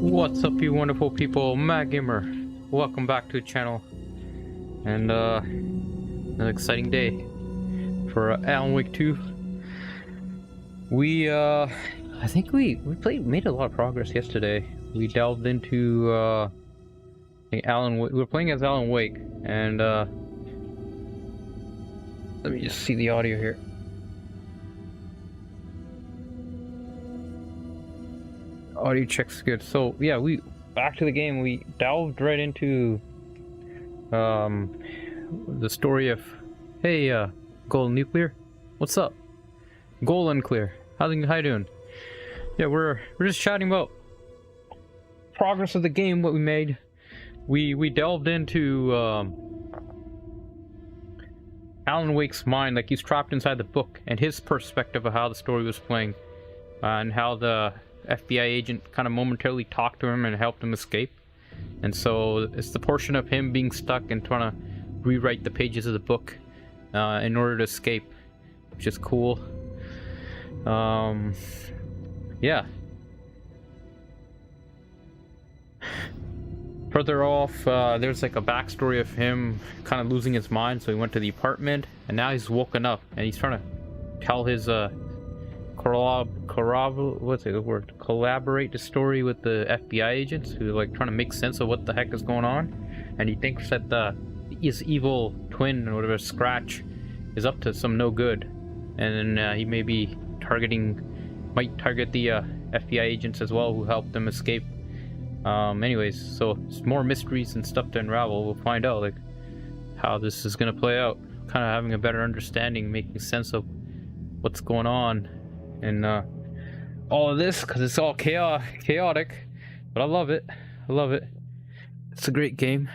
What's up, you wonderful people? Mad Gamer. Welcome back to the channel. And an exciting day for Alan Wake 2. I think we made a lot of progress yesterday. We delved into we were playing as Alan Wake, and let me just see the audio here. Audio check's good. So yeah, back to the game. We delved right into the story of, hey, Golden Nuclear, what's up? Golden Clear, how you doing? Yeah, we're just chatting about progress of the game, what we made. We delved into Alan Wake's mind, like he's trapped inside the book, and his perspective of how the story was playing, and how the FBI agent kind of momentarily talked to him and helped him escape. And so it's the portion of him being stuck and trying to rewrite the pages of the book in order to escape, which is cool. Yeah. Further off, there's like a backstory of him kind of losing his mind, so he went to the apartment, and now he's woken up, and he's trying to tell his collaborate the story with the FBI agents who like trying to make sense of what the heck is going on. And he thinks that his evil twin or whatever, Scratch, is up to some no good, and then he might target the FBI agents as well who helped them escape. Anyways, so it's more mysteries and stuff to unravel. We'll find out like how this is gonna play out, kind of having a better understanding, making sense of what's going on. And all of this, because it's all chaotic, but I love it. It's a great game.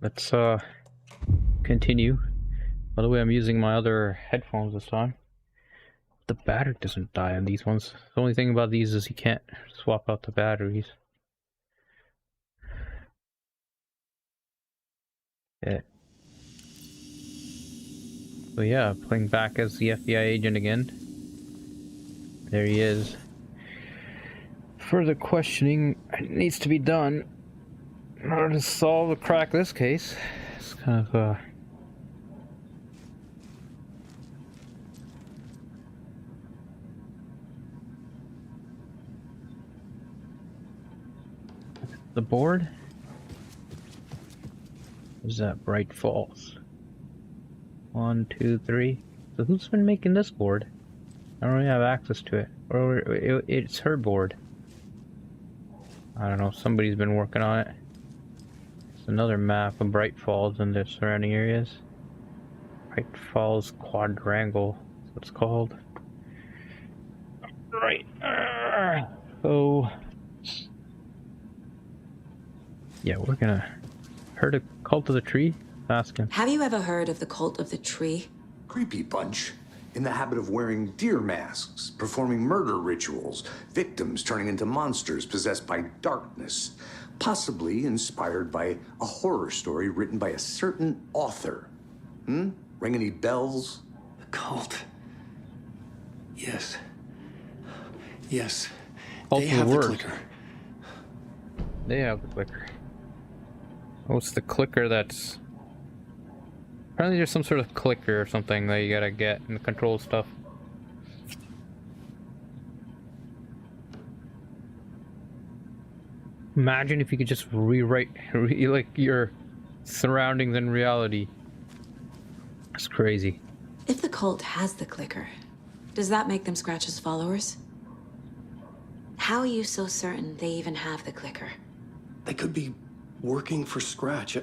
Let's continue. By the way, I'm using my other headphones this time. The battery doesn't die on these ones. The only thing about these is you can't swap out the batteries. Yeah. So yeah, playing back as the FBI agent again. There he is. Further questioning needs to be done in order to crack this case. It's kind of the board? Is that Bright Falls? 1, 2, 3. So who's been making this board? I don't really have access to it. Or it's her board. I don't know, somebody's been working on it. It's another map of Bright Falls and the surrounding areas. Bright Falls Quadrangle, that's what it's called. Right. So yeah, we're gonna heard of Cult of the Tree? Ask him. Have you ever heard of the Cult of the Tree? Creepy bunch. In the habit of wearing deer masks, performing murder rituals, victims turning into monsters possessed by darkness, possibly inspired by a horror story written by a certain author. Ring any bells? The cult. Yes. Yes. They have the clicker. They have the clicker. What's the clicker that's... Apparently there's some sort of clicker or something that you gotta get in the control stuff. Imagine if you could just rewrite like your surroundings in reality. It's crazy. If the cult has the clicker, does that make them Scratch's followers? How are you so certain they even have the clicker? They could be working for Scratch.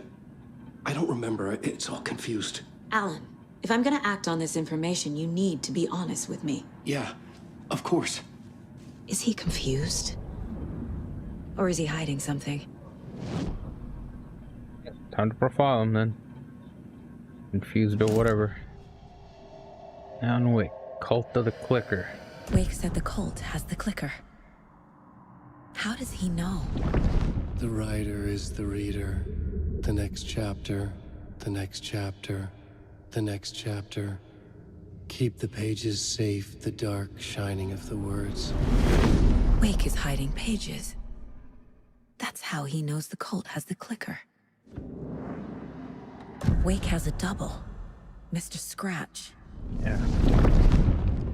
I don't remember. It's all confused. Alan, if I'm gonna act on this information, you need to be honest with me. Yeah, of course. Is he confused? Or is he hiding something? Time to profile him then. Confused or whatever. Alan Wake, Cult of the Clicker. Wake said the cult has the clicker. How does he know? The writer is the reader. The next chapter, the next chapter, the next chapter. Keep the pages safe, the dark shining of the words. Wake is hiding pages. That's how he knows the cult has the clicker. Wake has a double. Mr. Scratch. Yeah.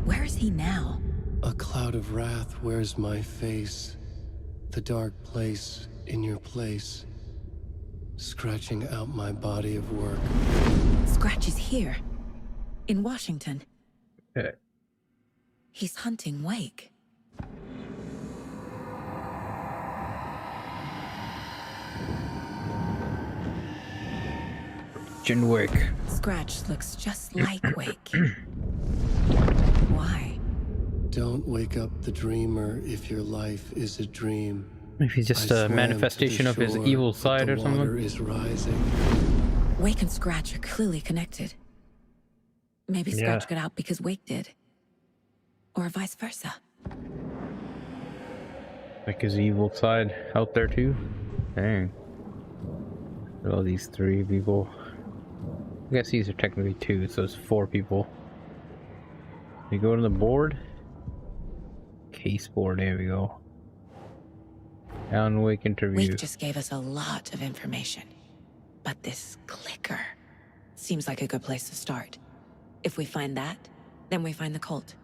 Where is he now? A cloud of wrath wears my face. The dark place in your place. Scratching out my body of work. Scratch is here. In Washington. Yeah. He's hunting Wake. Jin Wake. Scratch looks just like Wake. Why? Don't wake up the dreamer if your life is a dream. Maybe he's just I a swam manifestation to of the his shore, evil but side the or water something. is rising. Wake and Scratch are clearly connected. Maybe Scratch Yeah. got out because Wake did. Or vice versa. Like his evil side out there too. Dang. Look at all these 3 people. I guess these are technically 2, so it's 4 people. You go to the board. Case board, there we go. Alan Wake interview. Wake just gave us a lot of information. But this clicker seems like a good place to start. If we find that, then we find the cult.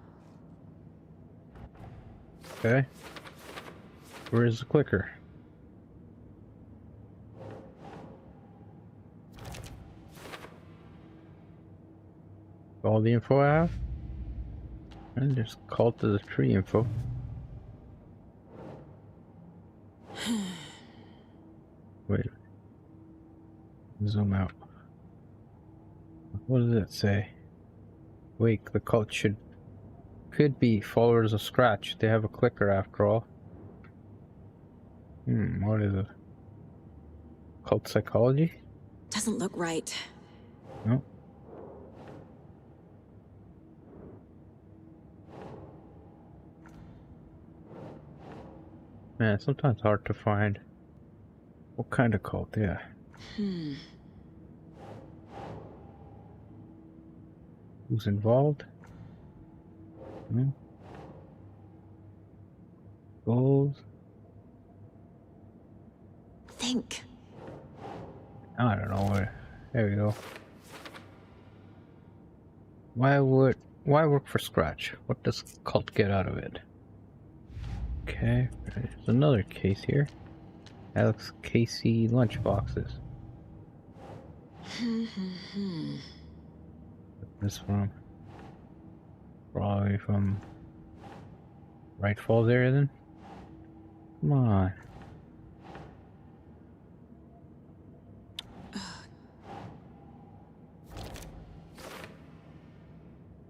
Okay. Where's the clicker? All the info I have? And just call to the tree info. Wait. Zoom out. What does it say? Wake, the cult could be followers of Scratch. They have a clicker after all. What is it? Cult psychology? Doesn't look right. No. Man, it's sometimes hard to find what kind of cult, yeah. Who's involved? Goals? Think. I don't know where. There we go. Why work for Scratch? What does cult get out of it? Okay, there's another case here. Alex Casey lunchboxes. This from? Probably from Right Falls area then? Come on.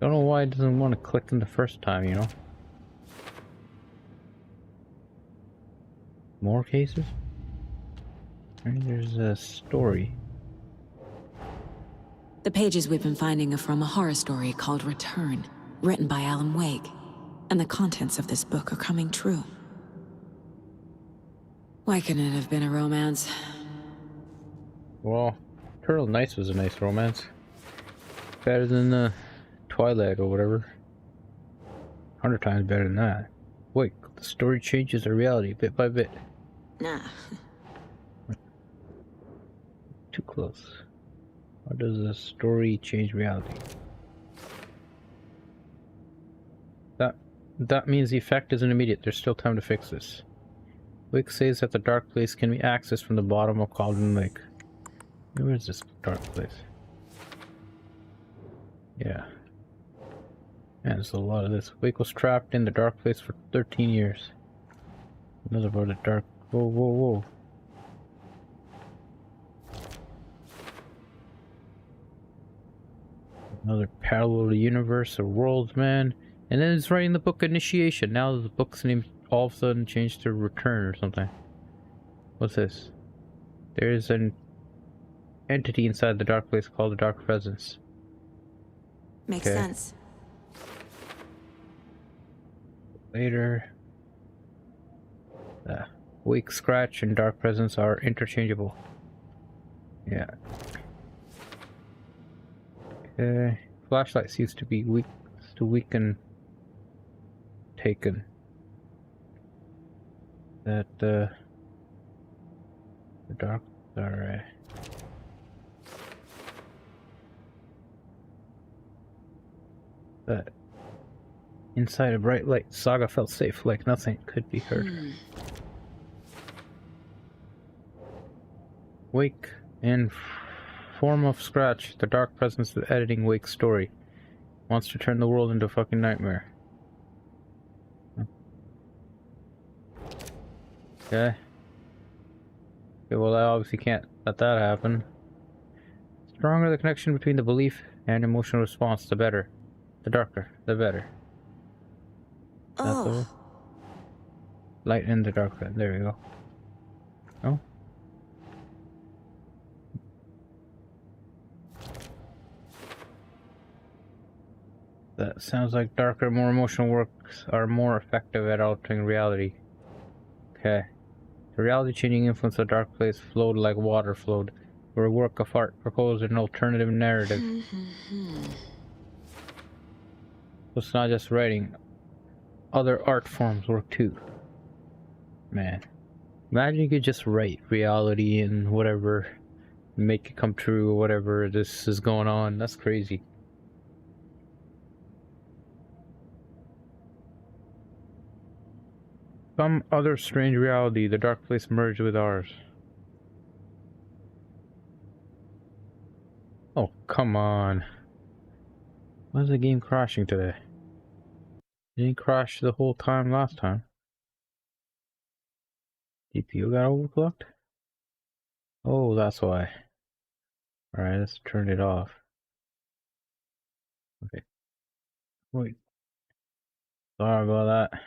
Don't know why it doesn't want to click in the first time, you know? More cases? And there's a story. The pages we've been finding are from a horror story called Return, written by Alan Wake. And the contents of this book are coming true. Why couldn't it have been a romance? Well, Turtle Nights was a nice romance. Better than Twilight or whatever. 100 times better than that. Wait, the story changes the reality bit by bit. Nah. Too close. How does the story change reality? That means the effect isn't immediate. There's still time to fix this. Wake says that the dark place can be accessed from the bottom of Cauldron Lake. Where is this dark place? Yeah. Man, there's a lot of this. Wake was trapped in the dark place for 13 years. Another about the dark. Whoa, whoa, whoa. Another parallel universe or worlds, man. And then it's writing the book Initiation. Now the book's name all of a sudden changed to Return or something. What's this? There's an entity inside the dark place called the Dark Presence. Makes Okay. sense. Later. Wake, Scratch, and Dark Presence are interchangeable. Yeah. Okay. Flashlight seems to be weak to weaken. Taken. That the dark. Alright. That inside a bright light, Saga felt safe, like nothing could be hurt. Wake, in form of Scratch, the dark presence of editing Wake's story. Wants to turn the world into a fucking nightmare. Okay. Okay, well, I obviously can't let that happen. The stronger the connection between the belief and emotional response, the better. The darker, the better. That's all. Light in the dark. There we go. Oh. That sounds like darker, more emotional works are more effective at altering reality. Okay. The reality-changing influence of Dark Place flowed like water flowed, where a work of art proposed an alternative narrative. So it's not just writing. Other art forms work too. Man. Imagine you could just write reality and whatever, make it come true or whatever this is going on. That's crazy. Some other strange reality, the dark place merged with ours. Oh, come on. Why is the game crashing today? It didn't crash the whole time last time. GPU got overclocked? Oh, that's why. Alright, let's turn it off. Okay. Wait. Sorry about that.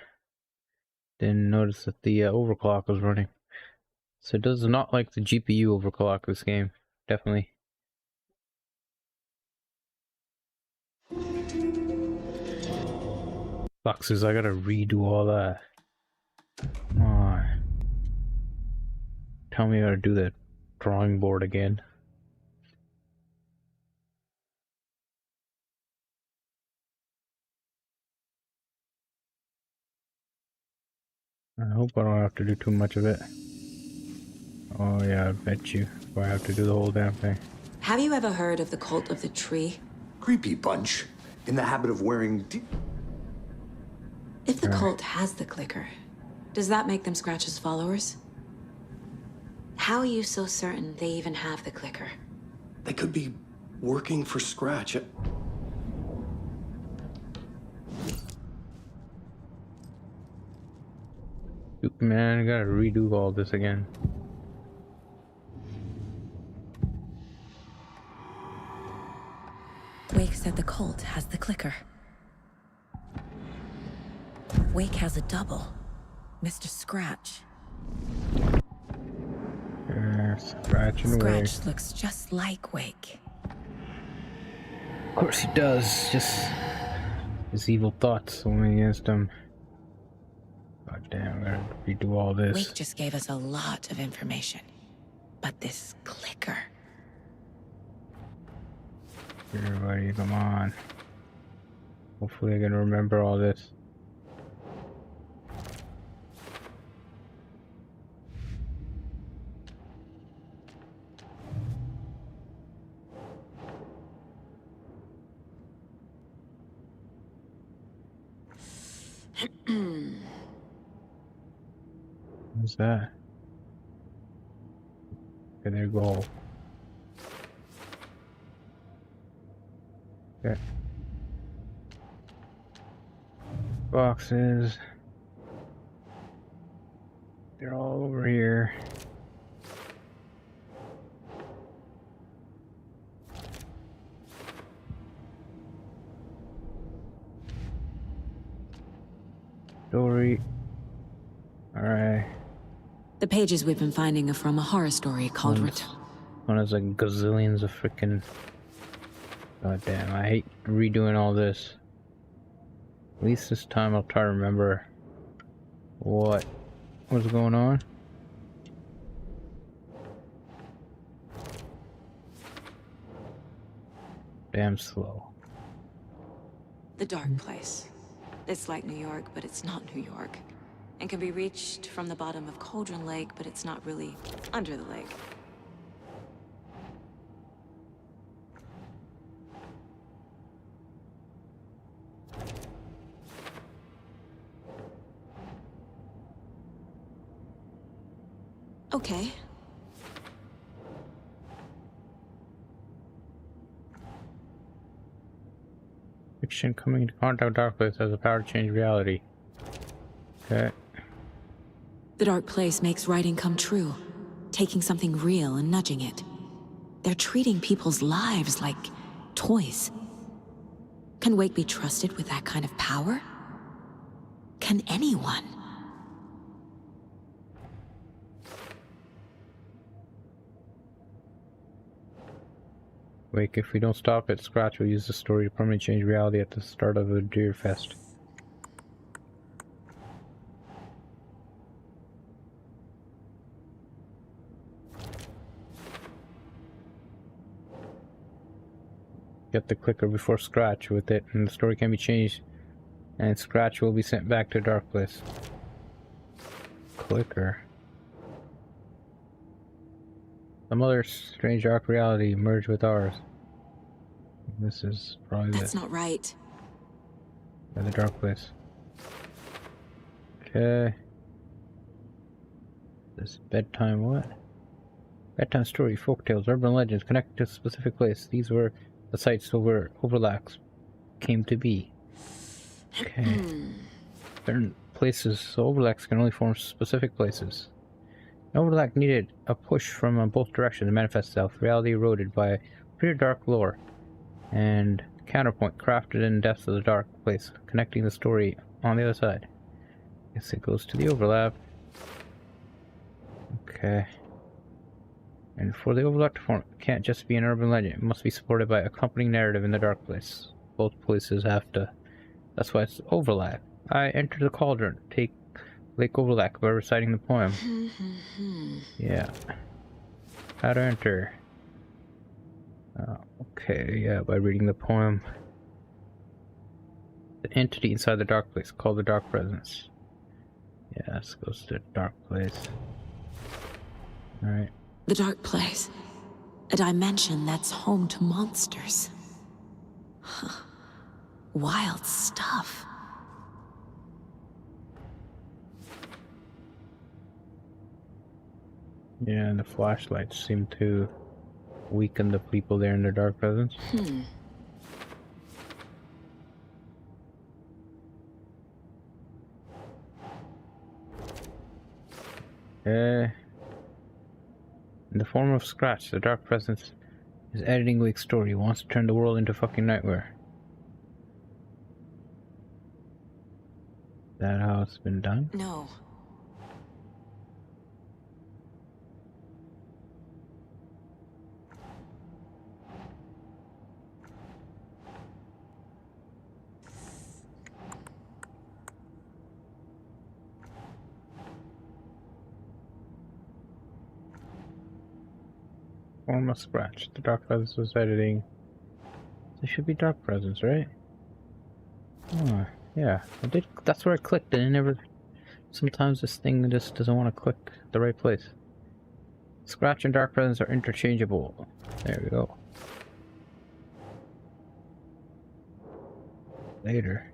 Didn't notice that the overclock was running. So it does not like the GPU overclock this game. Definitely. Boxes, I gotta redo all that. Come on. Tell me I gotta do that drawing board again. I hope I don't have to do too much of it. Oh yeah, I bet you. If I have to do the whole damn thing. Have you ever heard of the Cult of the Tree? Creepy bunch. In the habit of wearing If the cult has the clicker, does that make them Scratch's followers? How are you so certain they even have the clicker? They could be working for Scratch. Man, I gotta redo all this again. Wake said the cult has the clicker. Wake has a double. Mr. Scratch. Scratching away. Scratch looks just like Wake. Of course he does. Just his evil thoughts only against him. God damn, I gotta redo all this. Wake just gave us a lot of information. But this clicker... Everybody, come on. Hopefully I can remember all this. What's that? Okay, there you go. Okay. Boxes. They're all over here. Story. Alright. The pages we've been finding are from a horror story called One has like gazillions of freaking. God damn, I hate redoing all this. At least this time I'll try to remember what was going on. Damn slow. The Dark Place. It's like New York, but it's not New York. and can be reached from the bottom of Cauldron Lake, but it's not really under the lake. Okay. Fiction coming into contact with Darkness has the power to change reality. Okay. The dark place makes writing come true, taking something real and nudging it. They're treating people's lives like toys. Can Wake be trusted with that kind of power? Can anyone? Wake, if we don't stop it, Scratch will use the story to permanently change reality at the start of the Deer Fest. Get the clicker before Scratch with it, and the story can be changed, and Scratch will be sent back to Dark Place. Clicker. Some other strange dark reality merged with ours. This is probably That's not right. The Dark Place. Okay. This bedtime what? Bedtime story, folktales, urban legends connected to a specific place. These were the sites where overlaps came to be. Okay. Certain places, so overlaps can only form specific places. Overlap needed a push from both directions to manifest itself. Reality eroded by pretty dark lore and counterpoint crafted in the depths of the dark place, connecting the story on the other side. Guess it goes to the overlap. Okay. And for the overlap to form, it can't just be an urban legend. It must be supported by accompanying narrative in the dark place. Both places have to. That's why it's overlap. I enter the cauldron. Take Lake Overlap by reciting the poem. Yeah. How to enter. Okay, yeah, by reading the poem. The entity inside the dark place, called the Dark Presence. Yeah, this goes to the dark place. Alright. The dark place. A dimension that's home to monsters. Huh. Wild stuff. Yeah, and the flashlights seem to weaken the people there in their dark presence. In the form of Scratch, the Dark Presence is editing Wake's story. He wants to turn the world into fucking nightmare. Is that how it's been done? No. Form of Scratch. The Dark Presence was editing. There should be Dark Presence, right? Oh, yeah. I did. That's where I clicked and it never. Sometimes this thing just doesn't want to click the right place. Scratch and Dark Presence are interchangeable. There we go. Later.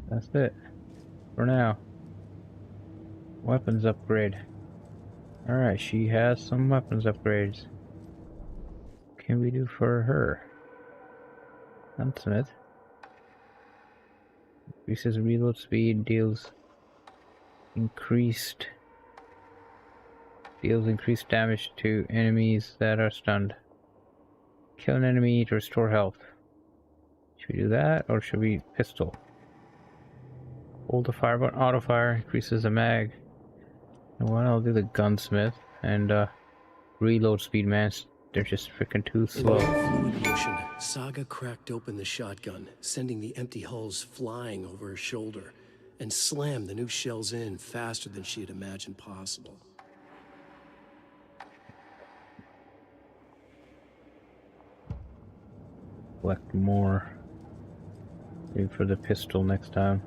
That's it. For now. Weapons upgrade. Alright, she has some weapons upgrades. What can we do for her? Gunsmith. Increases reload speed, deals increased damage to enemies that are stunned. Kill an enemy to restore health. Should we do that or should we pistol? Hold the fire button, auto fire, increases the mag. And what I'll do the gunsmith and reload speed, man. They're just freaking too slow. In the fluid motion, Saga cracked open the shotgun, sending the empty hulls flying over her shoulder, and slammed the new shells in faster than she had imagined possible. Collect more Maybe for the pistol next time.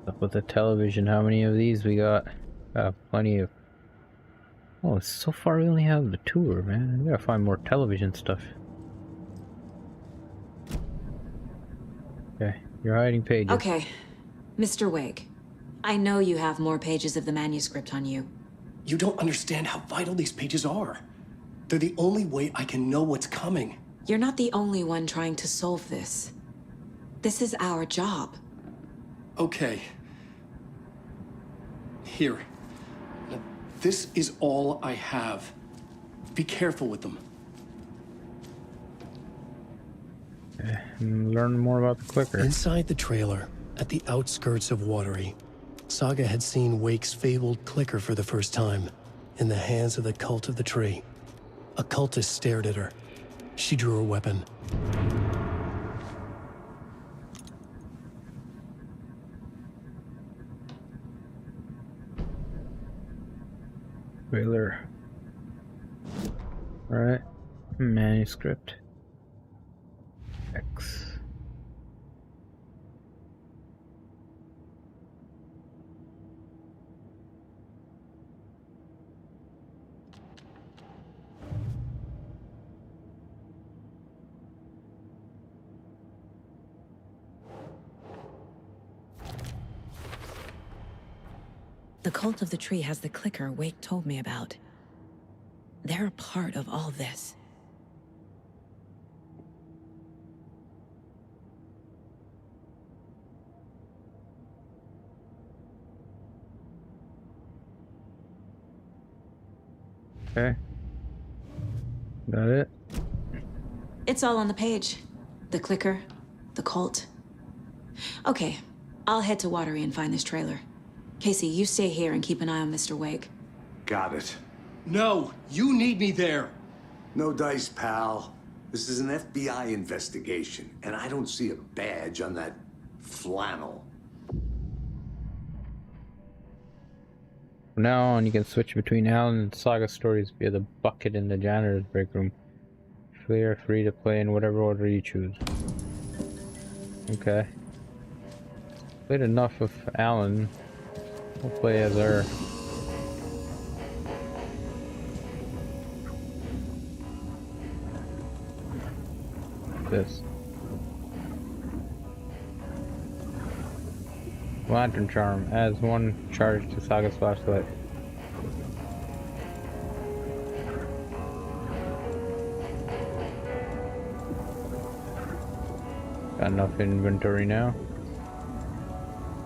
Up with the television, how many of these we got? Plenty of. Oh, so far we only have the tour, man. We gotta find more television stuff. Okay, you're hiding pages. Okay, Mr. Wake. I know you have more pages of the manuscript on you. You don't understand how vital these pages are. They're the only way I can know what's coming. You're not the only one trying to solve this. This is our job. Okay. Here. Now, this is all I have. Be careful with them. And learn more about the clicker. Inside the trailer, at the outskirts of Watery, Saga had seen Wake's fabled clicker for the first time, in the hands of the Cult of the Tree. A cultist stared at her. She drew her weapon. Trailer. Alright. Manuscript. X. The Cult of the Tree has the clicker Wake told me about. They're a part of all this. Okay. Got it? It's all on the page. The clicker, the cult. Okay, I'll head to Watery and find this trailer. Casey, you stay here and keep an eye on Mr. Wake. Got it. No, you need me there. No dice, pal. This is an FBI investigation, and I don't see a badge on that flannel. From now on, you can switch between Alan and Saga stories via the bucket in the janitor's break room. Feel free to play in whatever order you choose. Okay. Played enough of Alan. We'll play as her. This. Lantern charm adds 1 charge to Saga's flashlight. Got enough inventory now.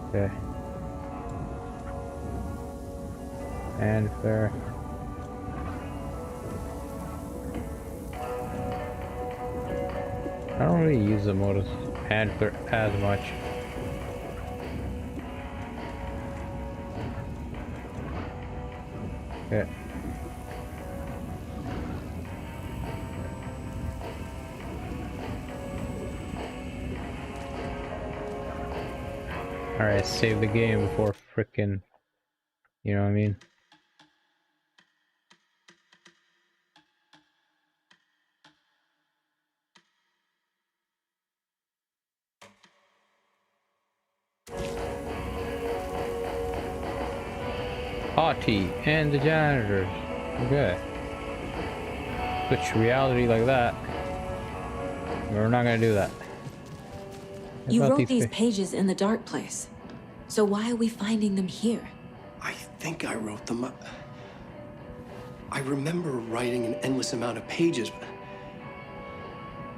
Okay. And fair. I don't really use the modus handler as much. Okay. Alright, save the game before frickin', you know what I mean? Haughty and the janitors. Okay. Switch reality like that. We're not gonna do that. You About wrote these pa- pages in the dark place. So why are we finding them here? I think I wrote them. I remember writing an endless amount of pages, but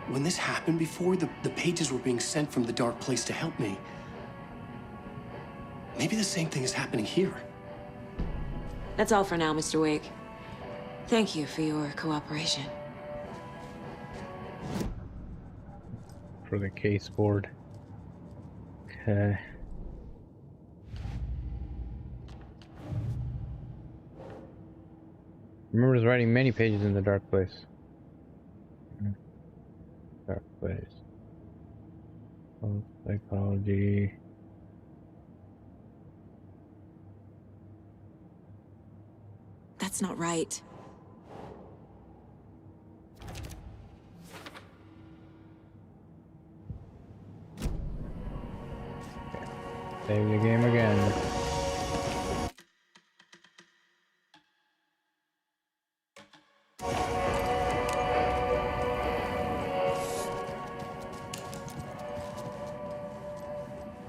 when this happened before, the pages were being sent from the dark place to help me. Maybe the same thing is happening here. That's all for now, Mr. Wake. Thank you for your cooperation. For the case board. Okay. Remembers writing many pages in the dark place. Dark place. Psychology. That's not right. Save the game again.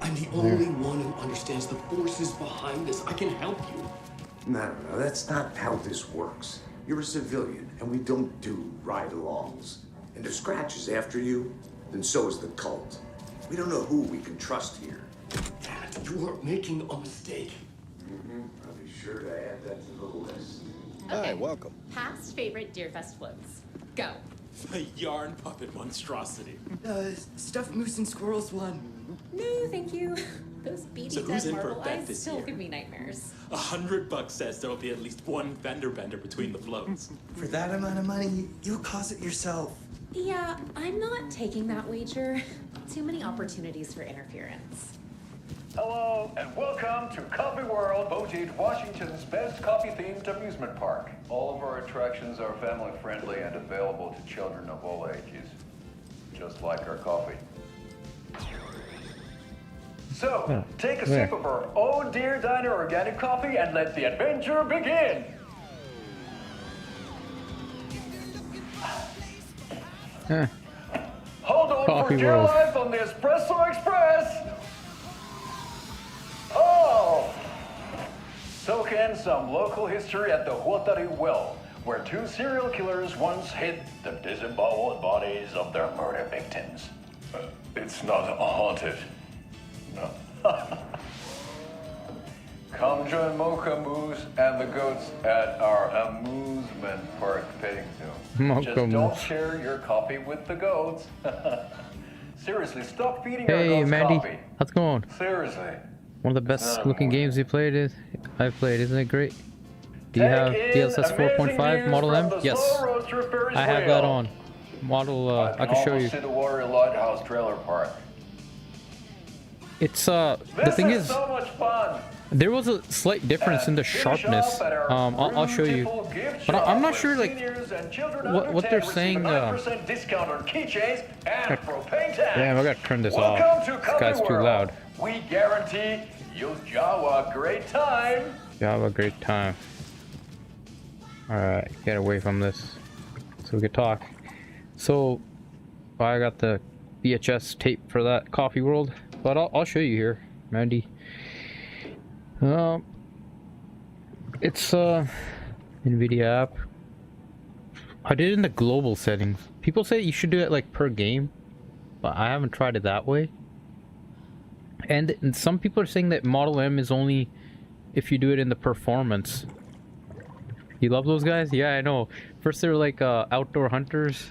I'm the only one who understands the forces behind this. I can help you. No, that's not how this works. You're a civilian, and we don't do ride-alongs. And if Scratch is after you, then so is the cult. We don't know who we can trust here. Dad, you are making a mistake. I'll be sure to add that to the list. Hi, welcome. Past favorite Deerfest floats. Go. A yarn puppet monstrosity. Stuffed moose and squirrels one. No, thank you. Those beady So who's dead in for a marble bet eyes this still year? give me nightmares. $100 says there will be at least one fender bender between the floats. For that amount of money, you'll cause it yourself. Yeah, I'm not taking that wager. Too many opportunities for interference. Hello, and welcome to Coffee World, voted Washington's best coffee-themed amusement park. All of our attractions are family-friendly and available to children of all ages, just like our coffee. So, take a sip of our Oh Dear Diner organic coffee and let the adventure begin! Hold on Coffee for dear World. life on the Espresso Express! Oh! Soak in some local history at the Huatari Well, where two serial killers once hid the disemboweled bodies of their murder victims. It's not haunted. No. Come join Mocha Moose and the goats at our amusement park petting zoo. Mocha Just don't Moose. share your coffee with the goats. Seriously, stop feeding our Hey, goats Mandy. coffee. How's it going? Seriously. One of the best looking games you played is I've played, isn't it great? Do you Take have in DLSS amazing 4.5 views Model from M? the Yes. Slow Roaster Ferris I have wheel. that on. Model I can show you. almost see the Warrior Lighthouse trailer park. It's the This thing is is so much fun. there was a slight difference in the Finish sharpness. off at our I'll show you. beautiful gift But I'm shop not where sure like seniors and children what under they're 10 receive saying, a 9% discount on keychains and propane tanks. damn, I gotta turn this Welcome off. to This Coffee guy's too World. loud. We guarantee you'll Jawa a great time. You have a great time. Alright, get away from this so we can talk. So I got the VHS tape for that Coffee World, but I'll show you here, Mandy. It's NVIDIA app. I did it in the global settings. People say you should do it like per game, but I haven't tried it that way. And some people are saying that Model M is only if you do it in the performance. You love those guys? Yeah, I know. First they were like outdoor hunters.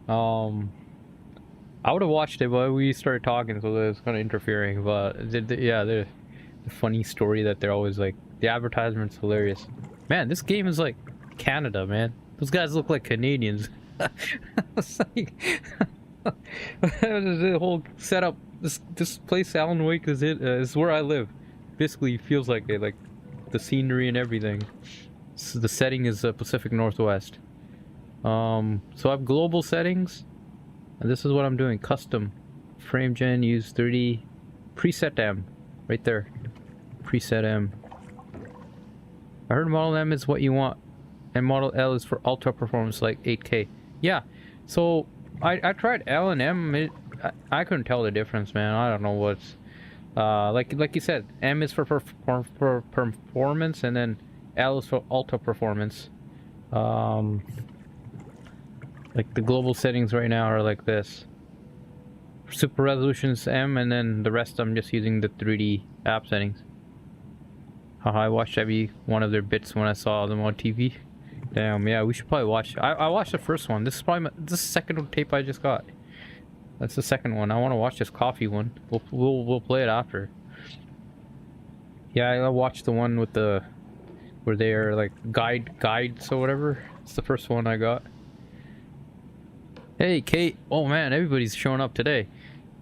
I would have watched it, but we started talking, so it was kind of interfering. But yeah, the funny story that they're always like, the advertisement's hilarious. Man, this game is like Canada, man. Those guys look like Canadians. It's like the whole setup. This place, Alan Wake, is where I live. Basically, feels like it, like the scenery and everything. So the setting is Pacific Northwest. So I have global settings, and this is what I'm doing: custom, frame gen, use 30, preset M, right there, preset M. I heard Model M is what you want, and Model L is for ultra performance, like 8K. Yeah, so I tried L and M. I couldn't tell the difference, man. I don't know what's like you said. M is for performance, and then L is for ultra performance. Like the global settings right now are like this. Super resolution's M, and then the rest I'm just using the 3D app settings. Haha, I watched every one of their bits when I saw them on TV. Damn, yeah, we should probably watch. I watched the first one. This is probably this is the second tape I just got. That's the second one. I want to watch this coffee one. We'll play it after. Yeah, I watched the one with the where they are like guides or whatever. It's the first one I got. Hey Kate. Oh man, everybody's showing up today.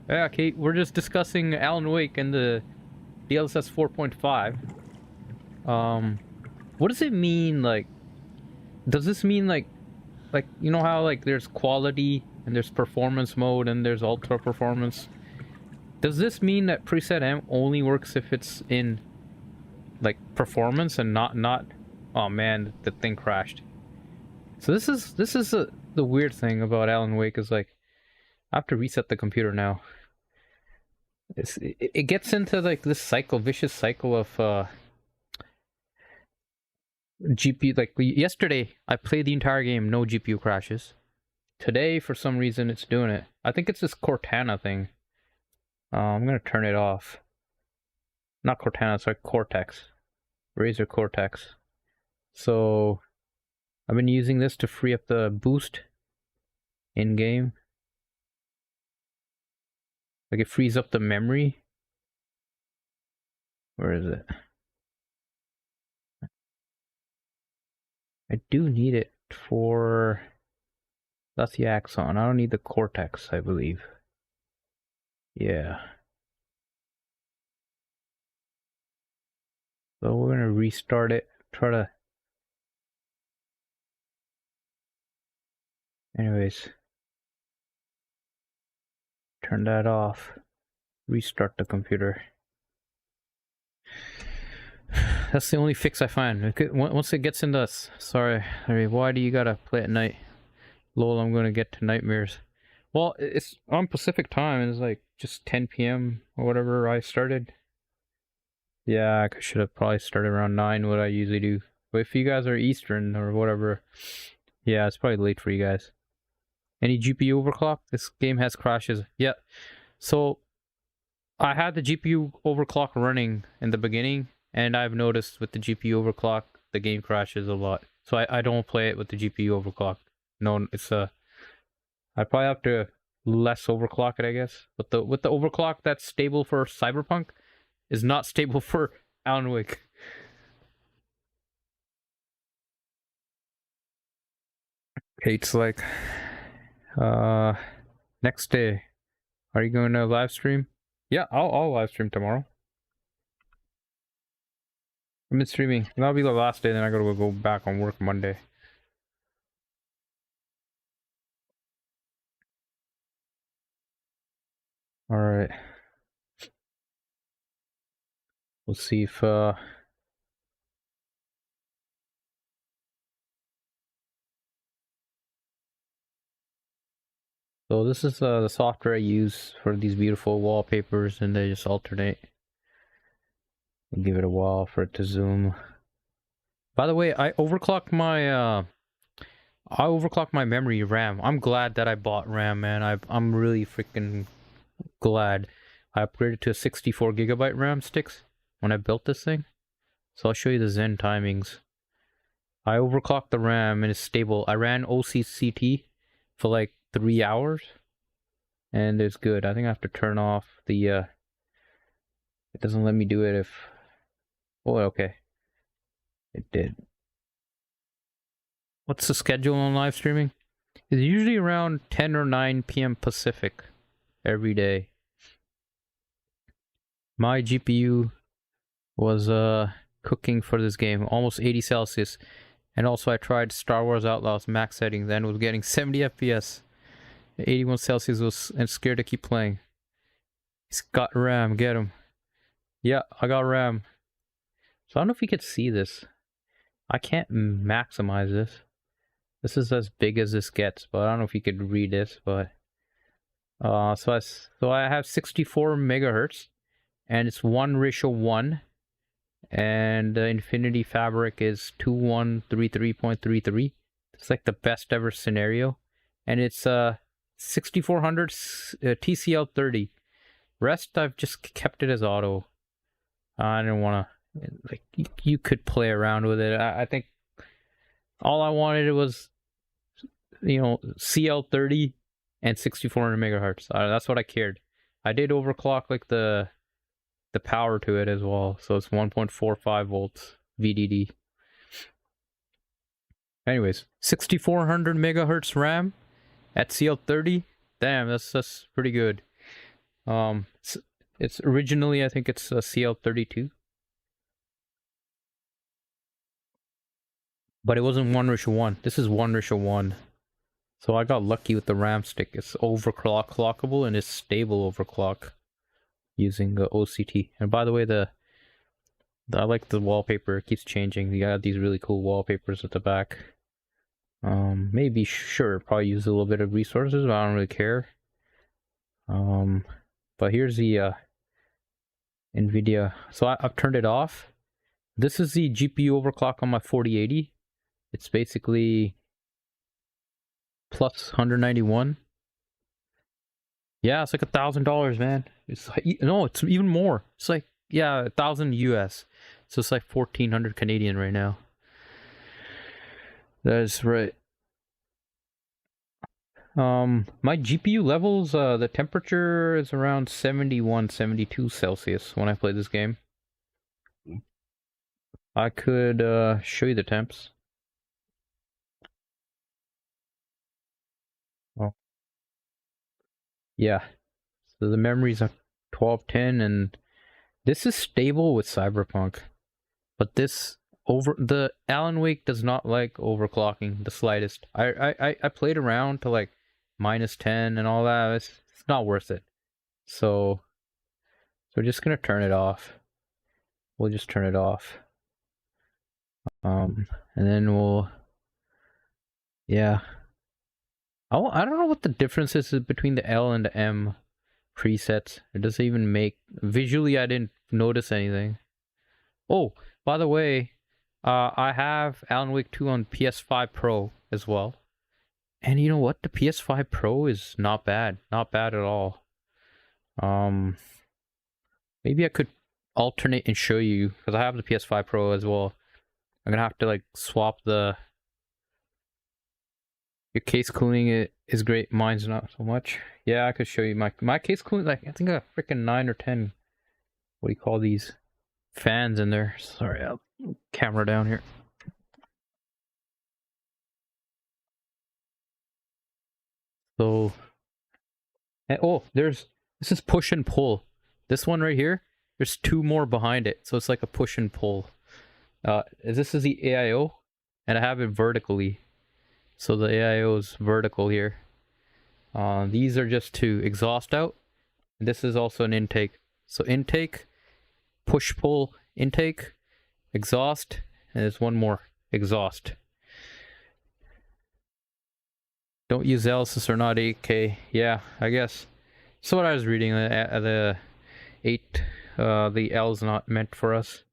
Yeah, Kate, we're just discussing Alan Wake and the DLSS 4.5. What does it mean? Like, does this mean like you know how like there's quality and there's performance mode and there's ultra performance? Does this mean that preset M only works if it's in like performance and not? Oh man, the thing crashed. So this is the weird thing about Alan Wake is like I have to reset the computer now. It gets into like this vicious cycle of GPU. Like yesterday, I played the entire game, no GPU crashes. Today, for some reason, it's doing it. I think it's this Cortana thing. I'm gonna turn it off. Not Cortana, sorry, Cortex. Razer Cortex. So, I've been using this to free up the boost in-game. Like it frees up the memory. Where is it? I do need it for... That's the Axon. I don't need the Cortex, I believe. Yeah. So we're gonna restart it. Try to... Anyways. Turn that off. Restart the computer. That's the only fix I find. Once it gets into... Sorry, why do you gotta play at night? Lol, I'm gonna get to nightmares. Well, it's on Pacific time, and it's like just 10 p.m. or whatever I started. Yeah, I should have probably started around 9, what I usually do. But if you guys are Eastern or whatever, yeah, it's probably late for you guys. Any GPU overclock? This game has crashes. Yeah, so I had the GPU overclock running in the beginning, and I've noticed with the GPU overclock, the game crashes a lot. So I don't play it with the GPU overclock. No, it's I probably have to less overclock it, I guess. But with the overclock that's stable for Cyberpunk is not stable for Alan Wake. Okay, it's like next day. Are you going to live stream? Yeah, I'll live stream tomorrow. I've been streaming. That'll be the last day, then I gotta go back on work Monday. Alright. We'll see if so this is the software I use for these beautiful wallpapers, and they just alternate. I'll give it a while for it to zoom. By the way, I overclocked my memory RAM. I'm glad that I bought RAM, man. I'm really freaking glad. I upgraded to a 64 gigabyte RAM sticks when I built this thing. So I'll show you the Zen timings. I overclocked the RAM and it's stable. I ran OCCT for like 3 hours and it's good. I think I have to turn off the it doesn't let me do it if... Oh, okay. It did. What's the schedule on live streaming? It's usually around 10 or 9 p.m. Pacific every day. My GPU was cooking for this game, almost 80 Celsius. And also I tried Star Wars Outlaws max settings and was getting 70 FPS. 81 Celsius was and scared to keep playing. He's got RAM, get him. Yeah, I got RAM. So I don't know if you could see this. I can't maximize this. This is as big as this gets, but I don't know if you could read this, but so I have 64 megahertz and it's 1:1, and the Infinity Fabric is 2133.33. It's like the best ever scenario, and it's 6400 TCL30. Rest I've just kept it as auto. I didn't want to, like, you could play around with it. I think all I wanted was, you know, CL30 and 6400 megahertz. That's what I cared. I did overclock like the power to it as well, so it's 1.45 volts VDD. Anyways, 6400 megahertz RAM at CL30. Damn, that's pretty good. It's originally, I think it's a CL32, but it wasn't 1:1. This is 1:1. So I got lucky with the RAM stick. It's overclockable and it's stable overclock. using the OCT. And by the way, I like the wallpaper. It keeps changing. You got these really cool wallpapers at the back. Maybe sure, probably use a little bit of resources, but I don't really care. But here's the NVIDIA. So I've turned it off. This is the GPU overclock on my 4080. It's basically plus 191. Yeah, it's like $1,000, man. It's like, no, it's even more. It's like, yeah, 1,000 US. So it's like 1,400 Canadian right now. That's right. My GPU levels, the temperature is around 71, 72 Celsius when I play this game. I could show you the temps. Oh. Yeah. So the memories are 1210, and this is stable with Cyberpunk. But this the Alan Wake does not like overclocking the slightest. I played around to like -10 and all that. It's not worth it. So we're just gonna turn it off. We'll just turn it off. And then we'll, yeah. I don't know what the difference is between the L and the M presets. It doesn't even make visually. I didn't notice anything. Oh, by the way, I have Alan Wake 2 on PS5 Pro as well. And you know what? The PS5 Pro is not bad. Not bad at all. Maybe I could alternate and show you, because I have the PS5 Pro as well. I'm gonna have to like swap your case cooling is great. Mine's not so much. Yeah, I could show you my case cooling. Like I think I got freaking 9 or 10. What do you call these? Fans in there. Sorry, I'll camera down here. So, oh, this is push and pull. This one right here, there's 2 more behind it, so it's like a push and pull. This is the AIO, and I have it vertically, so the AIO is vertical here. These are just to exhaust out. This is also an intake. So intake, push pull, intake, exhaust, and there's one more, exhaust. Don't use Elysis or not 8K. Yeah, I guess. So what I was reading, the L's not meant for us.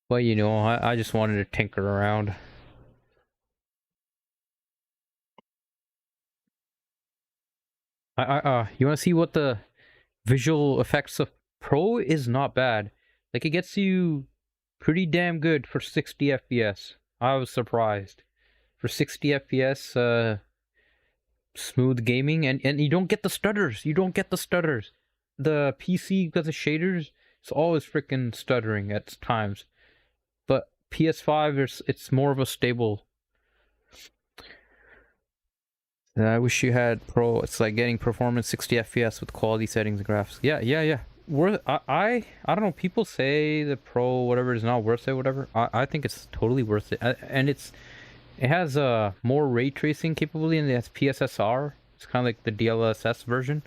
Well, you know, I just wanted to tinker around. You want to see what the visual effects of Pro is? Not bad. Like, it gets you pretty damn good for 60 FPS. I was surprised. For 60 FPS, smooth gaming, and you don't get the stutters. You don't get the stutters. The PC, because of shaders, it's always freaking stuttering at times. But PS5, it's more of a stable. I wish you had Pro. It's like getting performance 60 FPS with quality settings and graphics. Yeah. I don't know. People say the Pro whatever is not worth it. Whatever. I think it's totally worth it. And it has more ray tracing capability, and it has PSSR. It's kind of like the DLSS version.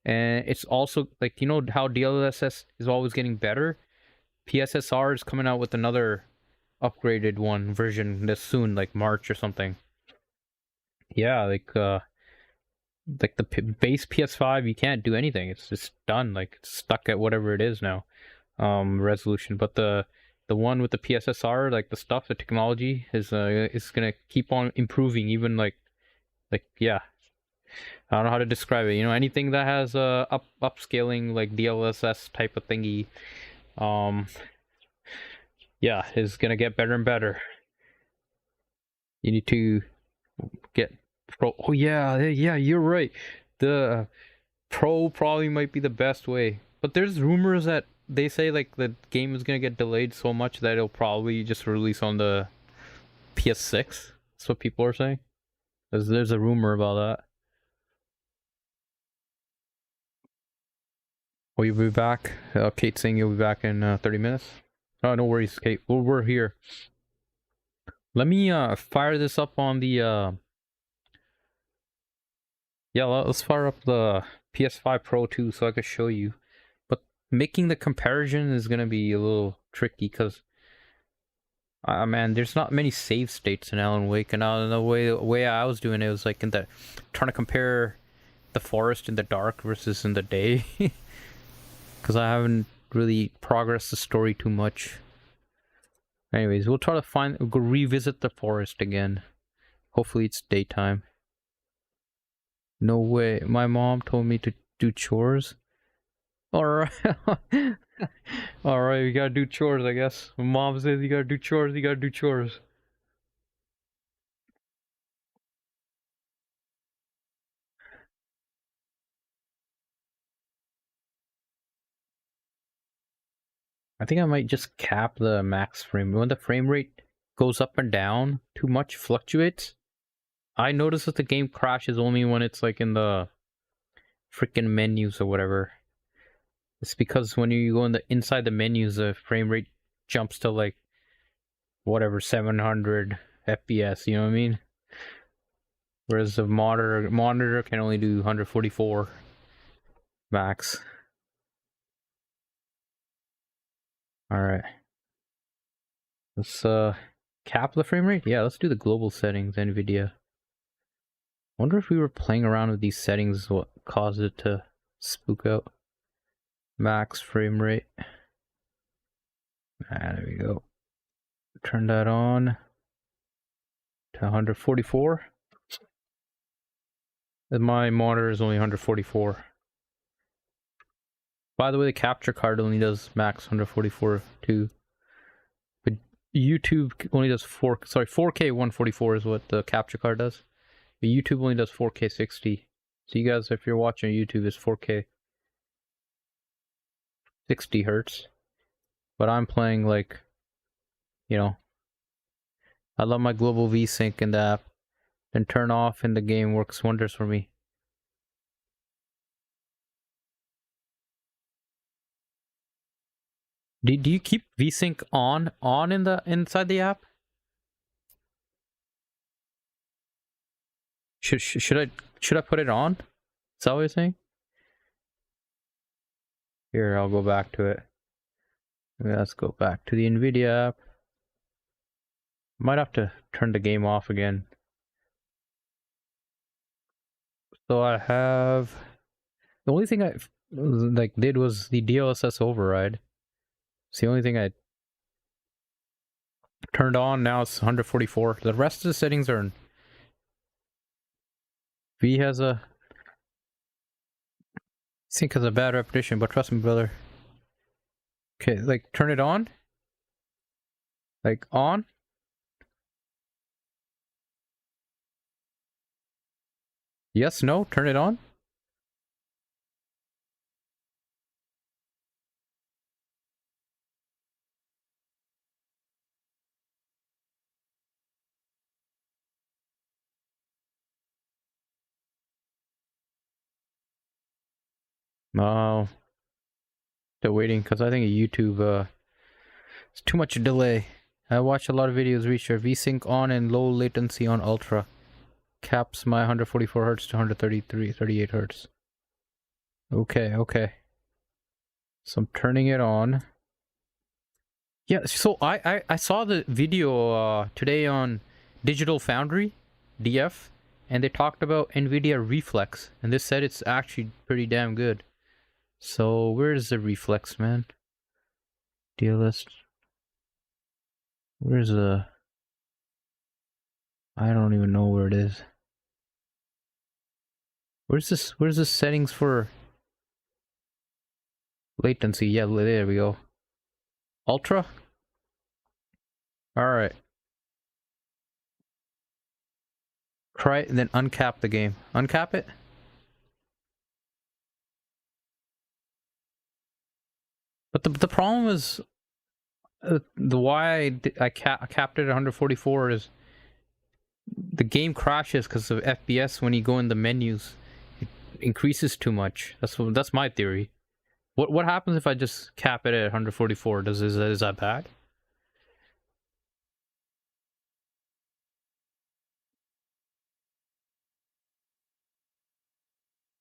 And it's also like, you know how DLSS is always getting better. PSSR is coming out with another upgraded version this soon, like March or something. Yeah, like the base PS5, you can't do anything. It's just done. Like, it's stuck at whatever it is now, resolution. But the one with the PSSR, like the technology is gonna keep on improving. Even like yeah, I don't know how to describe it. You know, anything that has upscaling like DLSS type of thingy, yeah, is gonna get better and better. You need to get Pro. Oh yeah, you're right. The Pro probably might be the best way, but there's rumors that they say like the game is gonna get delayed so much that it'll probably just release on the PS6. That's what people are saying. There's a rumor about that. Oh, you'll be back? Kate's saying you'll be back in 30 minutes. Oh, no worries, Kate. We're here. Let me fire this up on the Yeah, let's fire up the PS5 Pro too so I can show you. But making the comparison is gonna be a little tricky because, man, there's not many save states in Alan Wake, and the way I was doing it was like trying to compare the forest in the dark versus in the day, because I haven't really progressed the story too much. Anyways, we'll try to go revisit the forest again. Hopefully it's daytime. No way. My mom told me to do chores. Alright. Alright, we gotta do chores, I guess. When mom says you gotta do chores, you gotta do chores. I think I might just cap the max frame. When the frame rate goes up and down too much, fluctuates, I notice that the game crashes only when it's like in the freaking menus or whatever. It's because when you go inside the menus, the frame rate jumps to like whatever 700 FPS. You know what I mean? Whereas the monitor can only do 144 max. All right. Let's cap the frame rate. Yeah, let's do the global settings. NVIDIA. Wonder if we were playing around with these settings, what caused it to spook out. Max frame rate. There we go. Turn that on to 144. And my monitor is only 144. By the way, the capture card only does max 144 too. But YouTube only does 4K 144 is what the capture card does. But YouTube only does 4K 60. So you guys, if you're watching YouTube, it's 4K 60 hertz. But I'm playing like, you know, I love my global VSync in the app. Then turn off and the game works wonders for me. Do you keep VSync on inside the app? Should I put it on? Is that what you're saying? Here, I'll go back to it. Let's go back to the NVIDIA app. Might have to turn the game off again. So I have the only thing I did was the DLSS override. It's the only thing I turned on. Now it's 144. The rest of the settings are in. V has a sync has a bad repetition, but trust me, brother. Okay, like turn it on. Like on. Yes, no, turn it on. No. Still waiting because I think YouTube it's too much delay. I watch a lot of videos reach your VSync on and low latency on ultra. Caps my 144 hertz to 38 hertz. Okay. So I'm turning it on. Yeah, so I saw the video today on Digital Foundry, DF, and they talked about NVIDIA Reflex, and they said it's actually pretty damn good. So where's the Reflex, man? DLS. Where's the... I don't even know where it is. Where's this settings for latency? Yeah, there we go. Ultra? Alright. Try it and then uncap the game. Uncap it? But the problem is the why I capped it at 144 is the game crashes because of FPS when you go in the menus. It increases too much. That's my theory. What happens if I just cap it at 144? Is that bad?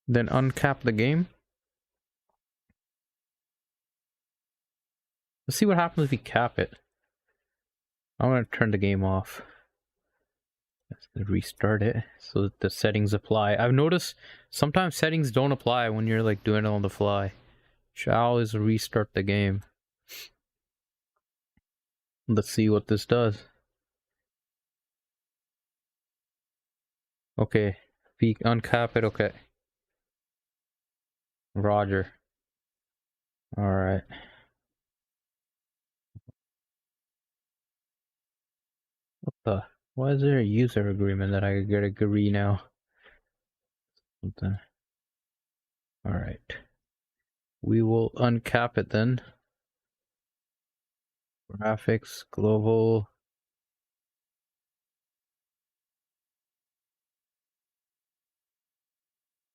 then uncap the game. Let's see what happens if we cap it. I'm gonna turn the game off. Let's restart it so that the settings apply. I've noticed sometimes settings don't apply when you're like doing it on the fly. Shall is restart the game. Let's see what this does. Okay, we uncap it. Okay, Roger. All right. What the? Why is there a user agreement that I gotta agree now? Something. All right. We will uncap it then. Graphics, global.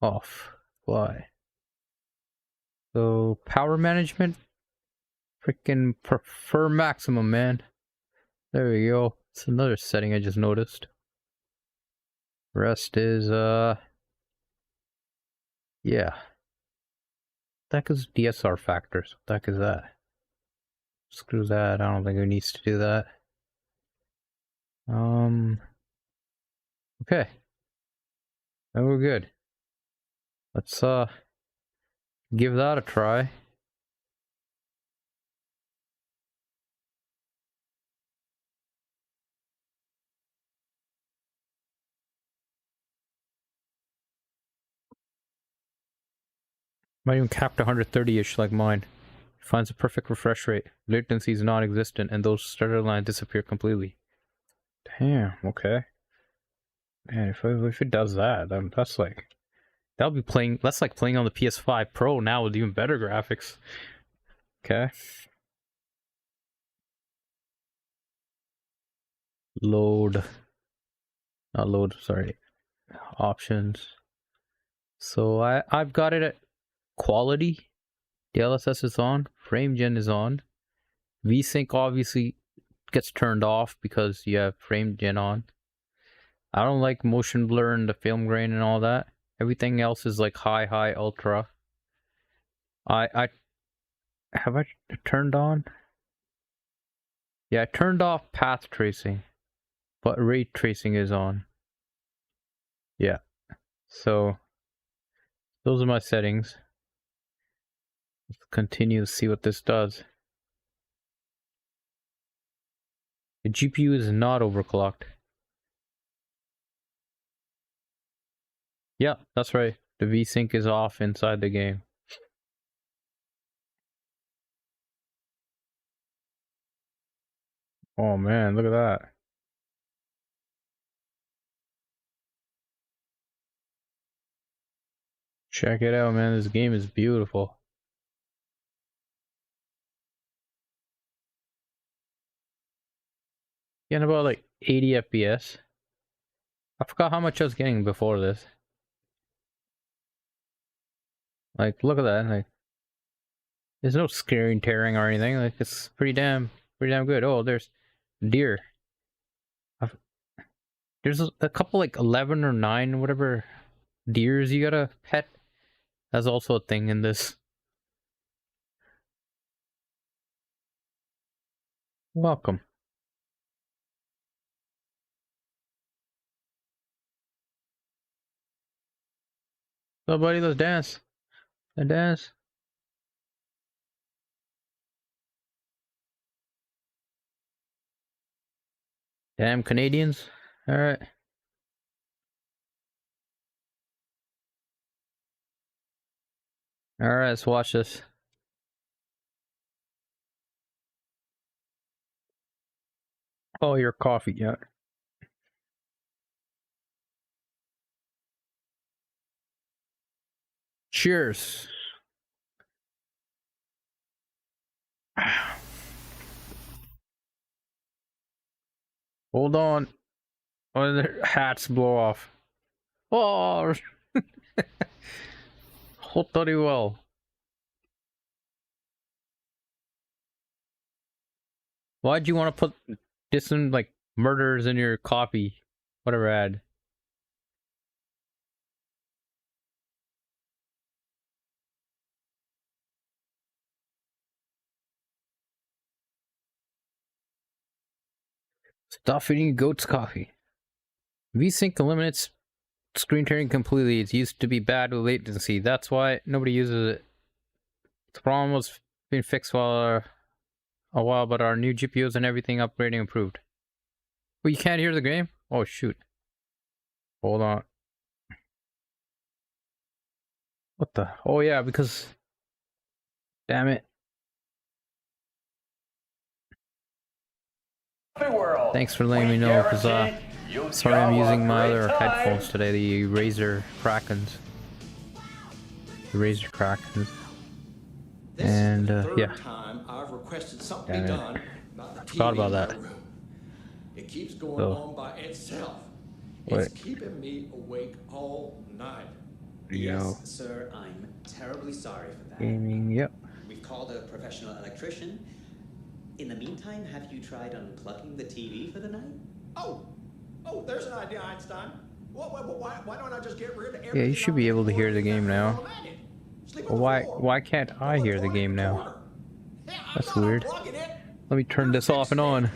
Off. Fly. So power management. Freaking prefer maximum, man. There we go. It's another setting I just noticed. Rest is yeah. That is DSR factors. What the heck is that? Screw that. I don't think it needs to do that. Okay. Then we're good. Let's give that a try. Might even cap to 130-ish like mine. Finds a perfect refresh rate. Latency is non-existent, and those starter lines disappear completely. Damn. Okay. Man, if it does that, then that's like that'll be playing. That's like playing on the PS5 Pro now with even better graphics. Okay. Load. Not load. Sorry. Options. So I've got it at quality. DLSS is on. Frame gen is on. VSync obviously gets turned off because you have frame gen on. I don't like motion blur and the film grain and all that. Everything else is like high, ultra. I have I turned on? Yeah, I turned off path tracing, but ray tracing is on. Yeah. So those are my settings. Let's continue to see what this does. The GPU is not overclocked. Yeah, that's right. The VSync is off inside the game. Oh man, look at that. Check it out, man. This game is beautiful. Getting about like 80 FPS. I forgot how much I was getting before this. Like, look at that. Like, there's no screen tearing or anything. Like, it's pretty damn good. Oh, there's deer. There's a couple like 11 or 9, whatever deers you gotta pet. That's also a thing in this. Welcome. So, buddy, let's dance. Let's dance. Damn Canadians. Alright. Alright, let's watch this. Oh, your coffee, yeah. Cheers. Hold on. Oh, their hats blow off. Oh, very well. Why'd you want to put distant like murders in your coffee? Whatever ad. Stop eating goat's coffee. VSync eliminates screen tearing completely. It used to be bad with latency. That's why nobody uses it. The problem was being fixed for a while, but our new GPUs and everything upgrading improved. Well, you can't hear the game? Oh, shoot. Hold on. What the? Oh, yeah, because... Damn it. World. Thanks for letting me know, because, sorry I'm using my other headphones today, the Razer Krakens. The Razer Krakens. And, yeah. Time I've requested something done about the TV Forgot about that. in my room. It keeps going on by itself. It's keeping me awake all night. Yes, sir, I'm terribly sorry for that. Gaming, yep. We've called a professional electrician. In the meantime, have you tried unplugging the TV for the night? Oh, there's an idea, Einstein. Why don't I just get rid of everything? Yeah, you should be able to hear the game now. Well, why can't I hear the game now? That's weird. Let me turn this off and on.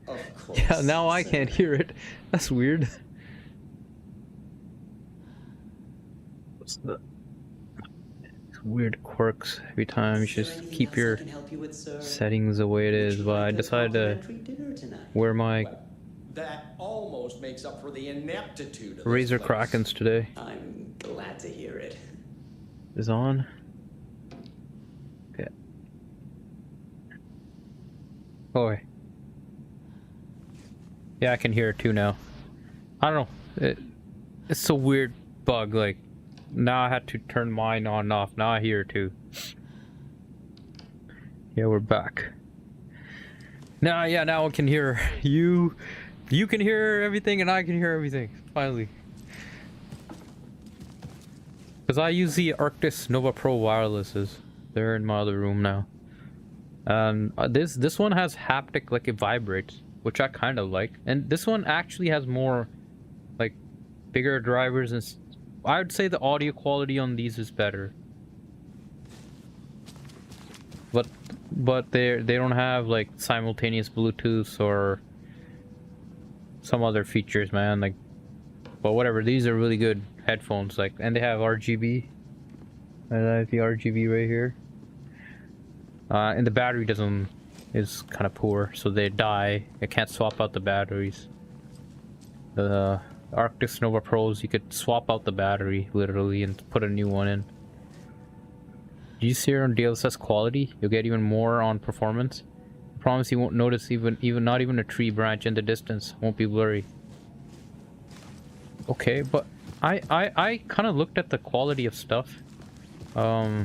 Of course. Yeah, now I can't hear it. That's weird. What's the weird quirks every time? You should just keep your settings the way it is, but I decided to wear my That almost makes up for the ineptitude of Razer Krakens today. I'm glad to hear it. Is on. Yeah. Boy. Yeah, I can hear it too now. I don't know. It's a weird bug. Like, now I had to turn mine on and off. Now I hear it too. Yeah, we're back. Now, yeah, now I can hear you. You can hear everything, and I can hear everything. Finally. Because I use the Arctis Nova Pro wirelesses. They're in my other room now. This one has haptic, like it vibrates, which I kind of like. And this one actually has more, like, bigger drivers, and I would say the audio quality on these is better. But they don't have like simultaneous Bluetooth or some other features, man. Like, but whatever. These are really good headphones. Like, and they have RGB. I have the RGB right here. And the battery is kind of poor, so they die. I can't swap out the batteries. The Arctis Nova Pros, you could swap out the battery literally and put a new one in. Do you see here on DLSS quality? You'll get even more on performance. I promise you won't notice even not even a tree branch in the distance. Won't be blurry. Okay, but I kind of looked at the quality of stuff. I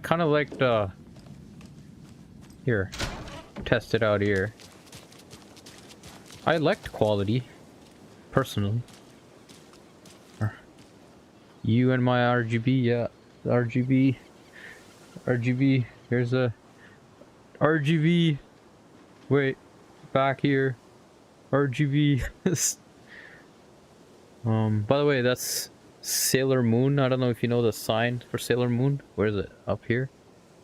kind of liked here, test it out here. I liked quality personally. You and my RGB, yeah. RGB, here's a RGB, wait, back here, RGB. By the way, that's Sailor Moon. I don't know if you know the sign for Sailor Moon. Where is it? Up here?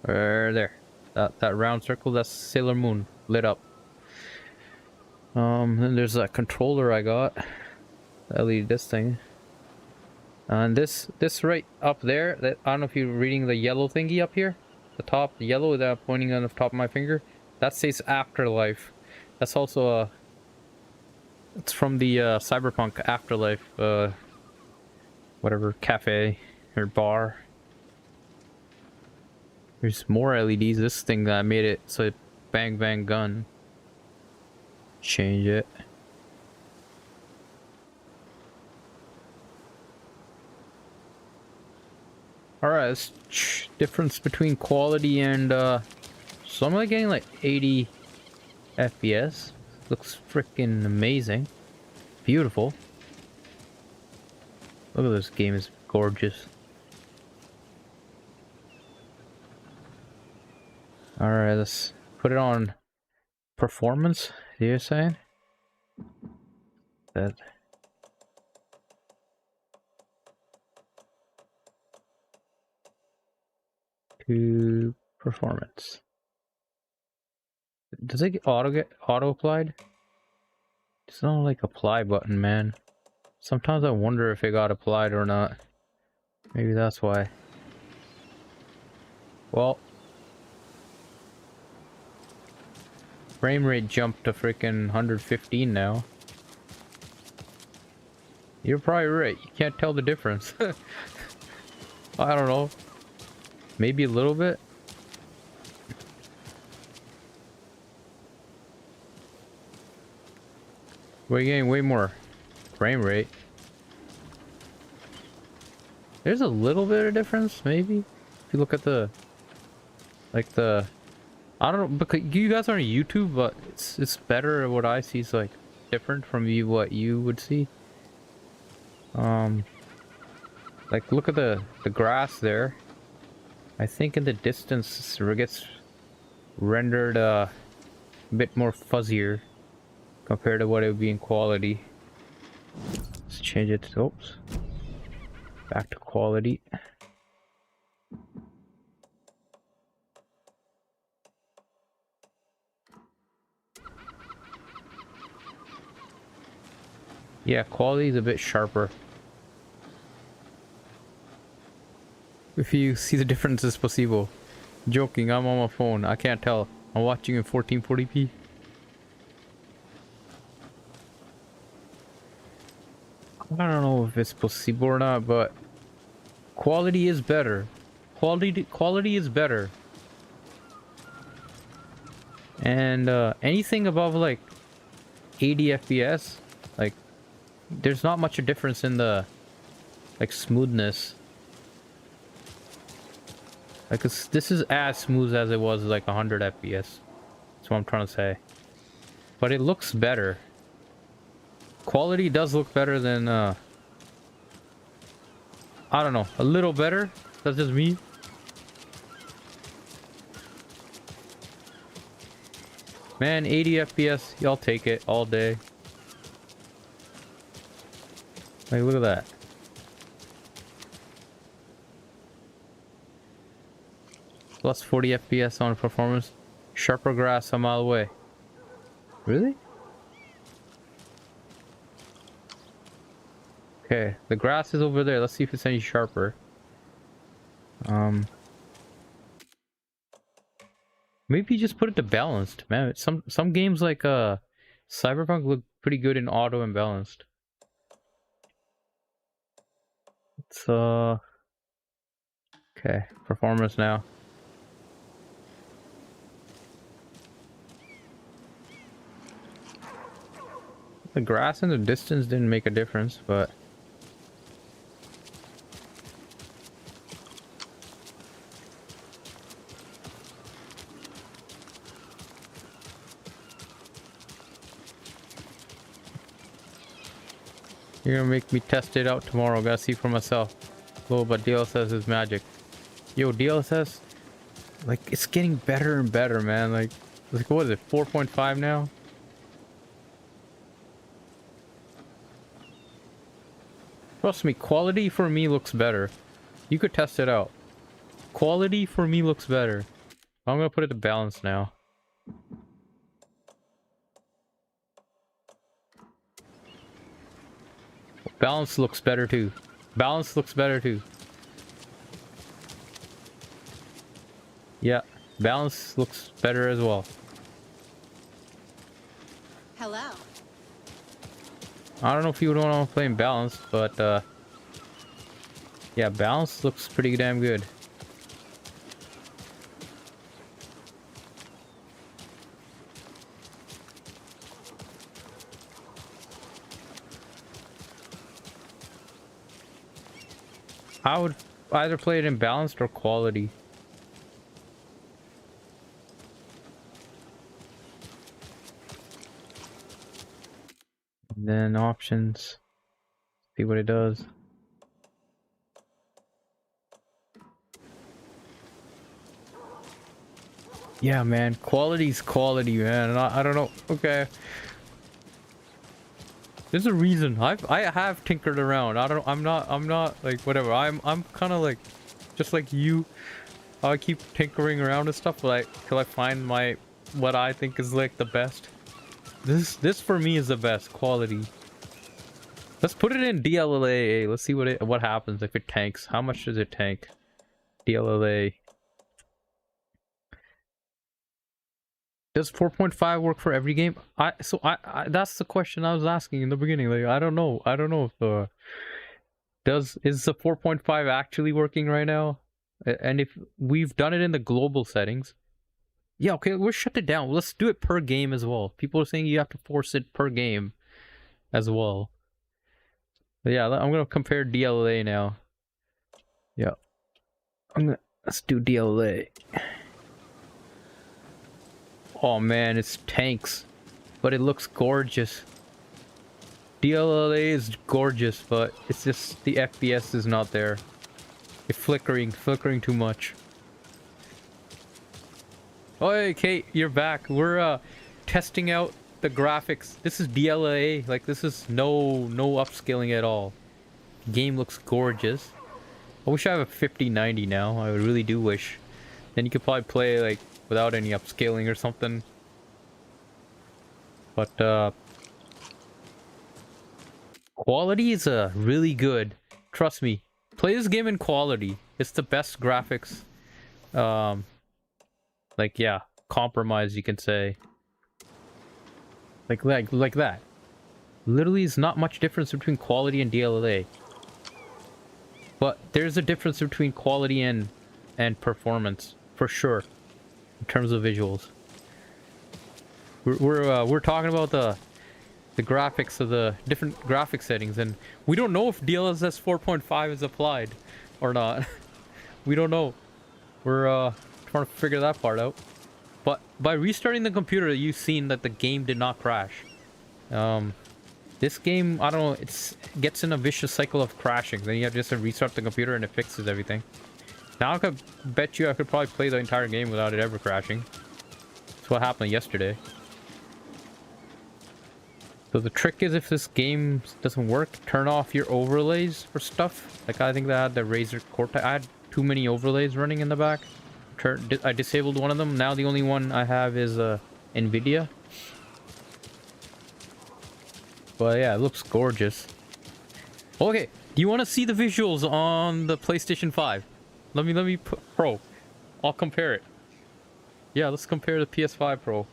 Or there. That round circle, that's Sailor Moon, lit up. Then there's that controller I got. LED, this thing. And this right up there, that I don't know if you're reading the yellow thingy up here, the top, the yellow that pointing on the top of my finger, that says Afterlife. That's also it's from the Cyberpunk Afterlife, whatever cafe or bar. There's more LEDs. This thing that made it so it bang bang gun. Change it. Alright, this difference between quality and so I'm like getting like 80 FPS. Looks freaking amazing. Beautiful. Look at this game, is gorgeous. Alright, let's put it on performance, you're saying? That to performance. Does it get auto applied? It's not like apply button, man. Sometimes I wonder if it got applied or not. Maybe that's why. Well, frame rate jumped to freaking 115 now. You're probably right. You can't tell the difference. I don't know. Maybe a little bit. We're getting way more frame rate. There's a little bit of difference, maybe. If you look at the, like the, I don't know, because you guys are on YouTube, but it's better. What I see is like different from you, what you would see. Like look at the grass there. I think in the distance it gets rendered a bit more fuzzier compared to what it would be in quality. Let's change it to, oops, back to quality. Yeah, quality is a bit sharper. If you see the difference, it's possible. Joking, I'm on my phone. I can't tell. I'm watching in 1440p. I don't know if it's possible or not, but quality is better. Quality is better. And anything above like 80 FPS, like there's not much a difference in the like smoothness. Like this is as smooth as it was like 100 FPS. That's what I'm trying to say. But it looks better. Quality does look better than I don't know, a little better. That's just me. Man, 80 FPS, y'all take it all day. Like look at that. Plus 40 FPS on performance. Sharper grass a mile away. Really? Okay, the grass is over there. Let's see if it's any sharper. Maybe just put it to balanced, man. Some games like Cyberpunk look pretty good in auto and balanced. It's okay, performance now. The grass in the distance didn't make a difference, but you're gonna make me test it out tomorrow. Gotta see for myself. Oh, but DLSS is magic. Yo, DLSS, like it's getting better and better, man. Like what is it? 4.5 now? Trust me, quality for me looks better. You could test it out. Quality for me looks better. I'm gonna put it to balance now. Balance looks better too. Balance looks better too. Yeah, balance looks better as well. Hello. I don't know if you would want to play in balance, but yeah, balance looks pretty damn good. I would either play it in balanced or quality. Then options, see what it does. Yeah, man, quality's quality, man. I don't know. Okay, there's a reason. I have tinkered around. I'm not like whatever. I'm kind of like just like you. I keep tinkering around and stuff like till I find what I think is like the best. This for me is the best quality. Let's put it in DLLA. Let's see what happens if it tanks. How much does it tank? DLLA. Does 4.5 work for every game? That's the question I was asking in the beginning. Like I don't know if is the 4.5 actually working right now? And if we've done it in the global settings, yeah, okay, we'll shut it down. Let's do it per game as well. People are saying you have to force it per game as well. But yeah, I'm gonna compare DLLA now. Yeah, let's do DLLA. Oh man, it's tanks, but it looks gorgeous. DLLA is gorgeous, but it's just the FPS is not there. It's flickering too much. Oh hey Kate, you're back. We're testing out the graphics. This is DLLA, like this is no upscaling at all. Game looks gorgeous. I wish I have a 5090 now. I really do wish. Then you could probably play like without any upscaling or something. But quality is really good. Trust me. Play this game in quality. It's the best graphics. Like yeah, compromise you can say. Like that. Literally is not much difference between quality and DLLA. But there's a difference between quality and performance for sure. In terms of visuals. We're talking about the graphics of the different graphic settings, and we don't know if DLSS 4.5 is applied or not. We don't know. We're trying to figure that part out. But by restarting the computer, you've seen that the game did not crash. This game, I don't know, it gets in a vicious cycle of crashing. Then you have just to restart the computer and it fixes everything. Now I could bet you I could probably play the entire game without it ever crashing. That's what happened yesterday. So the trick is, if this game doesn't work, turn off your overlays for stuff. Like I think I had the Razer Cortex. I had too many overlays running in the back. I disabled one of them. Now the only one I have is NVIDIA. But yeah, it looks gorgeous. Okay, do you want to see the visuals on the PlayStation 5? Let me put Pro. I'll compare it. Yeah, let's compare the PS5 Pro.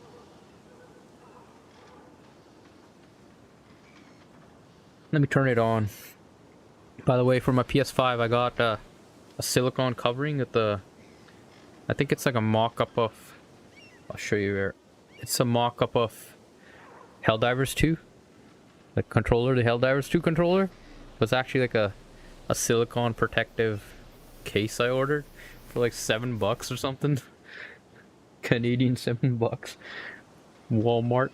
Let me turn it on. By the way, for my PS5, I got a silicone covering at the... I think it's like a mock-up of... I'll show you where. It's a mock-up of Helldivers 2. The controller, the Helldivers 2 controller. But it's actually like a silicone protective case I ordered for like $7 or something. Canadian $7. Walmart.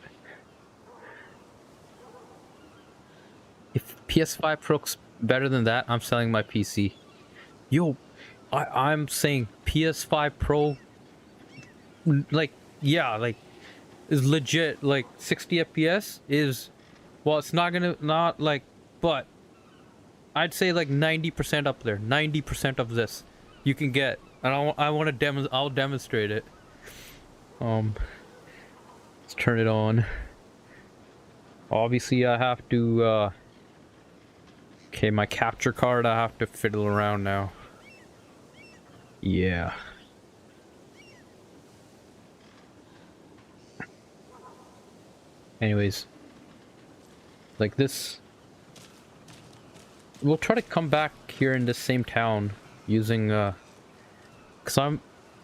If PS5 Pro's better than that, I'm selling my PC. Yo, I'm saying PS5 Pro, like, yeah, like, is legit, like, 60 FPS is, well, it's not like, but I'd say like 90% up there. 90% of this you can get, and I'll demonstrate it. Let's turn it on. Obviously, I have to, okay, my capture card, I have to fiddle around now. Yeah. Anyways. Like this. We'll try to come back here in the same town using, because I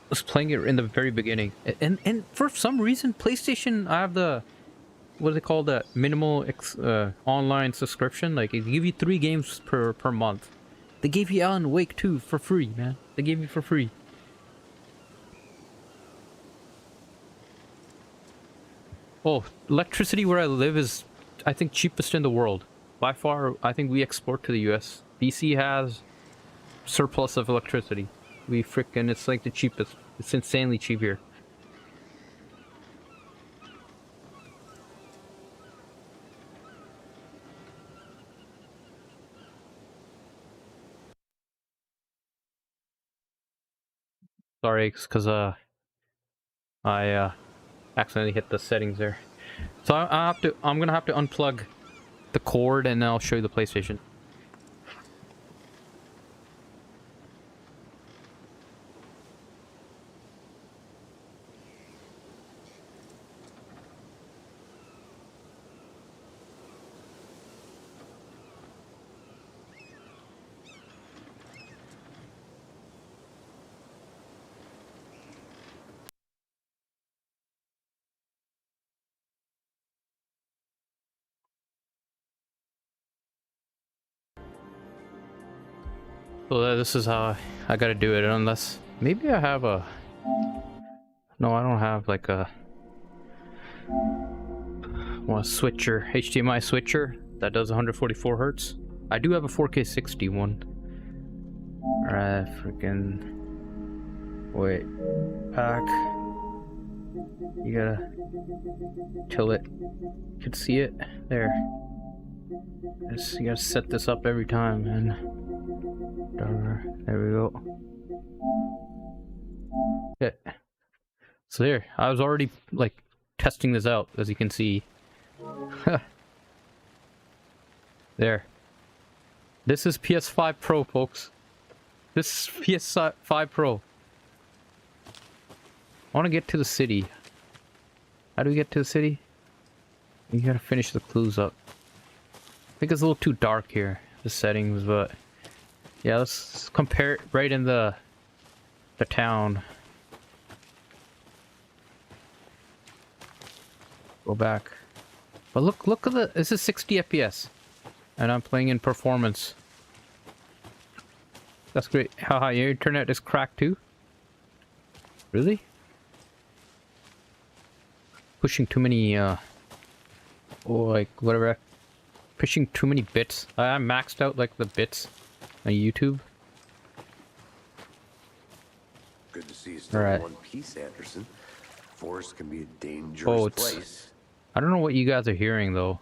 was playing it in the very beginning. And for some reason, PlayStation, I have the... what do they call that? Minimal online subscription. Like, they give you 3 games per month. They gave you Alan Wake 2 for free, man. They gave you for free. Oh, electricity where I live is, I think, cheapest in the world. By far, I think we export to the US. BC has surplus of electricity. It's like the cheapest. It's insanely cheap here. Sorry, because I accidentally hit the settings there. So I'm gonna have to unplug the cord and then I'll show you the PlayStation. So this is how I gotta do it, unless maybe I have a... No, I don't have like a switcher, HDMI switcher that does 144 hertz. I do have a 4K 60 one. Alright, freaking... Wait. Back. You gotta tilt it. You can see it. There. You gotta set this up every time, man. There we go. Okay. So there, I was already like testing this out, as you can see. There. This is PS5 Pro, folks. This is PS5 Pro. I want to get to the city. How do we get to the city? You gotta finish the clues up. I think it's a little too dark here, the settings, but yeah, let's compare it right in the town. Go back. But look at the, this is 60 FPS. And I'm playing in performance. That's great. Haha, your internet is cracked too? Really? Pushing too many, like, whatever. Pushing too many bits. I maxed out, like, the bits on YouTube. Good to see you still in one piece, Anderson. Forest can be a dangerous place. I don't know what you guys are hearing, though.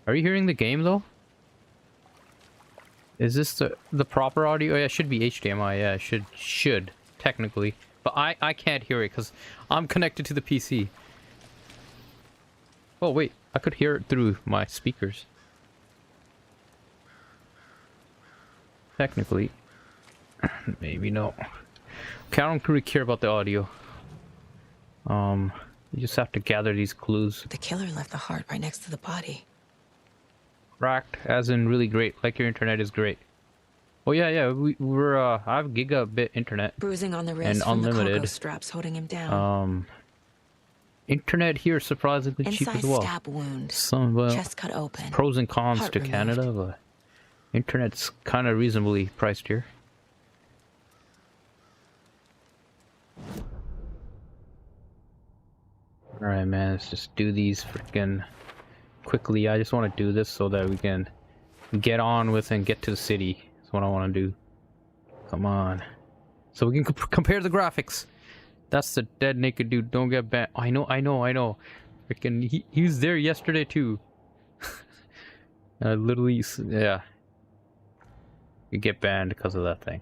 Are you hearing the game, though? Is this the proper audio? Oh, yeah, it should be HDMI. Yeah, it should technically. But I can't hear it because I'm connected to the PC. Oh, wait. I could hear it through my speakers. Technically. Maybe no. Okay, I don't really care about the audio. You just have to gather these clues. The killer left the heart right next to the body. Cracked, as in really great. Like your internet is great. Oh yeah, we're I have gigabit internet. Bruising on the wrist and from unlimited. The cargo straps holding him down. Internet here is surprisingly cheap as well. Stab wound. Some chest cut open. Pros and cons Heart to removed. Canada, but internet's kind of reasonably priced here. Alright, man, let's just do these freaking quickly. I just want to do this so that we can get on with and get to the city. That's what I want to do. Come on. So we can compare the graphics. That's the dead naked dude. Don't get banned. I know. Freaking, he was there yesterday too. Literally, yeah. You get banned because of that thing.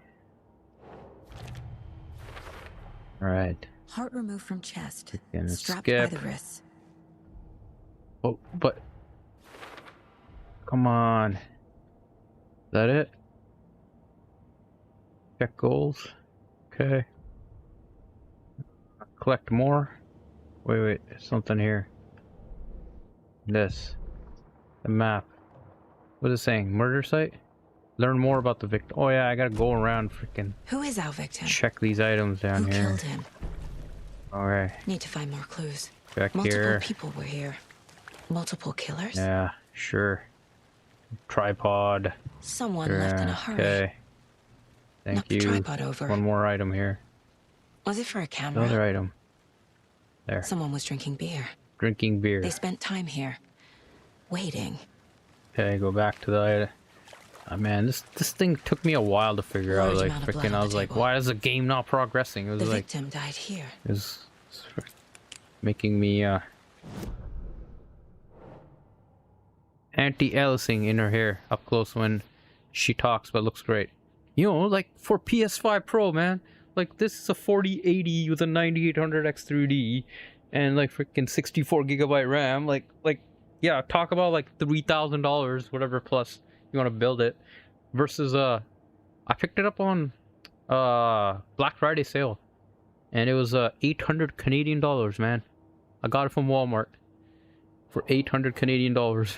Alright. Heart removed from chest. Strapped skip. by the wrists. Oh, but... Come on. Is that it? Check goals. Okay. Collect more. Wait, there's something here. This. The map. What is it saying? Murder site? Learn more about the victim. Oh yeah, I gotta go around freaking... Who is our victim? Check these items down Who here. killed him? Alright. Need to find more clues. Back Multiple here. people were here. Multiple killers? Yeah, sure. Tripod. Someone left in a hurry. Okay. Thank Knock the you. tripod over. One more item here. Was it for a camera? Another item. There. Someone was drinking beer. Drinking beer. They spent time here. Waiting. Okay, go back to the... man, this thing took me a while to figure out. Large Like, amount of blood freaking, on I the was like, table. why is the game not progressing? It was The like... victim died here. It was making me, anti-Ellising in her hair up close when she talks, but looks great. You know, like, for PS5 Pro, man. Like, this is a 4080 with a 9800X3D. and like freaking 64 GB RAM. Like yeah, talk about like $3,000, whatever plus you want to build it. Versus I picked it up on Black Friday sale, and it was 800 Canadian dollars, man. I got it from Walmart for 800 Canadian dollars.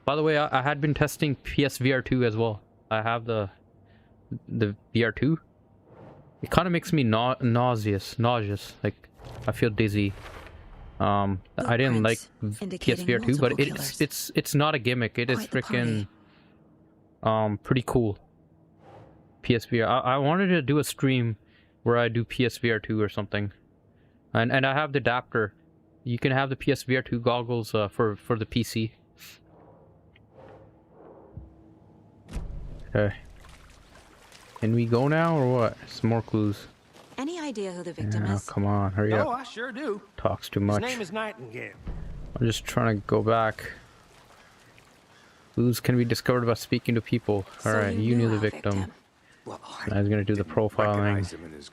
By the way, I had been testing PSVR 2 as well. I have the VR 2. It kind of makes me nauseous. Like I feel dizzy. I didn't like PSVR 2, but it's not a gimmick. It is freaking pretty cool. PSVR. I wanted to do a stream where I do PSVR 2 or something, and I have the adapter. You can have the PSVR 2 goggles for the PC. Okay. Can we go now or what? Some more clues. Any idea who the victim Yeah, is? come on, hurry up. Oh, I sure do. Talks too much. His name is Nightingale. I'm just trying to go back. Clues can be discovered by speaking to people. Alright, you knew the victim. Well, I was gonna do the profiling. recognize him in his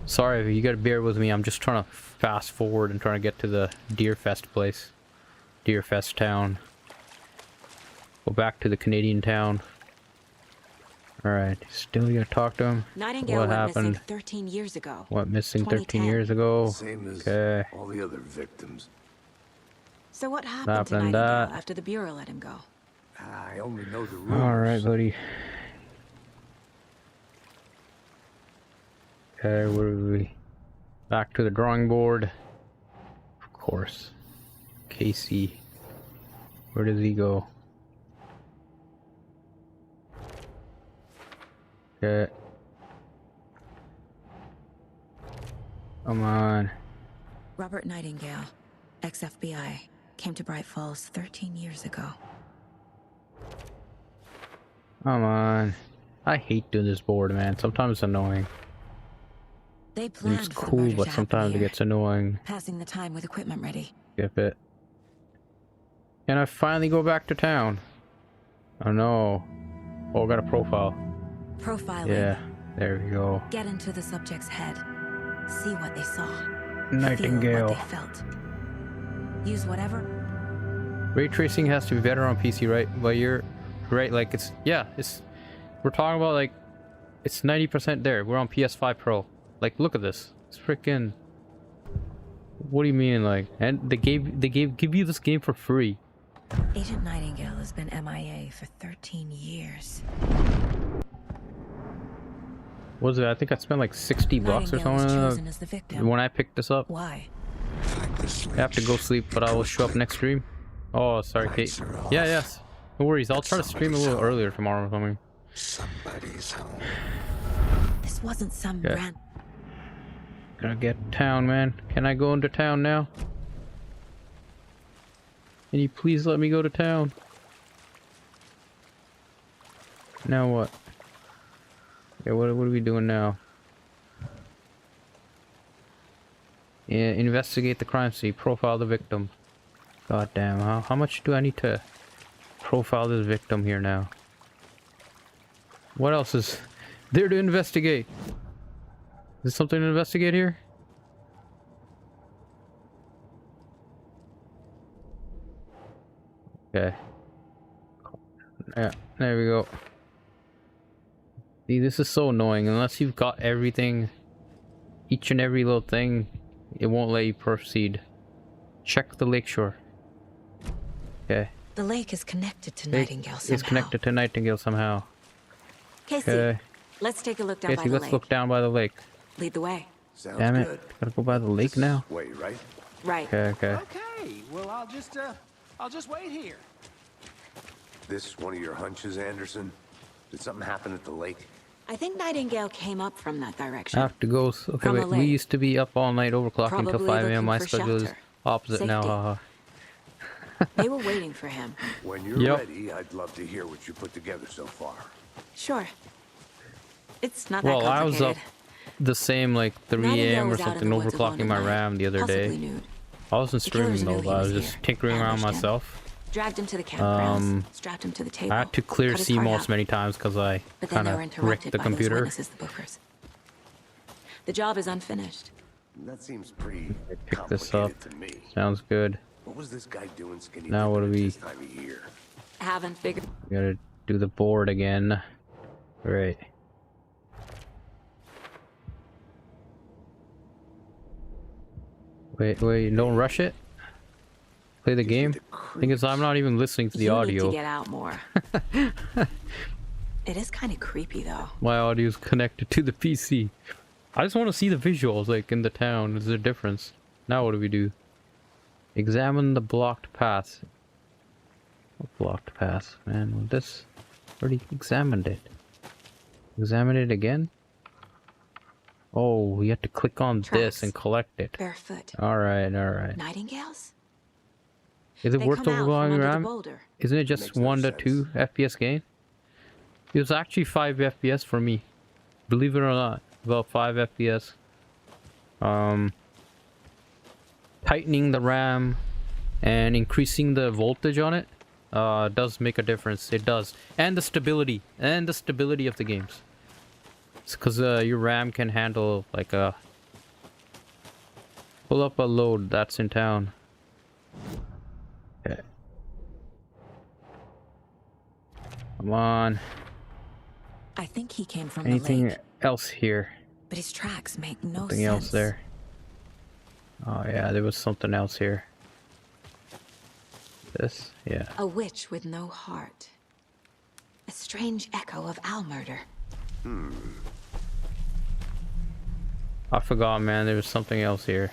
Sorry, you gotta bear with me. I'm just trying to fast forward and trying to get to the Deerfest place. Deerfest town. Go back to the Canadian town. Alright, still gotta talk to him. Nightingale What went happened? missing 13 years ago. What, missing 13 2010. years ago? Same as Okay. all the other victims. So what happened to Happened Nightingale that. after the Bureau let him go? I only know the rumors. Alright, buddy. Okay, where are we? Back to the drawing board. Of course. Casey. Where does he go? Okay. Come on. Robert Nightingale, ex-FBI, came to Bright Falls 13 years ago. Come on. I hate doing this board, man. Sometimes it's annoying. They planned It's for the cool, murder but to happen sometimes it here, gets annoying. passing the time with equipment ready. Skip it. Can I finally go back to town? Oh no. Oh, I got a profile. Profiling. Yeah, there we go. Get into the subject's head. See what they saw. Nightingale. Feel what they felt. Use whatever. Ray tracing has to be better on PC, right? But you're right, like it's, yeah, it's, we're talking about like, it's 90% there. We're on PS5 Pro. Like, look at this. It's freaking, what do you mean, like, and they give you this game for free. Agent Nightingale has been MIA for 13 years. What was it? I think I spent like 60 bucks or Nightingale was something chosen as the victim. when I picked this up. Why? I have to go sleep, but I will show up next stream. Oh, sorry, Kate. Yeah, yes. No worries. I'll try to stream a little earlier tomorrow or something. Somebody's home. This wasn't some Yeah. random. Gotta get to town, man. Can I go into town now? Can you please let me go to town? Now what? Yeah, what are we doing now? Yeah, investigate the crime scene, profile the victim. God damn, how much do I need to profile this victim here now? What else is there to investigate? Is there something to investigate here? Okay. Yeah, there we go. See, this is so annoying. Unless you've got everything, each and every little thing, it won't let you proceed. Check the lakeshore. Okay. The lake is connected to Nightingale somehow. It's connected to Nightingale somehow. Casey, Okay. let's take a look down by Casey, the let's lake. look down by the lake. Lead the way. Sounds Damn it. good. Gotta go by the lake now. Wait, right? Right. Okay, okay. Okay, well, I'll just wait here. This one of your hunches, Anderson? Did something happen at the lake? I think Nightingale came up from that direction. I have to go. Okay, From the wait. We lake. used to be up all night overclocking until Probably 5 a.m. My looking for schedule is shelter. opposite now. Safety. Haha. They were waiting for him. When you're Yep. ready, I'd love to hear what you put together so far. Sure. It's not Well, that I was up complicated. the same like 3 Nightingale a.m. or was out in something the woods alone overclocking at my night, RAM the other possibly day. nude. I wasn't The killers streaming though, knew he but I was was just here. tinkering around Ambushed him. myself. Dragged him to the campgrounds, Um, strapped him to the table. I had to clear cut his heart CMOS out. many times because I But then kind they were of wrecked interrupted the by those computer. witnesses, the Bookers. The job is unfinished. That seems pretty Pick this up. complicated to me. Sounds good. What was this guy doing skinny Now what dipping do at we- this time of year? Haven't figured. We gotta do the board again. Right. Wait, don't rush it. Play the game. Thing is, I'm not even listening to the You audio. need to get out more. It is kind of creepy, though. My audio is connected to the PC. I just want to see the visuals, like in the town. Is there a difference? Now what do we do? Examine the blocked path. What blocked path, man? Well, this already examined it. Examine it again. Oh, we have to click on this Tracks. and collect it. Barefoot. All right, all right. Nightingales? Is it They worth come out from overblowing under the RAM? boulder. Isn't it just Makes no 1 to sense. 2 FPS gain? It was actually 5 FPS for me. Believe it or not, about 5 FPS. Tightening the RAM and increasing the voltage on it does make a difference. It does. And the stability. And the stability of the games. It's because your RAM can handle like a... Pull up a load that's in town. Okay. Come on. I think he came from Anything the lake, else here? but his tracks make no Something sense. else there. Oh yeah, there was something else here. This? Yeah. A witch with no heart. A strange echo of owl murder. I forgot, man. There was something else here.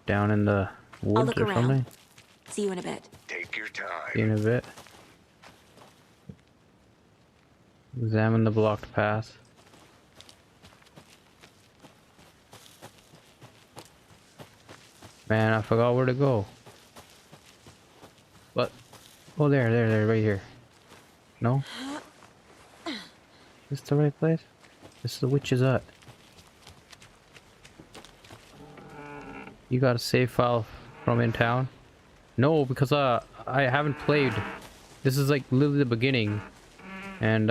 Down in the woods look or around. something? See you in a bit. Take your time. See you in a bit. Examine the blocked path. Man, I forgot where to go. What? Oh, there, right here. No? Is this the right place? This is the witch's hut. You got a save file from in town? No, because I haven't played. This is like literally the beginning. And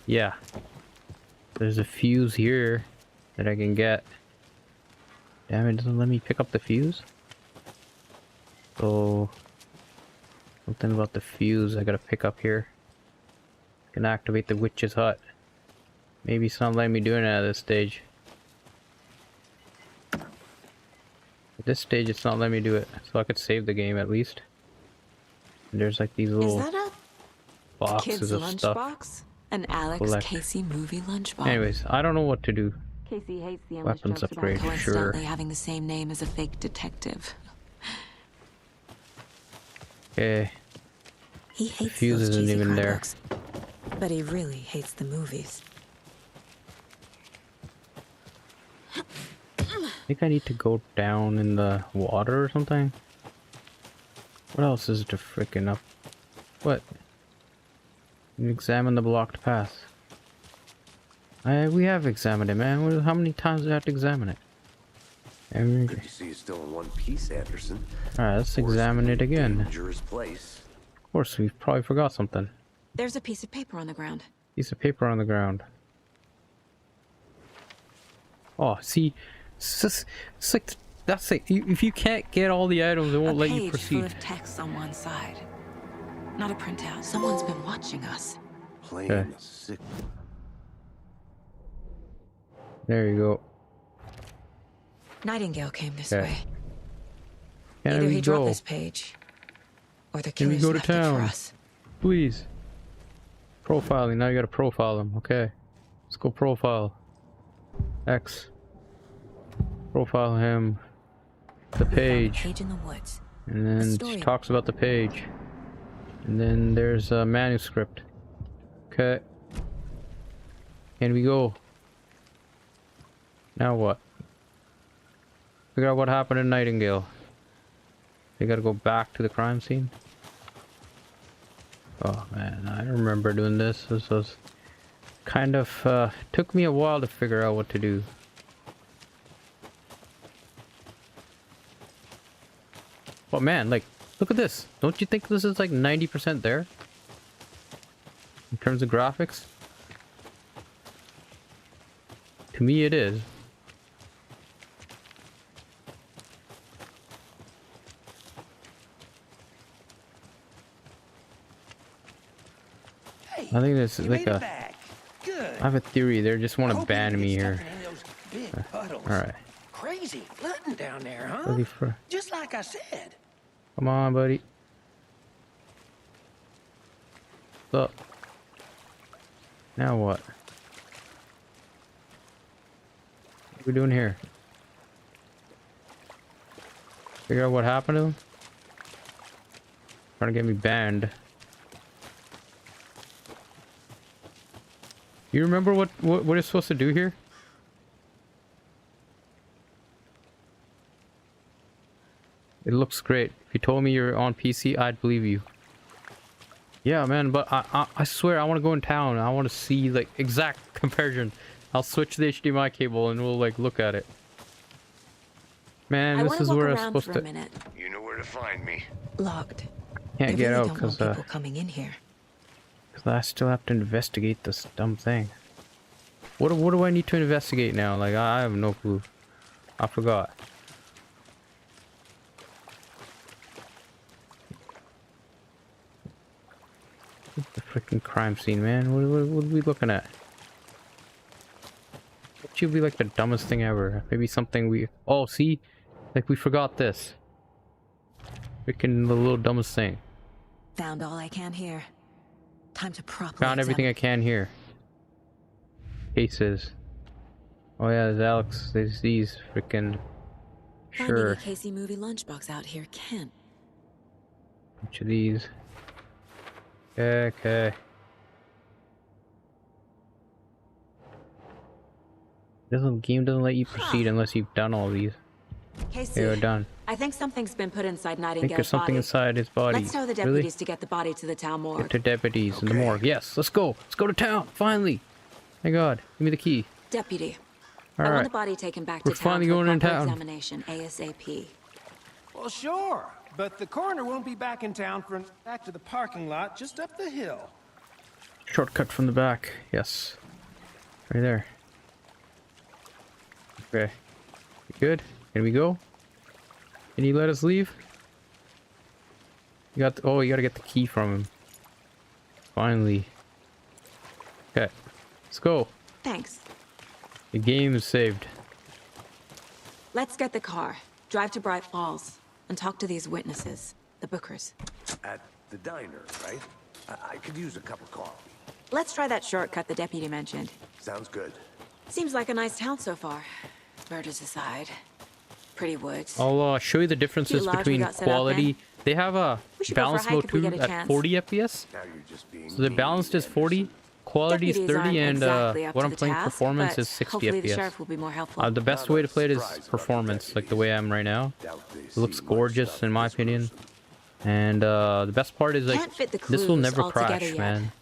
yeah. There's a fuse here that I can get. Damn, it doesn't let me pick up the fuse. So something about the fuse I gotta pick up here. Can activate the witch's hut. Maybe it's not letting me do it at this stage. At this stage it's not letting me do it, so I could save the game at least. And there's like these Is little that a boxes kid's of stuff. lunchbox? An Alex Collect. Casey movie lunchbox. Anyways, I don't know what to do. Casey hates the endless Weapons jokes upgrade, about sure. coincidentally having the same name as a fake detective. Okay. He hates fuse those isn't cheesy even crime there. books, but he really hates the movies. I think I need to go down in the water or something. What else is to freaking up? What? Examine the blocked path. We have examined it, man. How many times do I have to examine it? Good to see you still in one piece, Anderson. Alright, let's examine it again. Dangerous place. Of course, we probably forgot something. There's a piece of paper on the ground. Piece of paper on the ground. Oh, see, it's like that's like if you can't get all the items, it won't let you Page proceed. full of text on one side. Not a printout. Someone's been watching us. Playing Okay. a sick. There you go. Nightingale came this Okay. way. Can Either we he dropped go? this page, or the Can we killers go to left it for town? us. Please. Profiling. Now you gotta profile them. Okay. Let's go profile. X. Profile him. The page. Page in the woods. And then story. she talks about the page. And then there's a manuscript. Okay. Can we go? Now what? Figure out what happened in Nightingale. They gotta go back to the crime scene. Oh man, I remember doing this. This was kind of took me a while to figure out what to do. But man, like, look at this. Don't you think this is like 90% there? in terms of graphics. To me, it is. Hey, I think it's you like made it a. back. Good. I have a theory. They just want to Hoping ban you me get here. stuck in those big puddles. All right. Crazy flooding down there, huh? Looking for. Just like I said. Come on, buddy. What's up? Now what? What are we doing here? Figure out what happened to him? Trying to get me banned. You remember what it's supposed to do here? It looks great. If you told me you're on PC, I'd believe you. Yeah, man, but I swear I want to go in town. I want to see like exact comparison. I'll switch the HDMI cable and we'll like look at it. Man, this is where I'm supposed to. You know where to find me. Locked. Can't They get really out don't want because people coming in here. I still have to investigate this dumb thing. What do I need to investigate now? Like I have no clue. I forgot. The freaking crime scene, man. What are we looking at? It should be like the dumbest thing ever. Maybe something we. Oh, see, like we forgot this. Freaking the little dumbest thing. Found all I can here. Time to properly Found everything I examine. can here. Cases. Oh yeah, there's Alex. There's these freaking. Finding Sure. a Casey movie lunchbox out here can't. Bunch of these. Okay. Game doesn't let you proceed unless you've done all these. Casey, You're done. I think something's been put inside I think Nightingale's there's something body. inside his body. Let's tell the Really? deputies to get the body to the town morgue. Get to deputies in the morgue. Yes, let's go. Let's go to town. Finally. Thank God. Give me the key. Deputy, All I right. want the body taken back We're to town finally for going a in proper town. examination ASAP. Well, sure. But the coroner won't be back in town for back to the parking lot just up the hill. Shortcut from the back. Yes. Right there. Okay. You good? Can we go? Can you let us leave? You got. Oh, you gotta get the key from him. Finally. Okay. Let's go. Thanks. The game is saved. Let's get the car, drive to Bright Falls, and talk to these witnesses, the Bookers. At the diner, right? I could use a cup of coffee. Let's try that shortcut the deputy mentioned. Sounds good. Seems like a nice town so far. Murders aside. Pretty woods. I'll show you the differences Cute lodge we between got set up quality. in. They have a We should go for a balance hike mode if we too get a at chance. 40 FPS. Now you're just being So the mean, balanced is 40, Anderson. quality is Deputies 30, aren't and exactly up what to I'm the playing task, performance but is 60 hopefully the FPS. sheriff will be more helpful. The best way to play it is performance, like the way I am right now. Doubt they It looks see much gorgeous stuff in my this opinion. person. And the best part is like Can't fit the this will clues never all together crash, yet. man.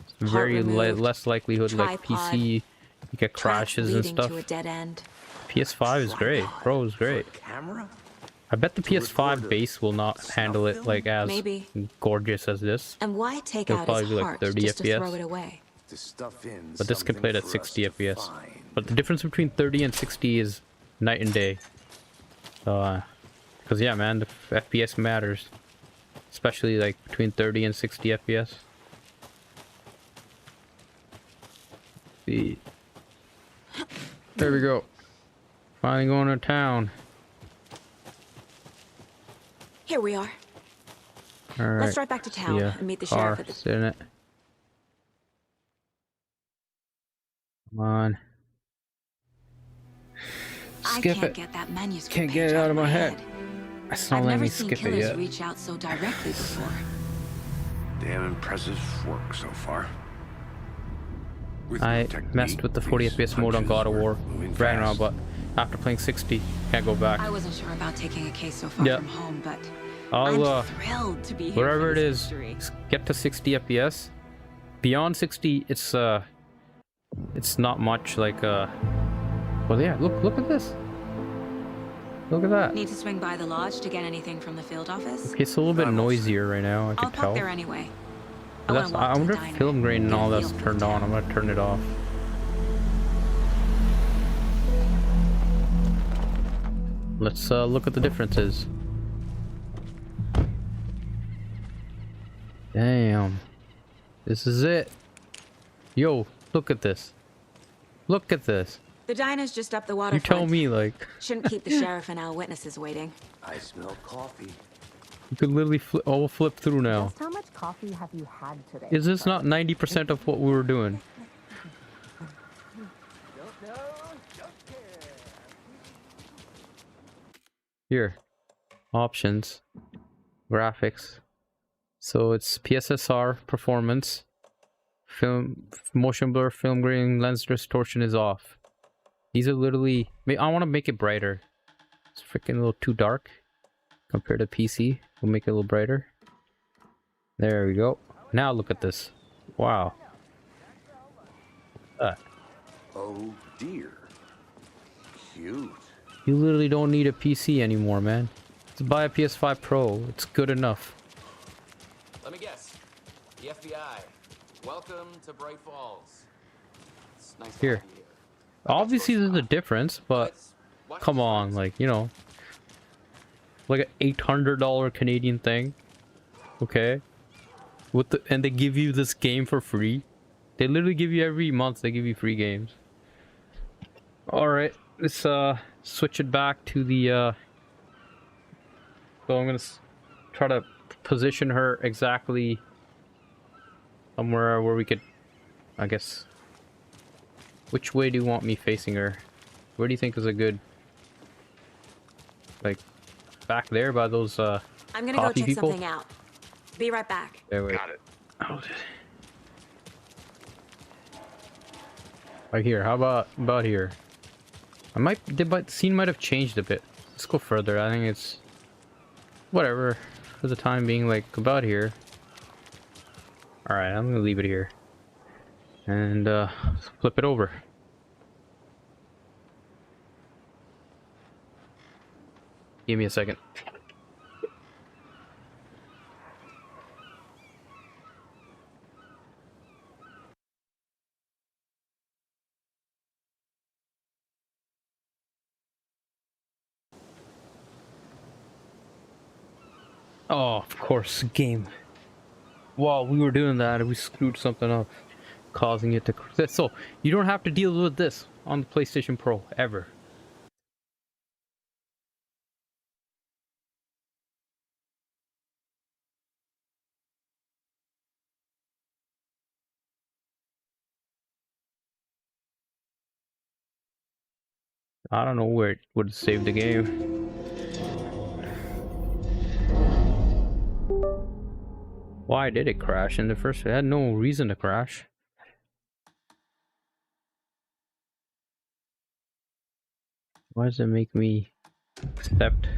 It's Heart very removed, less likelihood like tripod, PC. You get Tracks crashes and leading stuff. to a dead end. PS5 is great. Pro is great. Camera? I bet the PS5 base will not handle it like as Maybe. gorgeous as this. And why take It'll out probably his be like heart 30 just to FPS. throw it away? To stuff in But this can play it at something for us 60 to FPS. find. But the difference between 30 and 60 is night and day. Because yeah, man, the FPS matters. Especially like between 30 and 60 FPS. See. There we go. Finally going to town. Here we are. Alright. Let's drive back to town Yeah. and meet the Car, sheriff at the... sit in it. Come on. Skip I can't it. get that manuscript Can't get page it out of my head. head. It's not I've letting never me seen skip it killers yet. reach out so directly before. Damn impressive work so far. With I your technique, messed with the 40 these FPS mode on punches God of were War moving Ragnarok, fast. but after playing 60, can't go back. I wasn't sure about taking a case so far Yeah. from home, but I'll I'm thrilled to be here wherever for it this is, history. get to 60 FPS. Beyond 60, it's not much like well, yeah, look at this. Look at that. Need to swing by the lodge to get anything from the field office? Okay, it's a little bit I'm all set. noisier right now, I I'll can park tell. there anyway. That's, I wonder if film grain and all that's turned on. I'm gonna turn it off. Let's look at the differences. Damn. This is it. Yo, look at this. Look at this. The diner's just up the waterfront. You tell me, like... Shouldn't keep the sheriff and our witnesses waiting. I smell coffee. You could literally flip through now. Just how much coffee have you had today? Is this not 90% of what we were doing? Here. Options. Graphics. So it's PSSR, performance, film, motion blur, film grain, lens distortion is off. These are literally... I want to make it brighter. It's freaking a little too dark compared to PC. We'll make it a little brighter. There we go. Now look at this. Wow. Oh dear. Cute. You literally don't need a PC anymore, man. Just buy a PS5 Pro. It's good enough. Let me guess. The FBI. Welcome to Bright Falls. It's nice to Here. have you here. Obviously there's a difference, but come on, like, you know. Like an $800 Canadian thing. Okay. And they give you this game for free. They literally give you every month, they give you free games. Alright, let's switch it back to the so I'm gonna try to position her exactly somewhere where we could, I guess. Which way do you want me facing her? Where do you think is a good, like, back there by those I'm gonna go check people? something out. Be right back. There we Got it. Oh, right here. How about here? The scene might have changed a bit. Let's go further. I think it's whatever for the time being. Like about here. All right, I'm gonna leave it here and flip it over. Give me a second. Oh, of course, game. While we were doing that, we screwed something up, causing it to... So, you don't have to deal with this on the PlayStation Pro, ever. I don't know where it would save the game. Why did it crash in the first? It had no reason to crash. Why does it make me accept?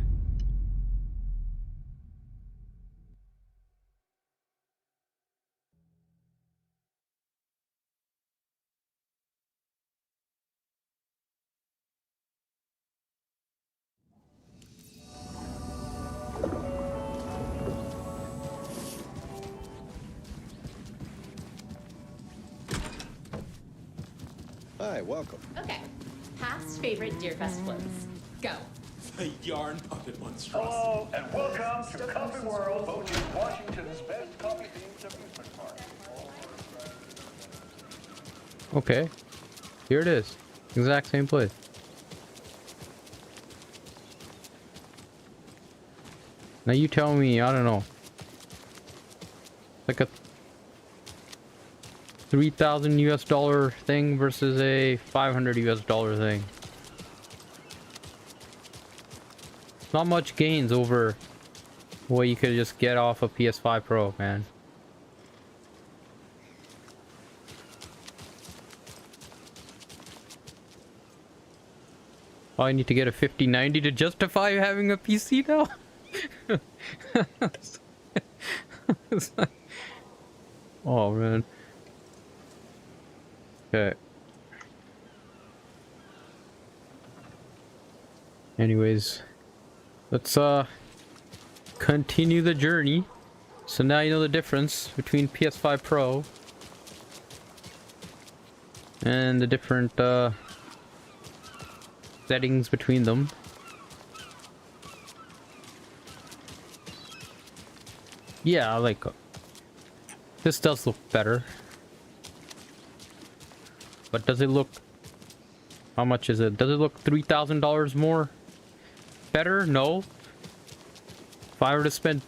Hi, welcome. Okay. Past favorite Deerfest floats. Go. The yarn puppet monstrosity. Hello, and welcome to Coffee World, voted Washington's best coffee-themed amusement park. Okay, here it is. Exact same place. Now you tell me, I don't know. Like a 3,000 US dollar thing versus a 500 US dollar thing. Not much gains over what you could just get off a PS5 Pro, man. Oh, I need to get a 5090 to justify having a PC now? Oh, man. Okay. Anyways, let's continue the journey. So now you know the difference between PS5 Pro and the different settings between them. Yeah, like this does look better. But does it look, how much is it? Does it look $3,000 more better? No. If I were to spend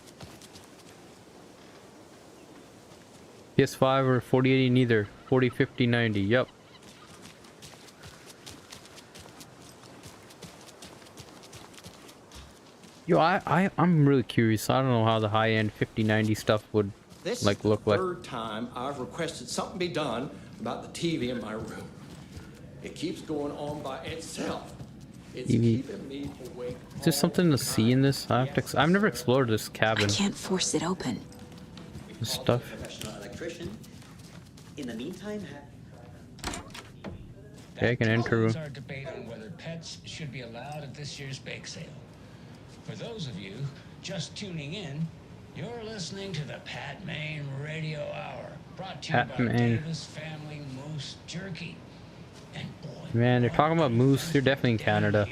PS5 or 4080, neither. 40, 50, 90. Yep. Yo, I'm really curious. I don't know how the high-end 5090 stuff would like look like. Third time I've requested something be done about the TV in my room. It keeps going on by itself. It's keeping me awake. Is there something to see in this? I've never explored this cabin. I can't force it open. This stuff. Professional electrician. In the meantime, Okay, I can enter. Our debate on whether pets should be allowed at this year's bake sale. For those of you just tuning in, you're listening to the Pat Maine Radio Hour, brought to you by Davis Family Moose Jerky. And boy, man, they're talking about moose. They're definitely in Canada.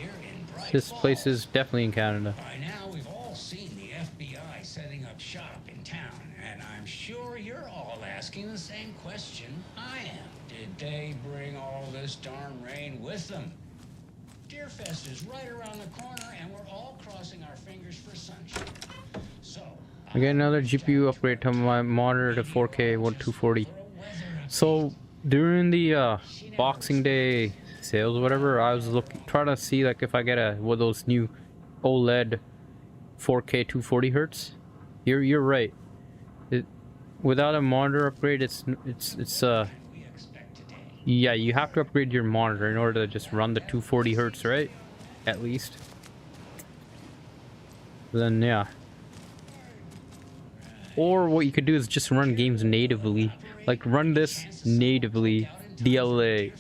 This place is definitely in Canada. By now, we've all seen the FBI setting up shop in town, and I'm sure you're all asking the same question I am. Did they bring all this darn rain with them? Deerfest is right around the corner, and we're all crossing our fingers for sunshine. So, I get another GPU upgrade to my monitor to 4K 240. So during the Boxing Day sales or whatever, I was trying to see like if I get one of those new OLED 4K 240 hertz. You're right. Without a monitor upgrade, it's yeah, you have to upgrade your monitor in order to just run the 240 hertz, right? At least. Then yeah. Or what you could do is just run games natively. Like run this natively, DLA.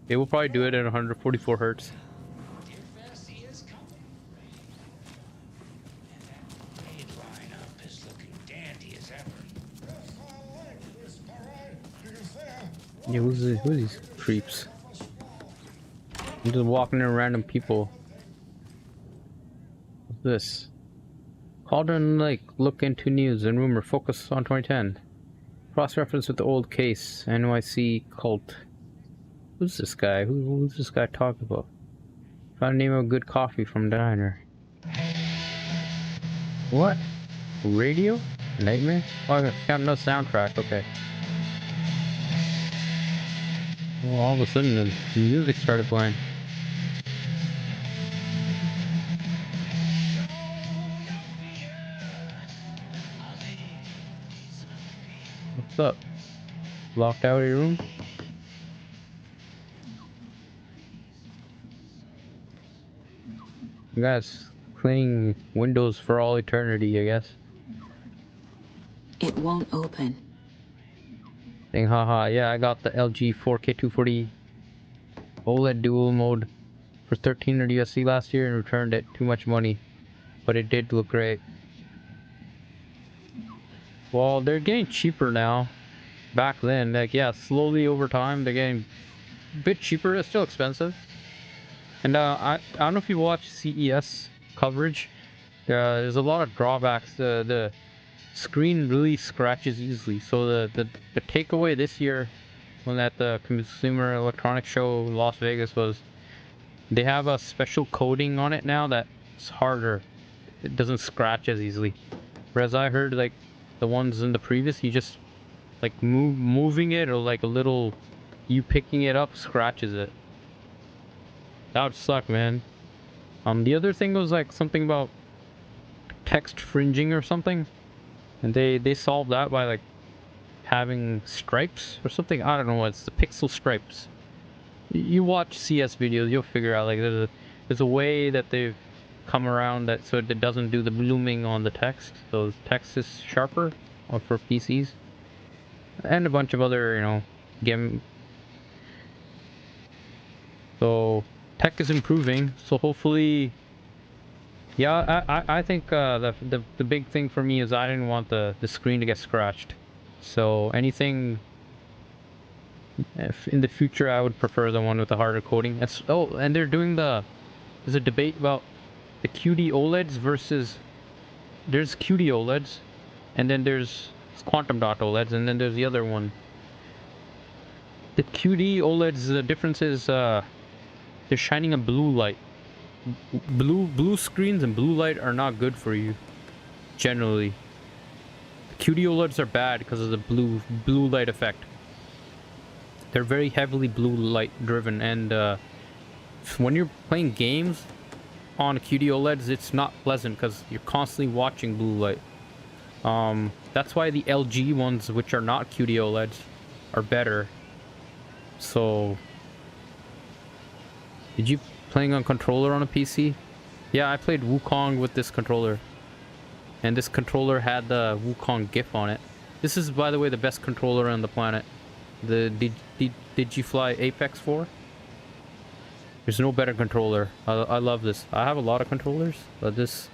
It will probably do it at 144 hertz. Yeah, who are these creeps? I'm just walking in random people. What's this? Cauldron Lake, look into news and rumor, focus on 2010. Cross-reference with the old case, NYC cult. Who's this guy? Who's this guy talking about? Found the name of good coffee from diner. What? Radio? Nightmare? Oh, I got no soundtrack, okay. Well, all of a sudden the music started playing. What's up? Locked out of your room? You guys cleaning windows for all eternity, I guess. It won't open. Saying haha, yeah, I got the LG 4K 240 OLED dual mode for $1,300 USD last year and returned it. Too much money, but it did look great. Well, they're getting cheaper now. Back then, like, yeah, slowly over time they're getting a bit cheaper. It's still expensive. And I don't know if you watch CES coverage. There's a lot of drawbacks. The screen really scratches easily. So the takeaway this year, when at the Consumer Electronics Show in Las Vegas, was they have a special coating on it now that's harder. It doesn't scratch as easily. Whereas I heard like the ones in the previous, you just like moving it or like a little, you picking it up scratches it. That would suck, man. The other thing was like something about text fringing or something. And they solved that by like having stripes or something. I don't know what it's the pixel stripes. You watch CS videos, you'll figure out like there's a way that they've come around that so it doesn't do the blooming on the text. So text is sharper for PCs. And a bunch of other, you know, game. So tech is improving. So hopefully Yeah, I think the big thing for me is I didn't want the screen to get scratched. So anything, if in the future, I would prefer the one with the harder coating. And they're doing there's a debate about the QD OLEDs versus, there's QD OLEDs, and then there's quantum dot OLEDs, and then there's the other one. The QD OLEDs, the difference is they're shining a blue light. Blue screens and blue light are not good for you, generally. The QD OLEDs are bad because of the blue light effect. They're very heavily blue light driven, and when you're playing games on QD OLEDs, it's not pleasant because you're constantly watching blue light. That's why the LG ones, which are not QD OLEDs, are better. So, did you playing on controller on a PC? Yeah, I played Wukong with this controller, and this controller had the Wukong GIF on it. This is, by the way, the best controller on the planet. The Digifly Apex 4. There's no better controller. I love this. I have a lot of controllers, but this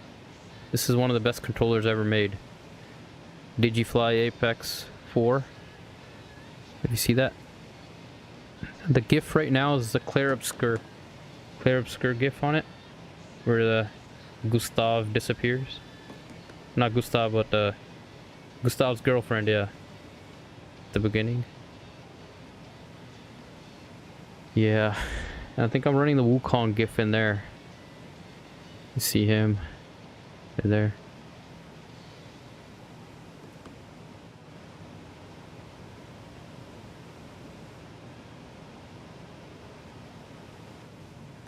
is one of the best controllers ever made. Digifly Apex 4. If you see that, the GIF right now is the Claire Obscur GIF on it, where the Gustav disappears. Not Gustav, but Gustav's girlfriend. Yeah, at the beginning. Yeah, I think I'm running the Wukong GIF in there. You see him right there.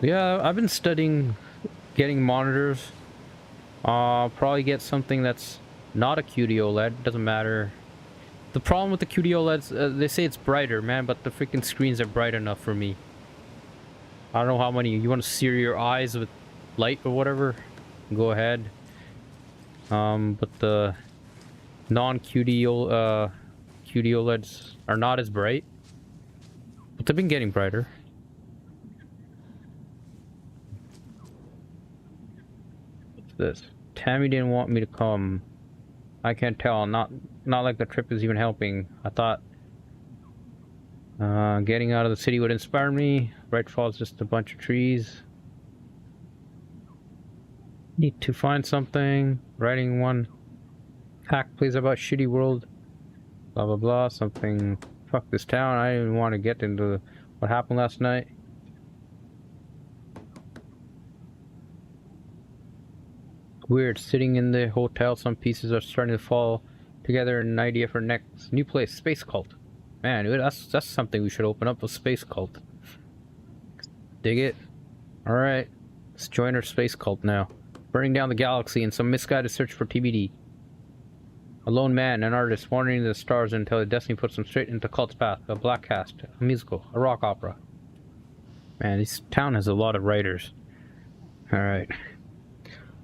Yeah, I've been studying getting monitors. I'll probably get something that's not a QD OLED. Doesn't matter. The problem with the QD OLEDs, they say it's brighter, man, but the freaking screens are bright enough for me. I don't know how many. You want to sear your eyes with light or whatever? Go ahead. But the non-QD QD OLEDs are not as bright, but they've been getting brighter. What's this? Tammy didn't want me to come. I can't tell. Not like the trip is even helping. I thought getting out of the city would inspire me. Bright Falls just a bunch of trees. Need to find something. Writing one. Hack plays about shitty world. Blah blah blah. Something. Fuck this town. I didn't even want to get into what happened last night. Weird. Sitting in the hotel, some pieces are starting to fall together in an idea for next new place. Space Cult. Man, dude, that's something we should open up, a Space Cult. Dig it? Alright. Let's join our Space Cult now. Burning down the galaxy in some misguided search for TBD. A lone man, an artist, wandering into the stars until his destiny puts him straight into cult's path. A black cast, a musical, a rock opera. Man, this town has a lot of writers. Alright.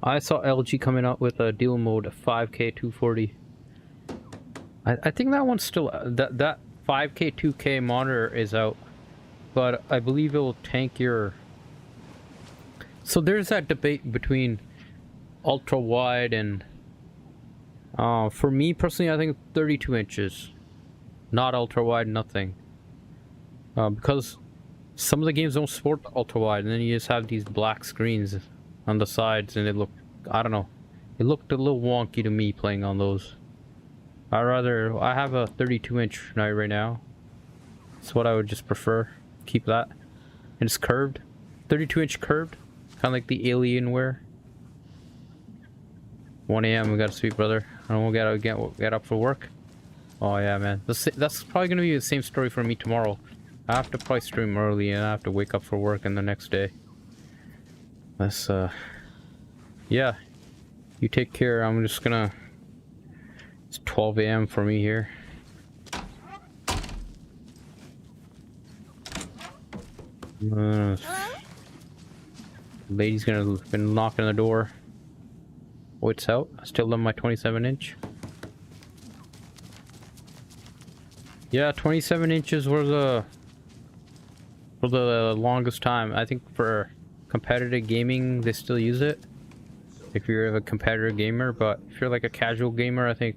I saw LG coming out with a deal mode of 5K 240. I think that one's still that 5K 2K monitor is out, but I believe it will tank your. So there's that debate between ultra wide and for me personally, I think 32 inches, not ultra wide, nothing. Because some of the games don't support ultra wide, and then you just have these black screens on the sides, and it looked, I don't know, it looked a little wonky to me playing on those. I have a 32 inch right now. That's what I would just prefer. Keep that. And it's curved. 32 inch curved. Kind of like the Alienware. 1 a.m. we gotta sleep, brother. I don't want to get up for work. Oh yeah, man. That's probably gonna be the same story for me tomorrow. I have to probably stream early and I have to wake up for work in the next day. That's yeah. You take care. I'm just gonna. It's 12 a.m. for me here. Lady's gonna been knocking on the door. Oh, it's out. I still love my 27 inch. Yeah, 27 inches were the longest time. I think for competitive gaming, they still use it. if you're a competitor gamer, but if you're like a casual gamer, I think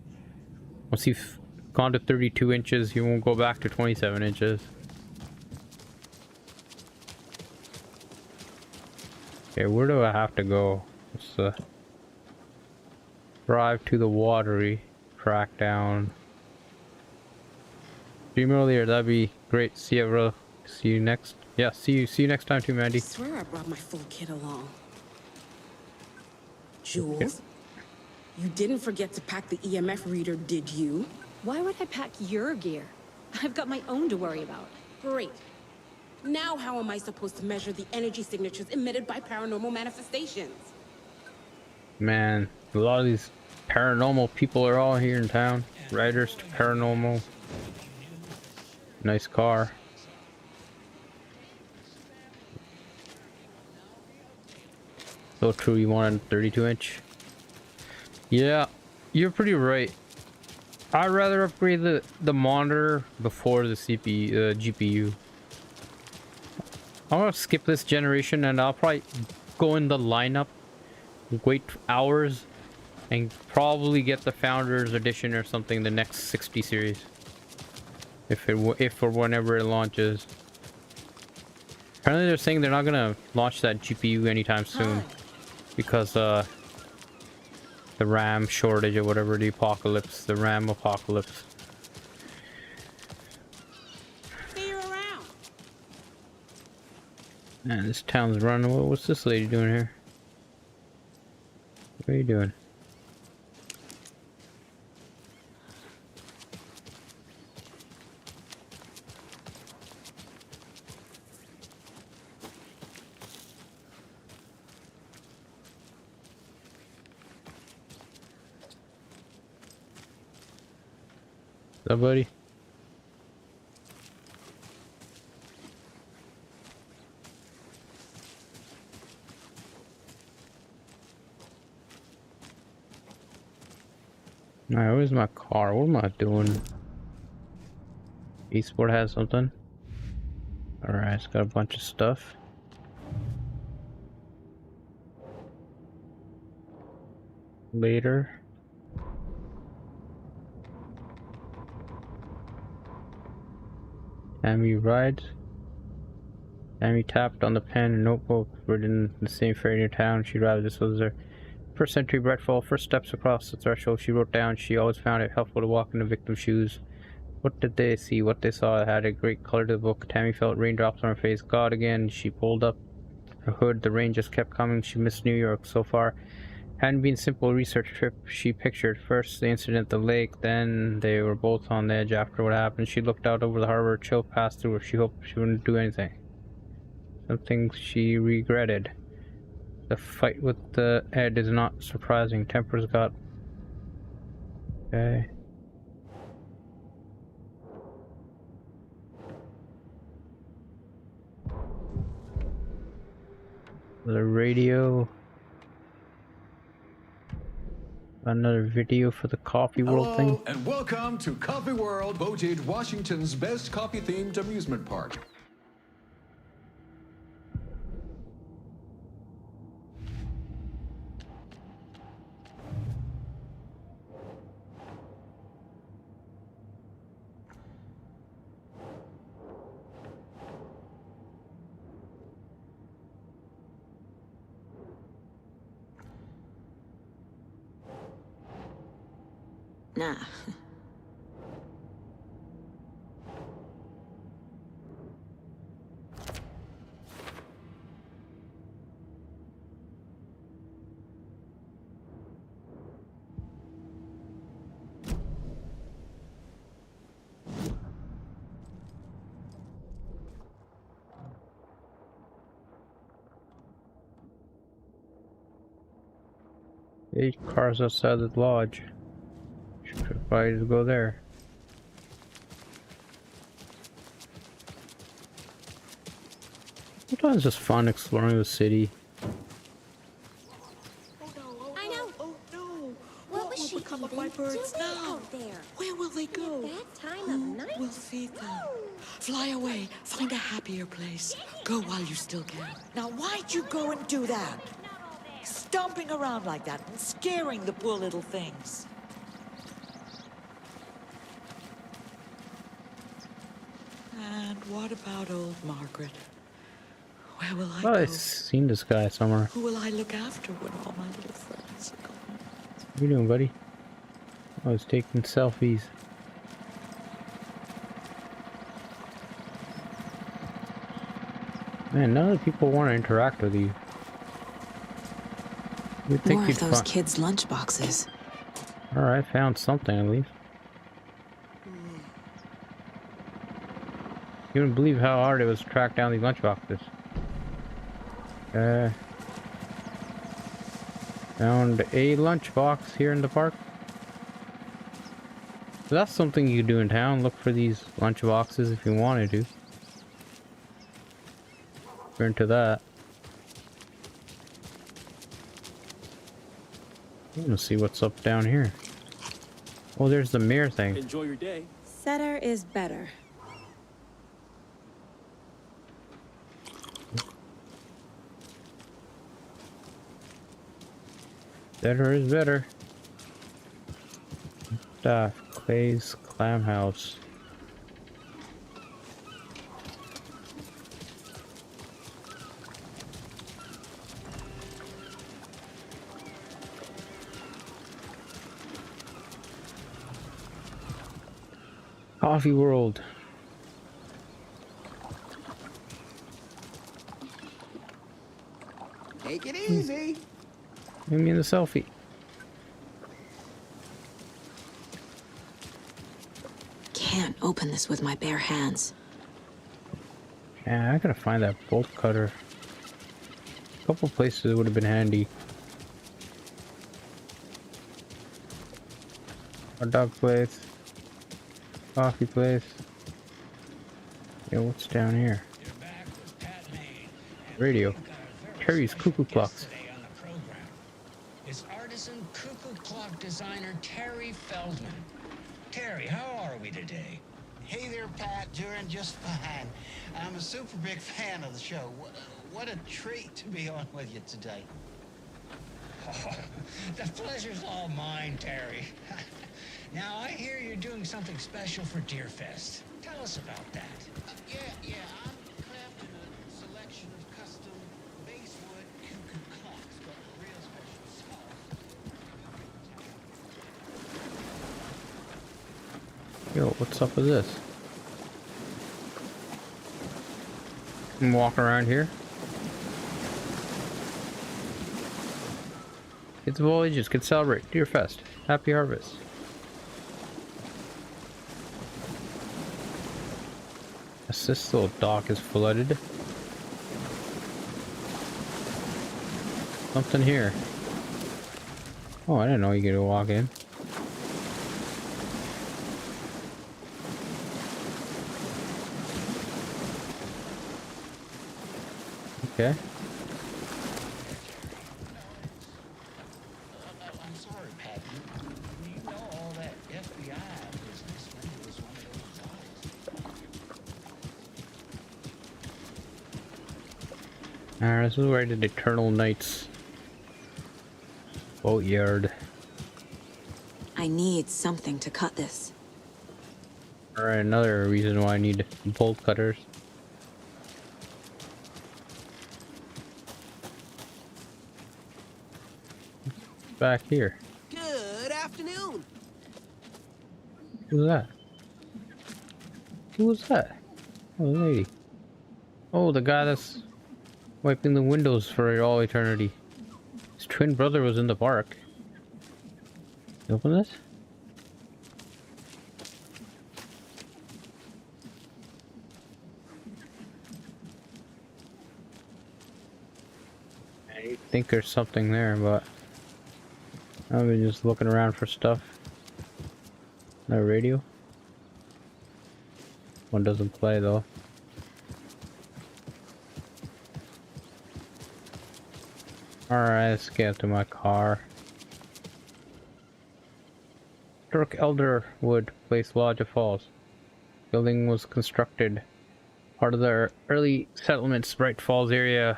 once you've gone to 32 inches, you won't go back to 27 inches. Okay, where do I have to go? Let's drive to the watery, track down. Stream earlier, that'd be great. See you, bro. See you next. Yeah, see you next time too, Mandy. I swear I brought my full kit along. Jules, you didn't forget to pack the EMF reader, did you? Why would I pack your gear? I've got my own to worry about. Great. Now how am I supposed to measure the energy signatures emitted by paranormal manifestations? Man, a lot of these paranormal people are all here in town. Writers to paranormal. Nice car. So true, you want a 32 inch? Yeah, you're pretty right. I'd rather upgrade the monitor before the GPU. I'm gonna skip this generation and I'll probably go in the lineup, wait hours, and probably get the Founders Edition or something, the next 60 series. If or whenever it launches. Apparently they're saying they're not gonna launch that GPU anytime soon because the RAM shortage or whatever, the RAM apocalypse. See you around. Man, this town's running. What's this lady doing here? What are you doing? What's up, buddy? Alright, where's my car? What am I doing? Esport has something. Alright, it's got a bunch of stuff. Later. Tammy rides. Tammy tapped on the pen and notebook written in the same fairy near town. She rather this was her first century Breadfall, first steps across the threshold. She wrote down she always found it helpful to walk in the victim's shoes. What did they see? What they saw had a great color to the book. Tammy felt raindrops on her face. God again. She pulled up her hood. The rain just kept coming. She missed New York so far. Hadn't been a simple research trip she pictured. First the incident at the lake, then they were both on the edge after what happened. She looked out over the harbor, a chill passed through her. She hoped she wouldn't do anything. Something she regretted. The fight with the Ed is not surprising. Tempers got... Okay. The radio... Another video for the Coffee World thing. And welcome to Coffee World, voted Washington's best coffee-themed amusement park. Nah. Eight cars outside the lodge. Should probably just go there. Sometimes it's just fun exploring the city. I know. Oh no. What was she become of my birds now? Out there? Where will they go? That time of night. We'll feed them. Fly away. Find a happier place. Go while you still can. Now, why'd you go and do that? stomping around like that and scaring the poor little things. And what about old Margaret? Where will I Well, go? I've seen this guy somewhere. Who will I look after when all my little friends are gone? What are you doing, buddy? I was taking selfies. Man, none of the people want to interact with you. You'd think More you'd of those kids' lunchboxes. Alright, found something at least. You wouldn't believe how hard it was to track down these lunchboxes. Found a lunchbox here in the park. So that's something you could do in town. Look for these lunchboxes if you wanted to. If you're into that. I'm gonna see what's up down here. Oh, there's the mirror thing. Enjoy your day. Setter is better. Better is better. Stuff. Clay's Clam House. Coffee World. Take it easy. Give me the selfie. Can't open this with my bare hands. Yeah, I gotta find that bolt cutter. A couple places would have been handy. Hot dog place. Coffee place. Yeah, what's down here? Radio. Terry's Cuckoo Clocks. It's artisan cuckoo clock designer Terry Feldman. Terry, how are we today? Hey there, Pat. Doing just fine. I'm a super big fan of the show. What a treat to be on with you today. Oh, the pleasure's all mine, Terry. Now, I hear you're doing something special for Deerfest. Tell us about that. Yeah, I'm crafting a selection of custom basswood cuckoo clocks, but real special sauce. Yo, what's up with this? Can walk around here. Kids of all ages can celebrate Deerfest. Happy Harvest. This little dock is flooded. Something here. Oh, I didn't know you could walk in. Okay. I'm sorry, Pat. You know all that FBI business when it was one of those guys. Alright, this is where I did Eternal Nights boatyard. I need something to cut this. Alright, another reason why I need bolt cutters. Back here. Good afternoon. Who's that? Who was that? Oh, the lady. Oh, the guy that's wiping the windows for all eternity. His twin brother was in the park. You open this? I think there's something there, but I've been just looking around for stuff. No radio. One doesn't play though. Alright, let's get to my car. Turk Elderwood Place, Lodge Falls. Building was constructed part of the early settlements, Bright Falls area.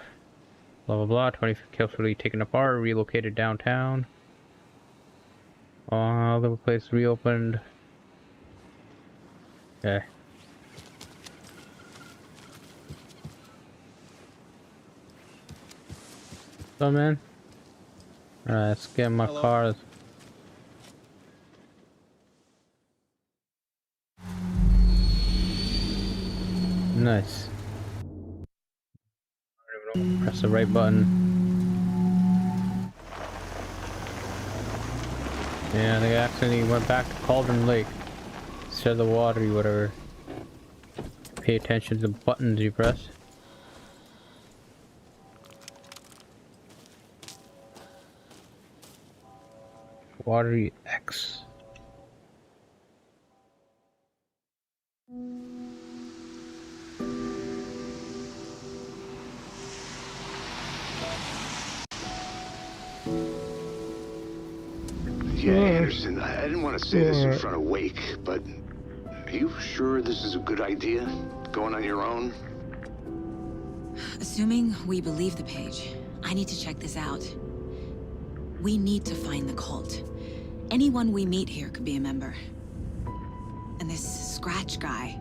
Blah blah blah. 20 carefully taken apart, relocated downtown. The place reopened. Okay. So man. Alright, let's get in my car. Nice. Press the right button. Yeah, they accidentally went back to Cauldron Lake instead of the watery whatever. Pay attention to the buttons you press. Watery X. Yeah, Anderson, I didn't want to say this in front of Wake, but are you sure this is a good idea? Going on your own? Assuming we believe the page, I need to check this out. We need to find the cult. Anyone we meet here could be a member. And this Scratch guy.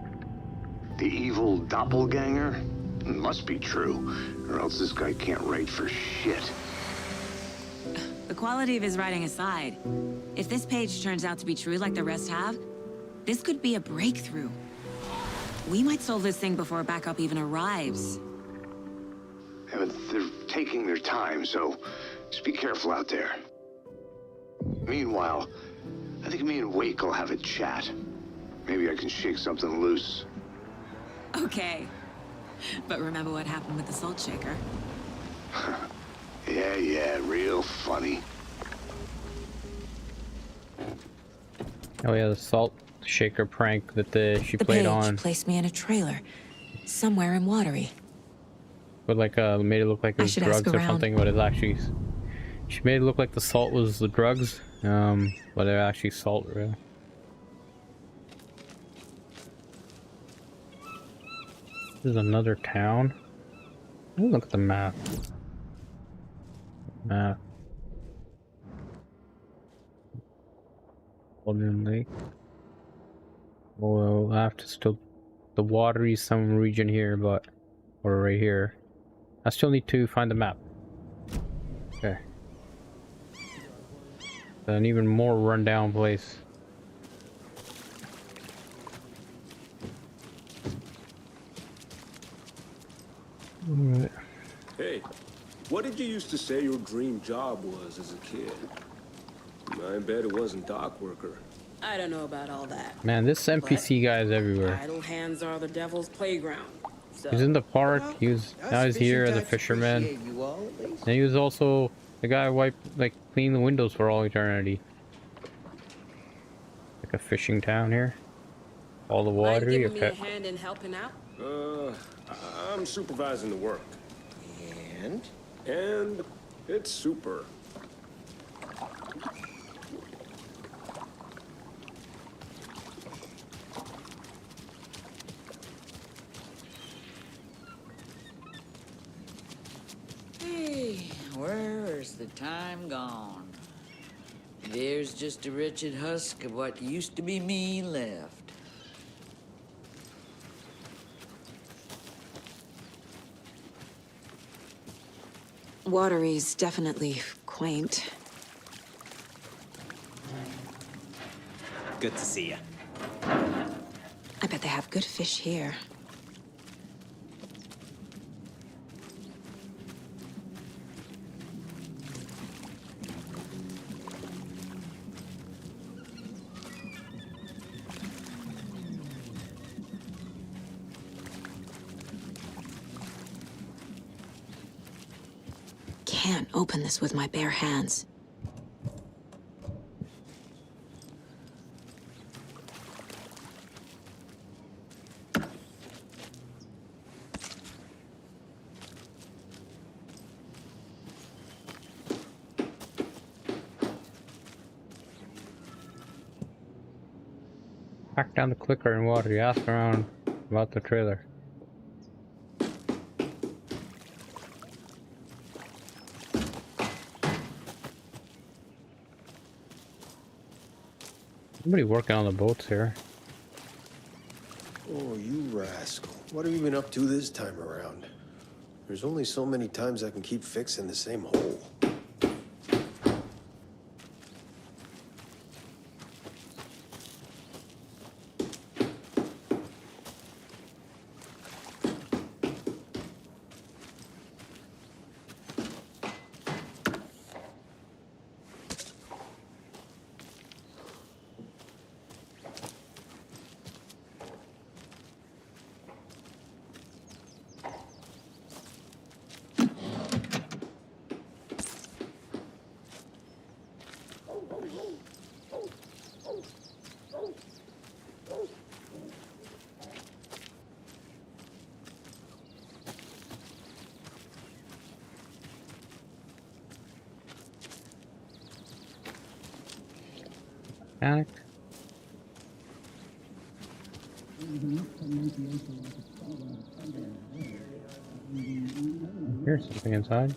The evil doppelganger? Must be true, or else this guy can't write for shit. The quality of his writing aside, if this page turns out to be true like the rest have, this could be a breakthrough. We might solve this thing before backup even arrives. Yeah, but they're taking their time, so just be careful out there. Meanwhile, I think me and Wake will have a chat. Maybe I can shake something loose. Okay. But remember what happened with the salt shaker? Yeah, real funny. Oh yeah, the salt shaker prank that she played page on. Placed me in a trailer, somewhere in Watery. But like made it look like it was drugs or something, but it's actually she made it look like the salt was the drugs, but they're actually salt, really. This is another town. Let me look at the map. Cauldron Lake. Well, I have to still the watery some region here, but or right here. I still need to find the map. Okay. An even more rundown place. Alright. Hey, what did you used to say your dream job was as a kid? I bet it wasn't dock worker. I don't know about all that. Man, this NPC guy is everywhere. Idle hands are the devil's playground. So. He's in the park. He was now he's here as a fisherman. And he was also the guy who cleaned the windows for all eternity. Like a fishing town here. All the water. Mind giving me a hand in helping out? I'm supervising the work. And it's super. Hey, where's the time gone? There's just a wretched husk of what used to be me left. Watery's definitely quaint. Good to see you. I bet they have good fish here. Can't open this with my bare hands. Pack down the clicker in water. You ask around about the trailer. Somebody working on the boats here. Oh, you rascal. What have you been up to this time around? There's only so many times I can keep fixing the same hole. Mechanic. Here's something inside.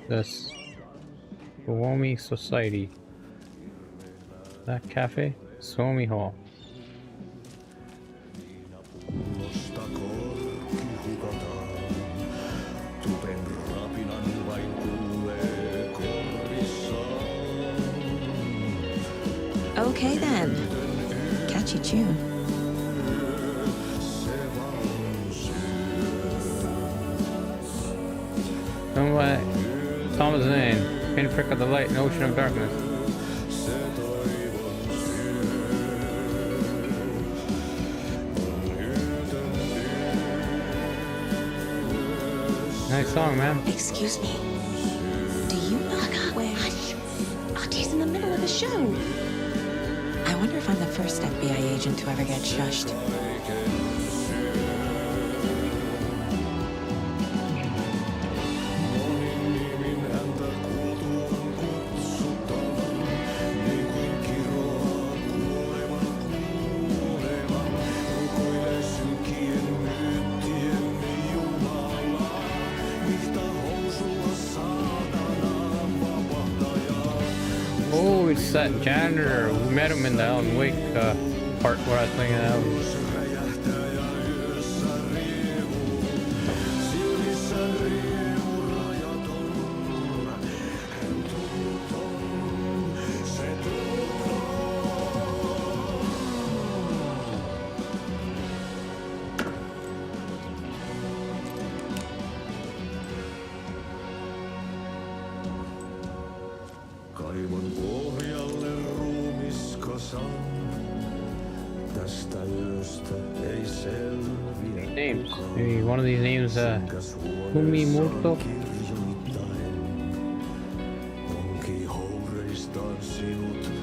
This Suomi Society. That cafe? Suomi Hall. Okay then. Catchy tune. Don't let Thomas Zane, pinprick of the light in the ocean of darkness. Nice song, man. Excuse me. Do you knock up? Hush! Artie's in the middle of the show. I wonder if I'm the first FBI agent to ever get shushed. Oh, it's that janitor. We met him in the Alan Wake part where I was playing it out. Kaivon pohjalle ruumiskasan. Tästä yöstä ei selviä. Names. Maybe one of these names, Kumi Murto.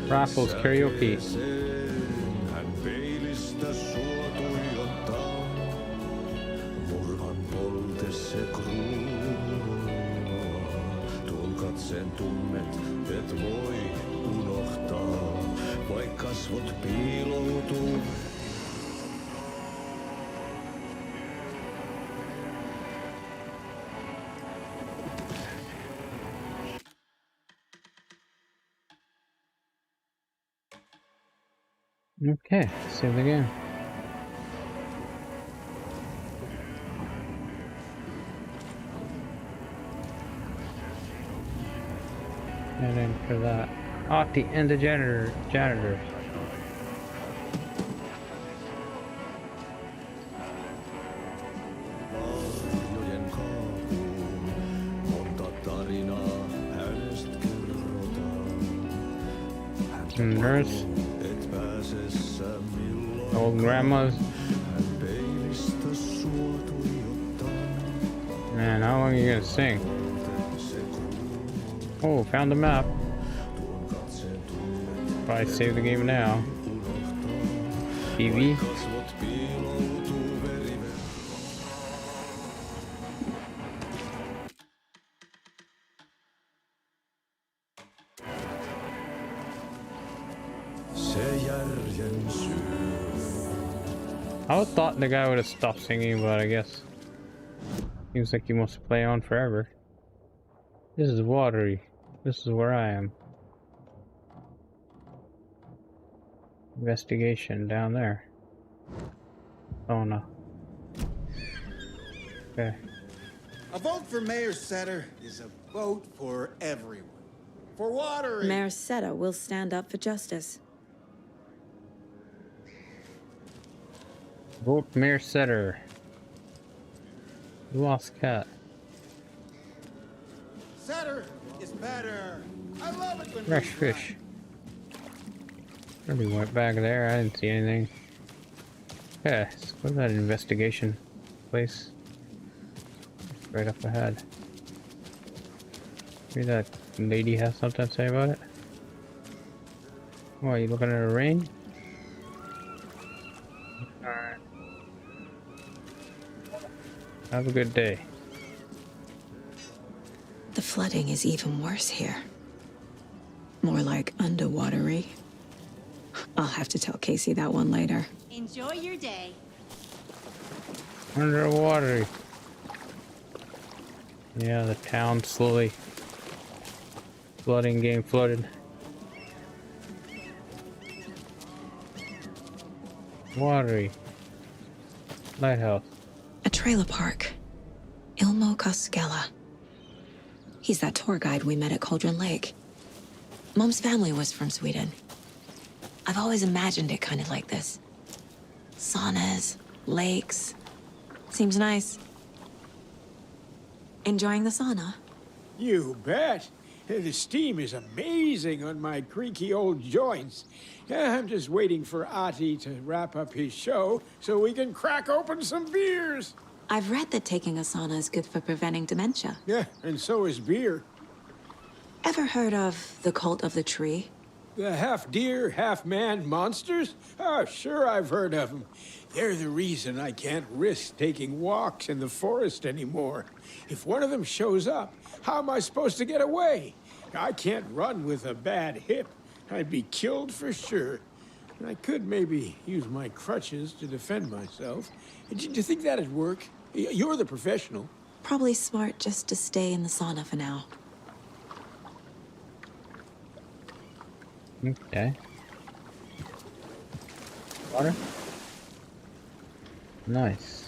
Raffles Karaoke. Hän peilistä sua tuijottaa. Murhan polte se kruunua. Tuon katseen tunnet, et voi unohtaa. Vaik kasvot piiloutuu. Okay, save the game. And then for that, Ahti and the janitor. Varjojen kaapuun, monta tarinaa hänestä kerrotaan. Nurse. Et pääsessä milloin. Old grandmas. Hän peilistä sua tuijottaa. Man, how long are you gonna sing? Oh, found the map. Probably save the game now. TV. Se järjen syy. I would thought the guy would have stopped singing, but I guess seems like he wants to play on forever. This is watery. This is where I am. Investigation down there. Oh no. Okay. A vote for Mayor Setter is a vote for everyone. For water. Mayor Setter will stand up for justice. Vote Mayor Setter. Lost cat. Setter is better. I love it when Fresh fish. Somebody went back there. I didn't see anything. Yeah, let's go to that investigation place. Right up ahead. Maybe that lady has something to say about it. Oh, are you looking at the rain? Alright. Have a good day. The flooding is even worse here. More like underwatery. I'll have to tell Casey that one later. Enjoy your day. Underwatery. Yeah, the town slowly flooding, getting flooded. Watery. Lighthouse. A trailer park. Ilmo Koskela. He's that tour guide we met at Cauldron Lake. Mom's family was from Sweden. I've always imagined it kind of like this. Saunas, lakes. Seems nice. Enjoying the sauna? You bet. The steam is amazing on my creaky old joints. I'm just waiting for Ati to wrap up his show so we can crack open some beers. I've read that taking a sauna is good for preventing dementia. Yeah, and so is beer. Ever heard of the Cult of the Tree? The half-deer, half-man monsters? Oh, sure I've heard of them. They're the reason I can't risk taking walks in the forest anymore. If one of them shows up, how am I supposed to get away? I can't run with a bad hip. I'd be killed for sure. I could maybe use my crutches to defend myself. Do you think that'd work? You're the professional. Probably smart just to stay in the sauna for now. Okay. Water? Nice.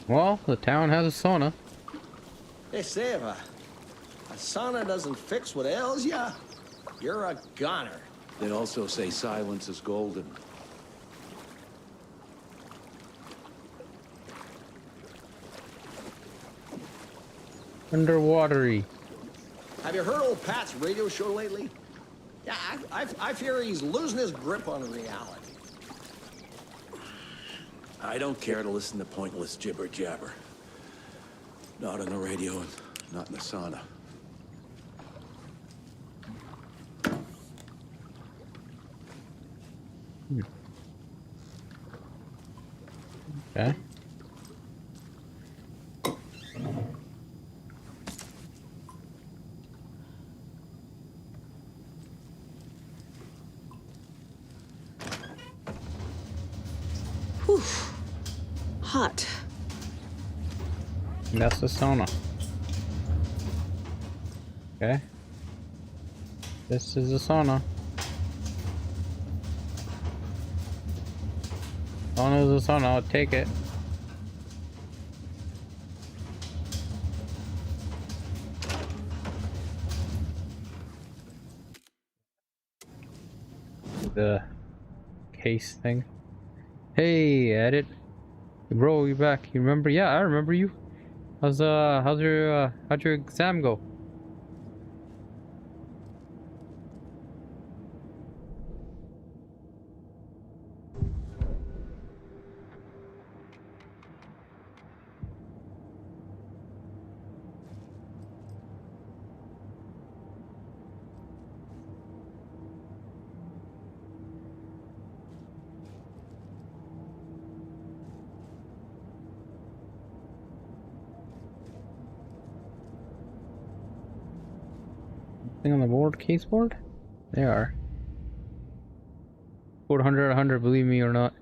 Well, the town has a sauna. They say if a sauna doesn't fix what ails ya, you're a goner. They'd also say silence is golden. Underwatery. Have you heard old Pat's radio show lately? Yeah, I fear he's losing his grip on reality. I don't care to listen to pointless jibber-jabber. Not on the radio and not in the sauna. Okay. Whew. Hot. That's the sauna. Okay. This is the sauna. Sauna is a sauna, I'll take it. The case thing. Hey, Edit. Bro, you back. You remember? Yeah, I remember you. How'd your exam go? On the board, case board? They are. scored 100 out of 100, believe me or not.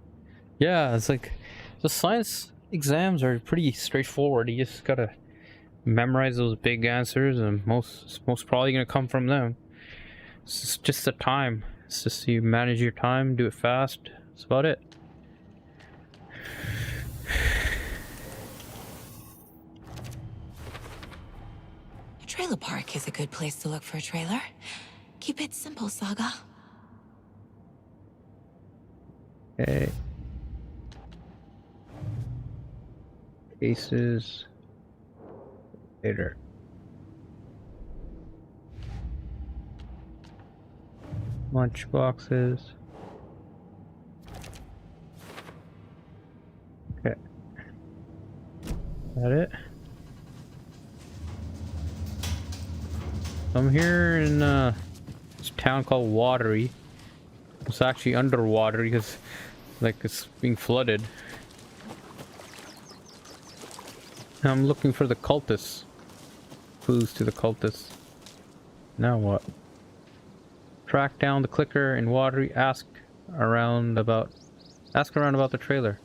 Yeah, it's like the science exams are pretty straightforward. You just gotta memorize those big answers, and most probably gonna come from them. It's just the time. It's just you manage your time, do it fast. That's about it. A trailer park is a good place to look for a trailer. Keep it simple, Saga. Okay. Cases. Later. Lunch boxes. Okay. That it? I'm here in this town called Watery. It's actually underwater because like it's being flooded. I'm looking for the cultists. Clues to the cultists. Now what? Track down the clicker in Watery. Ask around about the trailer.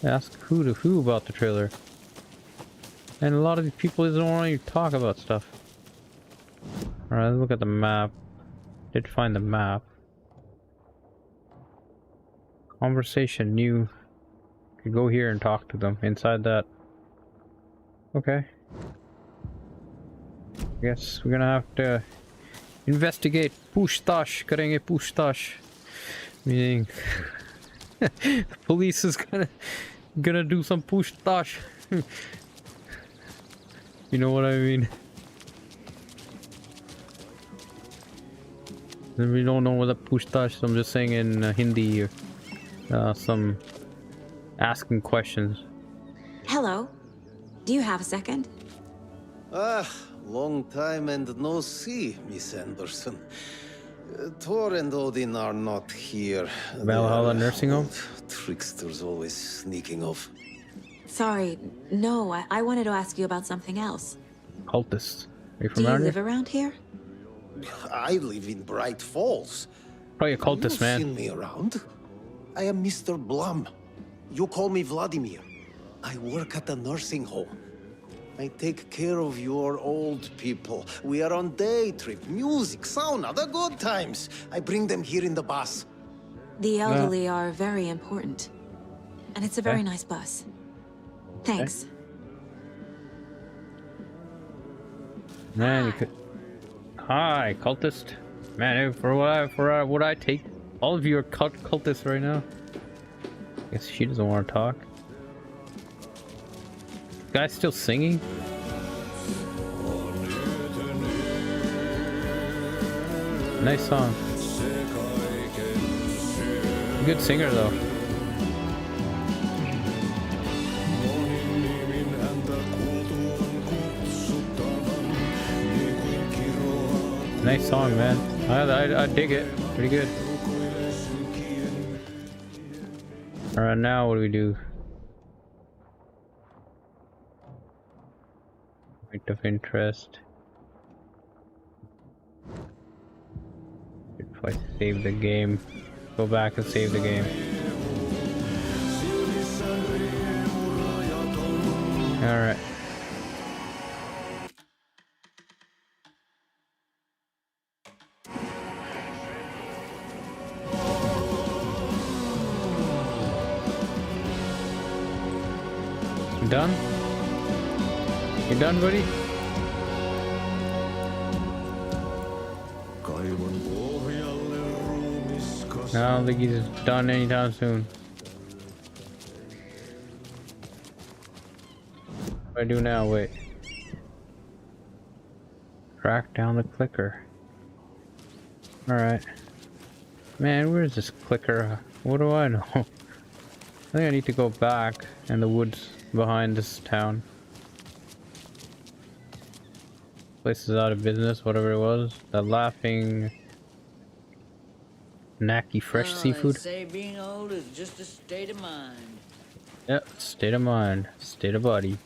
Ask who about the trailer. And a lot of these people don't want to talk about stuff. Alright, let's look at the map. Did find the map. Conversation new. Could go here and talk to them inside that. Okay. Guess we're gonna have to investigate. Pushtash, karenge pushtash. Meaning the police is gonna do some pushtash. You know what I mean? We don't know what a pushtash, so I'm just saying in Hindi, some asking questions. Hello. Do you have a second? Long time and no see, Miss Anderson. Thor and Odin are not here. Valhalla nursing home? Tricksters always sneaking off. Sorry, no, I wanted to ask you about something else. Cultists. Are you Do from you around live here? around here? I live in Bright Falls. Probably a cultist, You've man. seen me around. I am Mr. Blum. You call me Vladimir. I work at a nursing home. I take care of your old people. We are on day trip, music, sauna, the good times. I bring them here in the bus. The elderly are very important. And it's a very nice bus. Thanks. Man, you could. Hi, cultist. Man, for what I take, all of you are cultists right now. Guess she doesn't want to talk. Guy's still singing? Nice song. Good singer though. Nice song, man. I dig it. Pretty good. Alright, now what do we do? Point of interest. If I save the game, go back and save the game. Alright. You done? You done, buddy? I don't think he's done anytime soon. What do I do now? Wait. Track down the clicker. Alright. Man, where's this clicker? What do I know? I think I need to go back in the woods behind this town. Place is out of business, whatever it was. The laughing Naki fresh seafood. They say being old is just a state of mind. Yep, state of mind, state of body.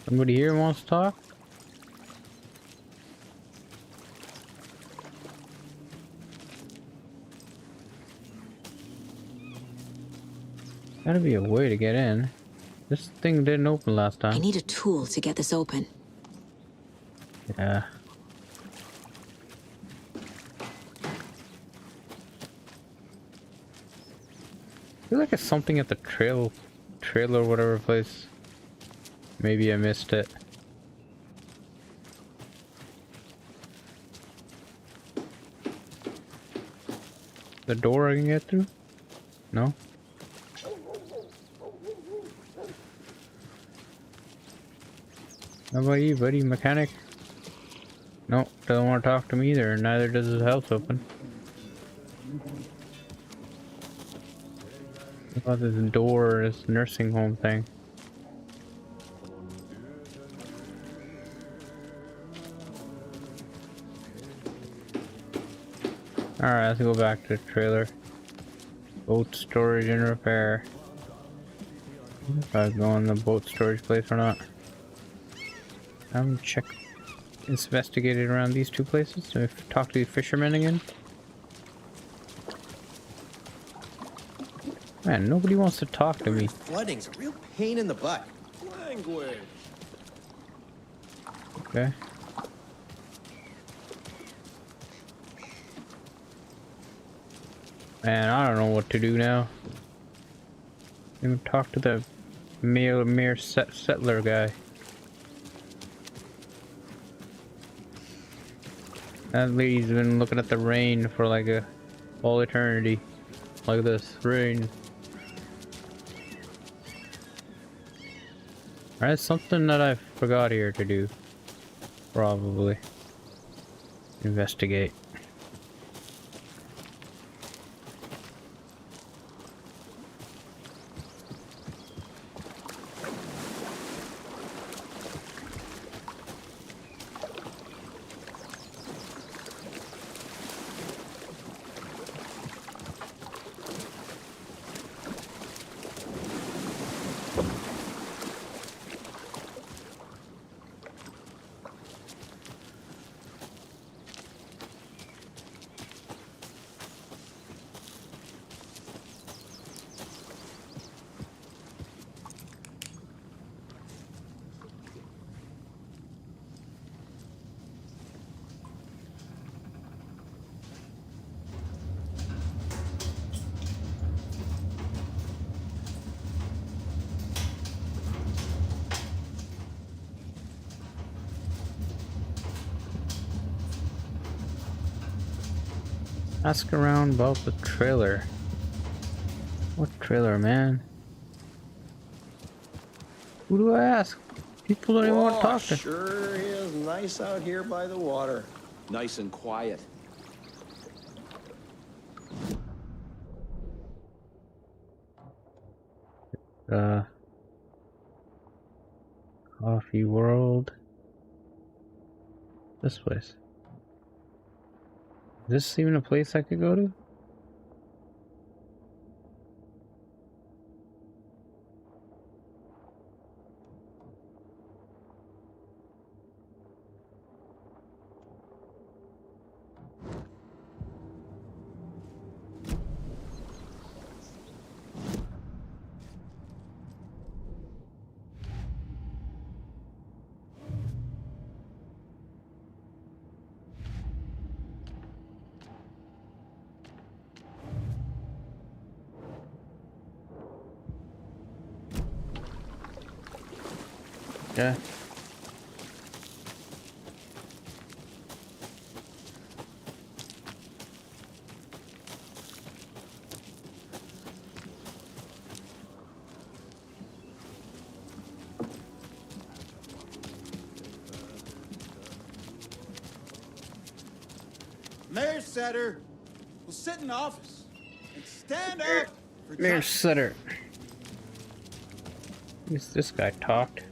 Somebody here wants to talk? Gotta be a way to get in. This thing didn't open last time. I need a tool to get this open. Yeah. I feel like it's something at the trailer or whatever place. Maybe I missed it. The door I can get through? No? How about you, buddy? Mechanic? No, doesn't want to talk to me either, and neither does his house open. What about this door, this nursing home thing? Alright, let's go back to the trailer. Boat storage and repair. If I go in the boat storage place or not. I haven't checked, investigated around these two places. So I've talked to the fishermen again. Man, nobody wants to talk to me. Flooding's a real pain in the butt. Language. Okay. Man, I don't know what to do now. I'm gonna talk to the mayor settler guy. That lady's been looking at the rain for like all eternity. Like this rain. Alright, something that I forgot here to do. Probably. Investigate. Ask around about the trailer. What trailer, man? Who do I ask? People don't even want to talk to. Sure is nice out here by the water. Nice and quiet. Coffee World. This place. Is this even a place I could go to? Yeah. Mayor Setter will sit in office and stand up for Mayor justice. Sutter. This guy talked.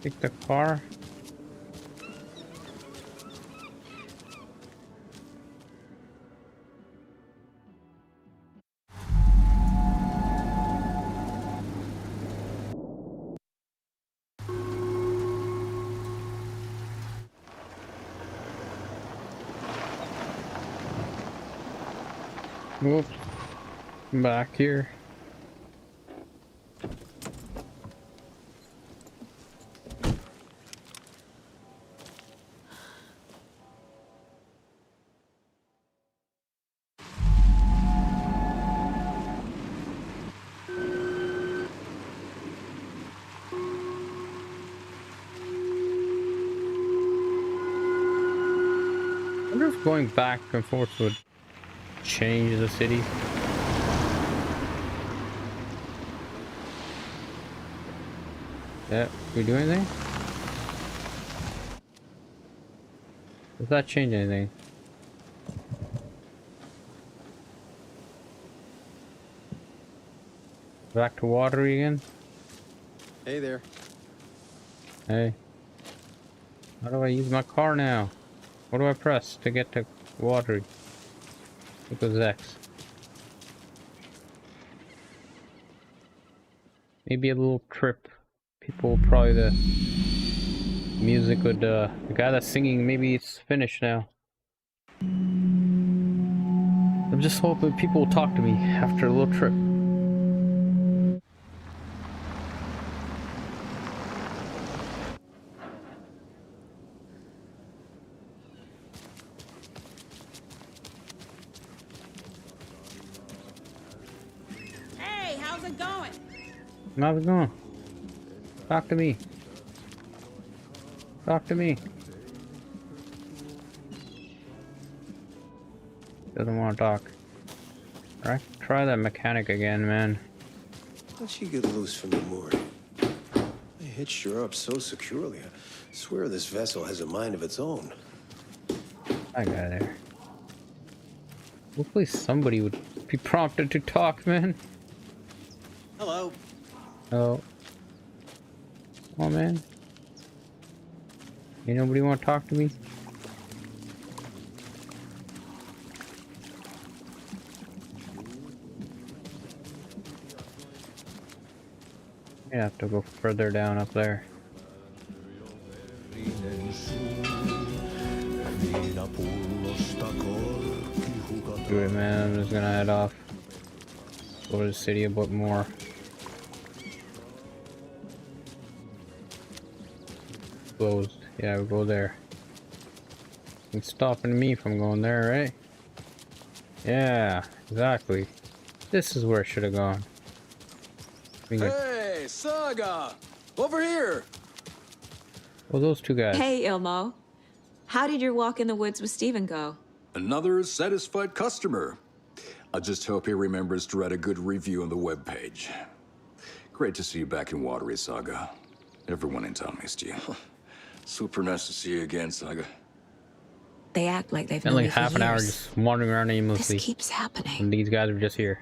Take the car. Whoops. Back here. I wonder if going back and forth would change the city. Yeah, we do anything? Does that change anything? Back to watery again? Hey there. Hey. How do I use my car now? What do I press to get to watery? It goes X. Maybe a little trip. People probably the music would the guy that's singing, maybe it's finished now. I'm just hoping people will talk to me after a little trip. Hey, how's it going? How's it going? Talk to me. Talk to me. Doesn't want to talk. Alright, try that mechanic again, man. How'd she get loose from the mooring? They hitched her up so securely. I swear this vessel has a mind of its own. That guy there. Hopefully somebody would be prompted to talk, man. Hello. Oh. Come on, man. Ain't nobody want to talk to me? I have to go further down up there. Do it, man. I'm just gonna head off. Go to the city a bit more. Closed. Yeah, we'll go there. It's stopping me from going there, right? Yeah, exactly. This is where I should have gone. Hey, Saga! Over here! Well, those two guys. Hey, Ilmo. How did your walk in the woods with Steven go? Another satisfied customer. I just hope he remembers to write a good review on the webpage. Great to see you back in Watery, Saga. Everyone in town missed you. Super nice to see you again, Saga. They act like they've Spent known like me for half an hour years. just wandering around aimlessly. This keeps happening. And these guys are just here.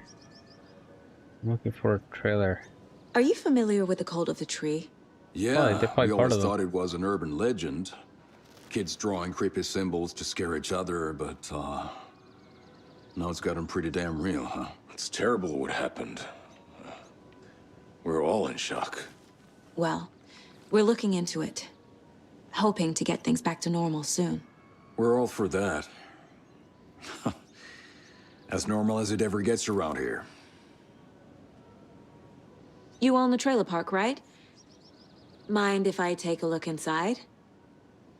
I'm looking for a trailer. Are you familiar with the Cult of the Tree? Yeah, they're probably we part always of them. thought it was an urban legend. Kids drawing creepy symbols to scare each other, but, now it's gotten pretty damn real, huh? It's terrible what happened. We're all in shock. Well, we're looking into it. Hoping to get things back to normal soon. We're all for that. As normal as it ever gets around here. You own the trailer park, right? Mind if I take a look inside?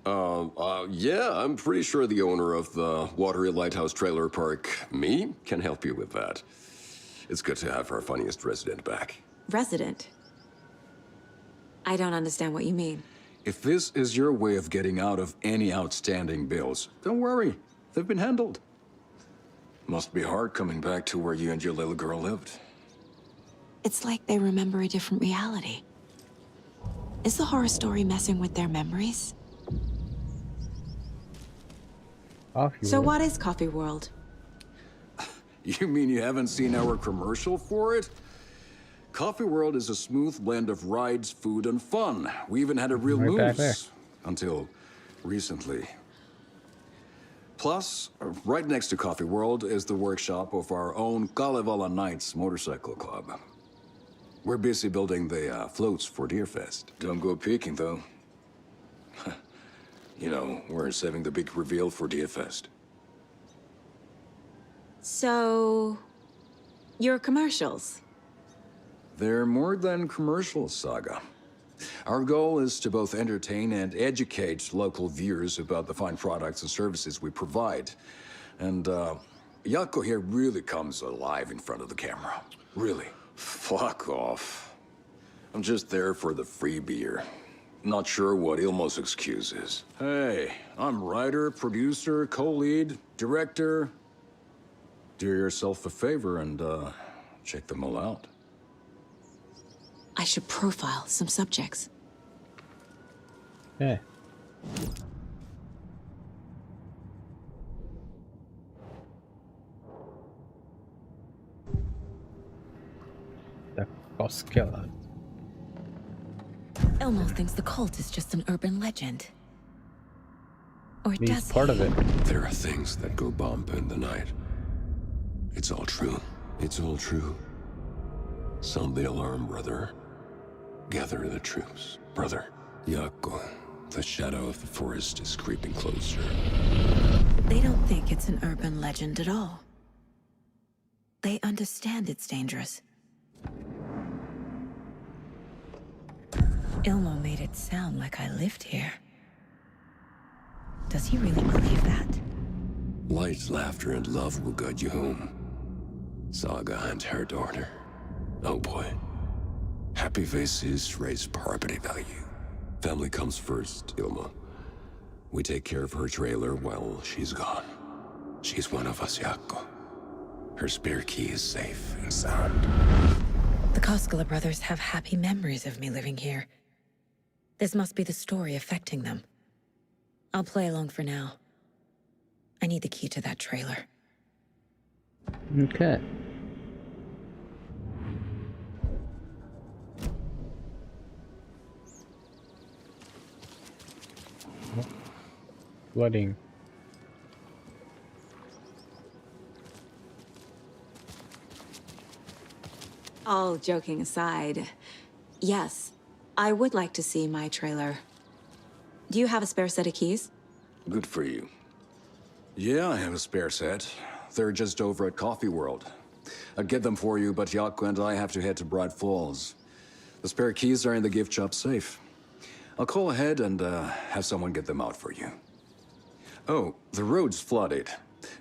Yeah, I'm pretty sure the owner of the Watery Lighthouse Trailer Park, me, can help you with that. It's good to have our funniest resident back. Resident? I don't understand what you mean. If this is your way of getting out of any outstanding bills, don't worry. They've been handled. Must be hard coming back to where you and your little girl lived. It's like they remember a different reality. Is the horror story messing with their memories? So what is Coffee World? You mean you haven't seen our commercial for it? Coffee World is a smooth blend of rides, food, and fun. We even had a real Right back there. moose until recently. Plus, right next to Coffee World is the workshop of our own Kalevala Knights Motorcycle Club. We're busy building the floats for Deerfest. Don't go peeking, though. You know, we're saving the big reveal for Deerfest. So, your commercials? They're more than commercials, Saga. Our goal is to both entertain and educate local viewers about the fine products and services we provide. And, Jaakko here really comes alive in front of the camera. Really. Fuck off. I'm just there for the free beer. Not sure what Ilmo's excuse is. Hey, I'm writer, producer, co-lead, director. Do yourself a favor and, check them all out. I should profile some subjects. Yeah. The Koskela. Elmo thinks the cult is just an urban legend. Or He's does part of it. There are things that go bump in the night. It's all true. It's all true. Sound the alarm, brother. Gather the troops, brother. Jaakko, the shadow of the forest is creeping closer. They don't think it's an urban legend at all. They understand it's dangerous. Ilmo made it sound like I lived here. Does he really believe that? Light, laughter, and love will guide you home. Saga and her daughter. Oh boy. Happy faces raise property value. Family comes first, Ilma. We take care of her trailer while she's gone. She's one of us, Jaakko. Her spare key is safe and sound. The Koskela brothers have happy memories of me living here. This must be the story affecting them. I'll play along for now. I need the key to that trailer. Okay. Flooding. All joking aside, yes, I would like to see my trailer. Do you have a spare set of keys? Good for you. Yeah, I have a spare set. They're just over at Coffee World. I'd get them for you, but Jaakko and I have to head to Bright Falls. The spare keys are in the gift shop safe. I'll call ahead and have someone get them out for you. Oh, the road's flooded,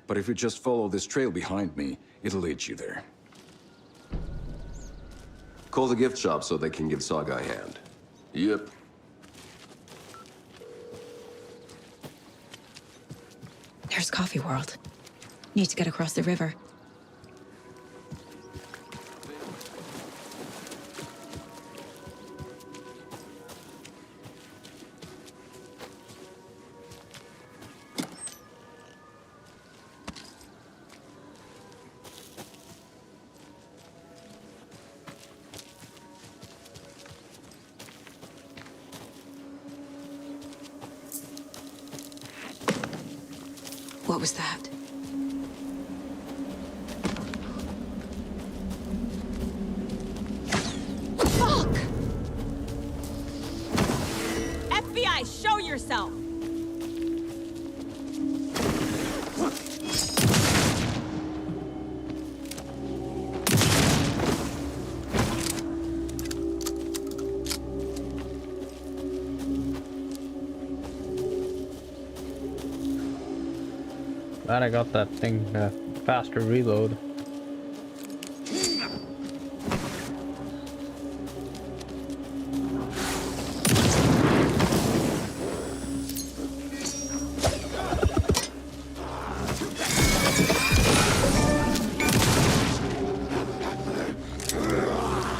but if you just follow this trail behind me, it'll lead you there. Call the gift shop so they can give Saga a hand. Yep. There's Coffee World. Need to get across the river. What was that? Fuck! FBI, show yourself! Glad I got that thing faster reload.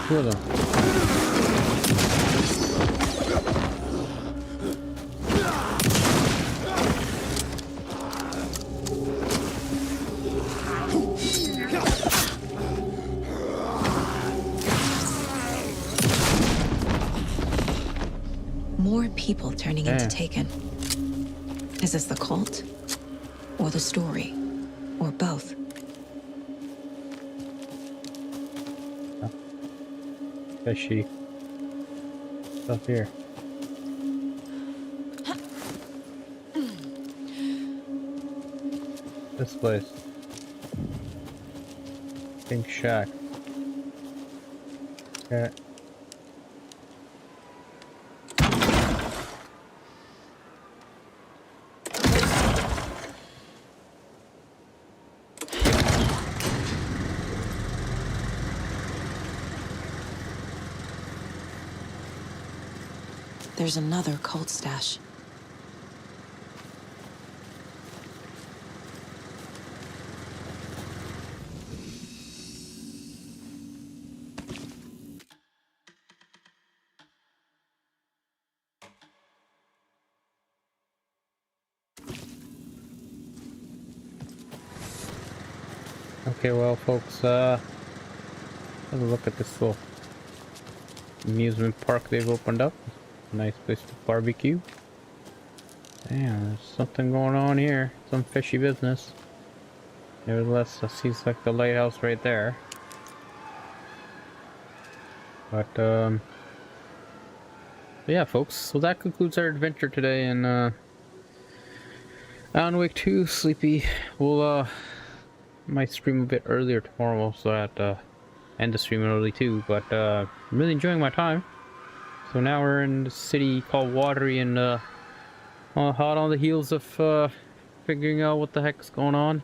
Two of them. people turning into Taken. Is this the cult? Or the story? Or both? Fishy stuff here. This place. Pink shack. Okay. There's another cult stash. Okay, well, folks, have a look at this little amusement park they've opened up. Nice place to barbecue. Damn, there's something going on here. Some fishy business. Nevertheless, that seems like the lighthouse right there. But yeah, folks, so that concludes our adventure today in Alan Wake 2 Sleepy. We'll might stream a bit earlier tomorrow, so I have to end the stream early too, but I'm really enjoying my time. So now we're in the city called Watery, and hot on the heels of figuring out what the heck's going on.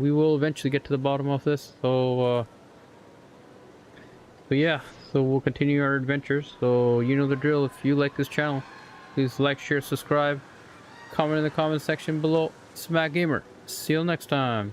We will eventually get to the bottom of this, so yeah, so we'll continue our adventures. So you know the drill. If you like this channel, please like, share, subscribe, comment in the comment section below. Smack Gamer. See you next time.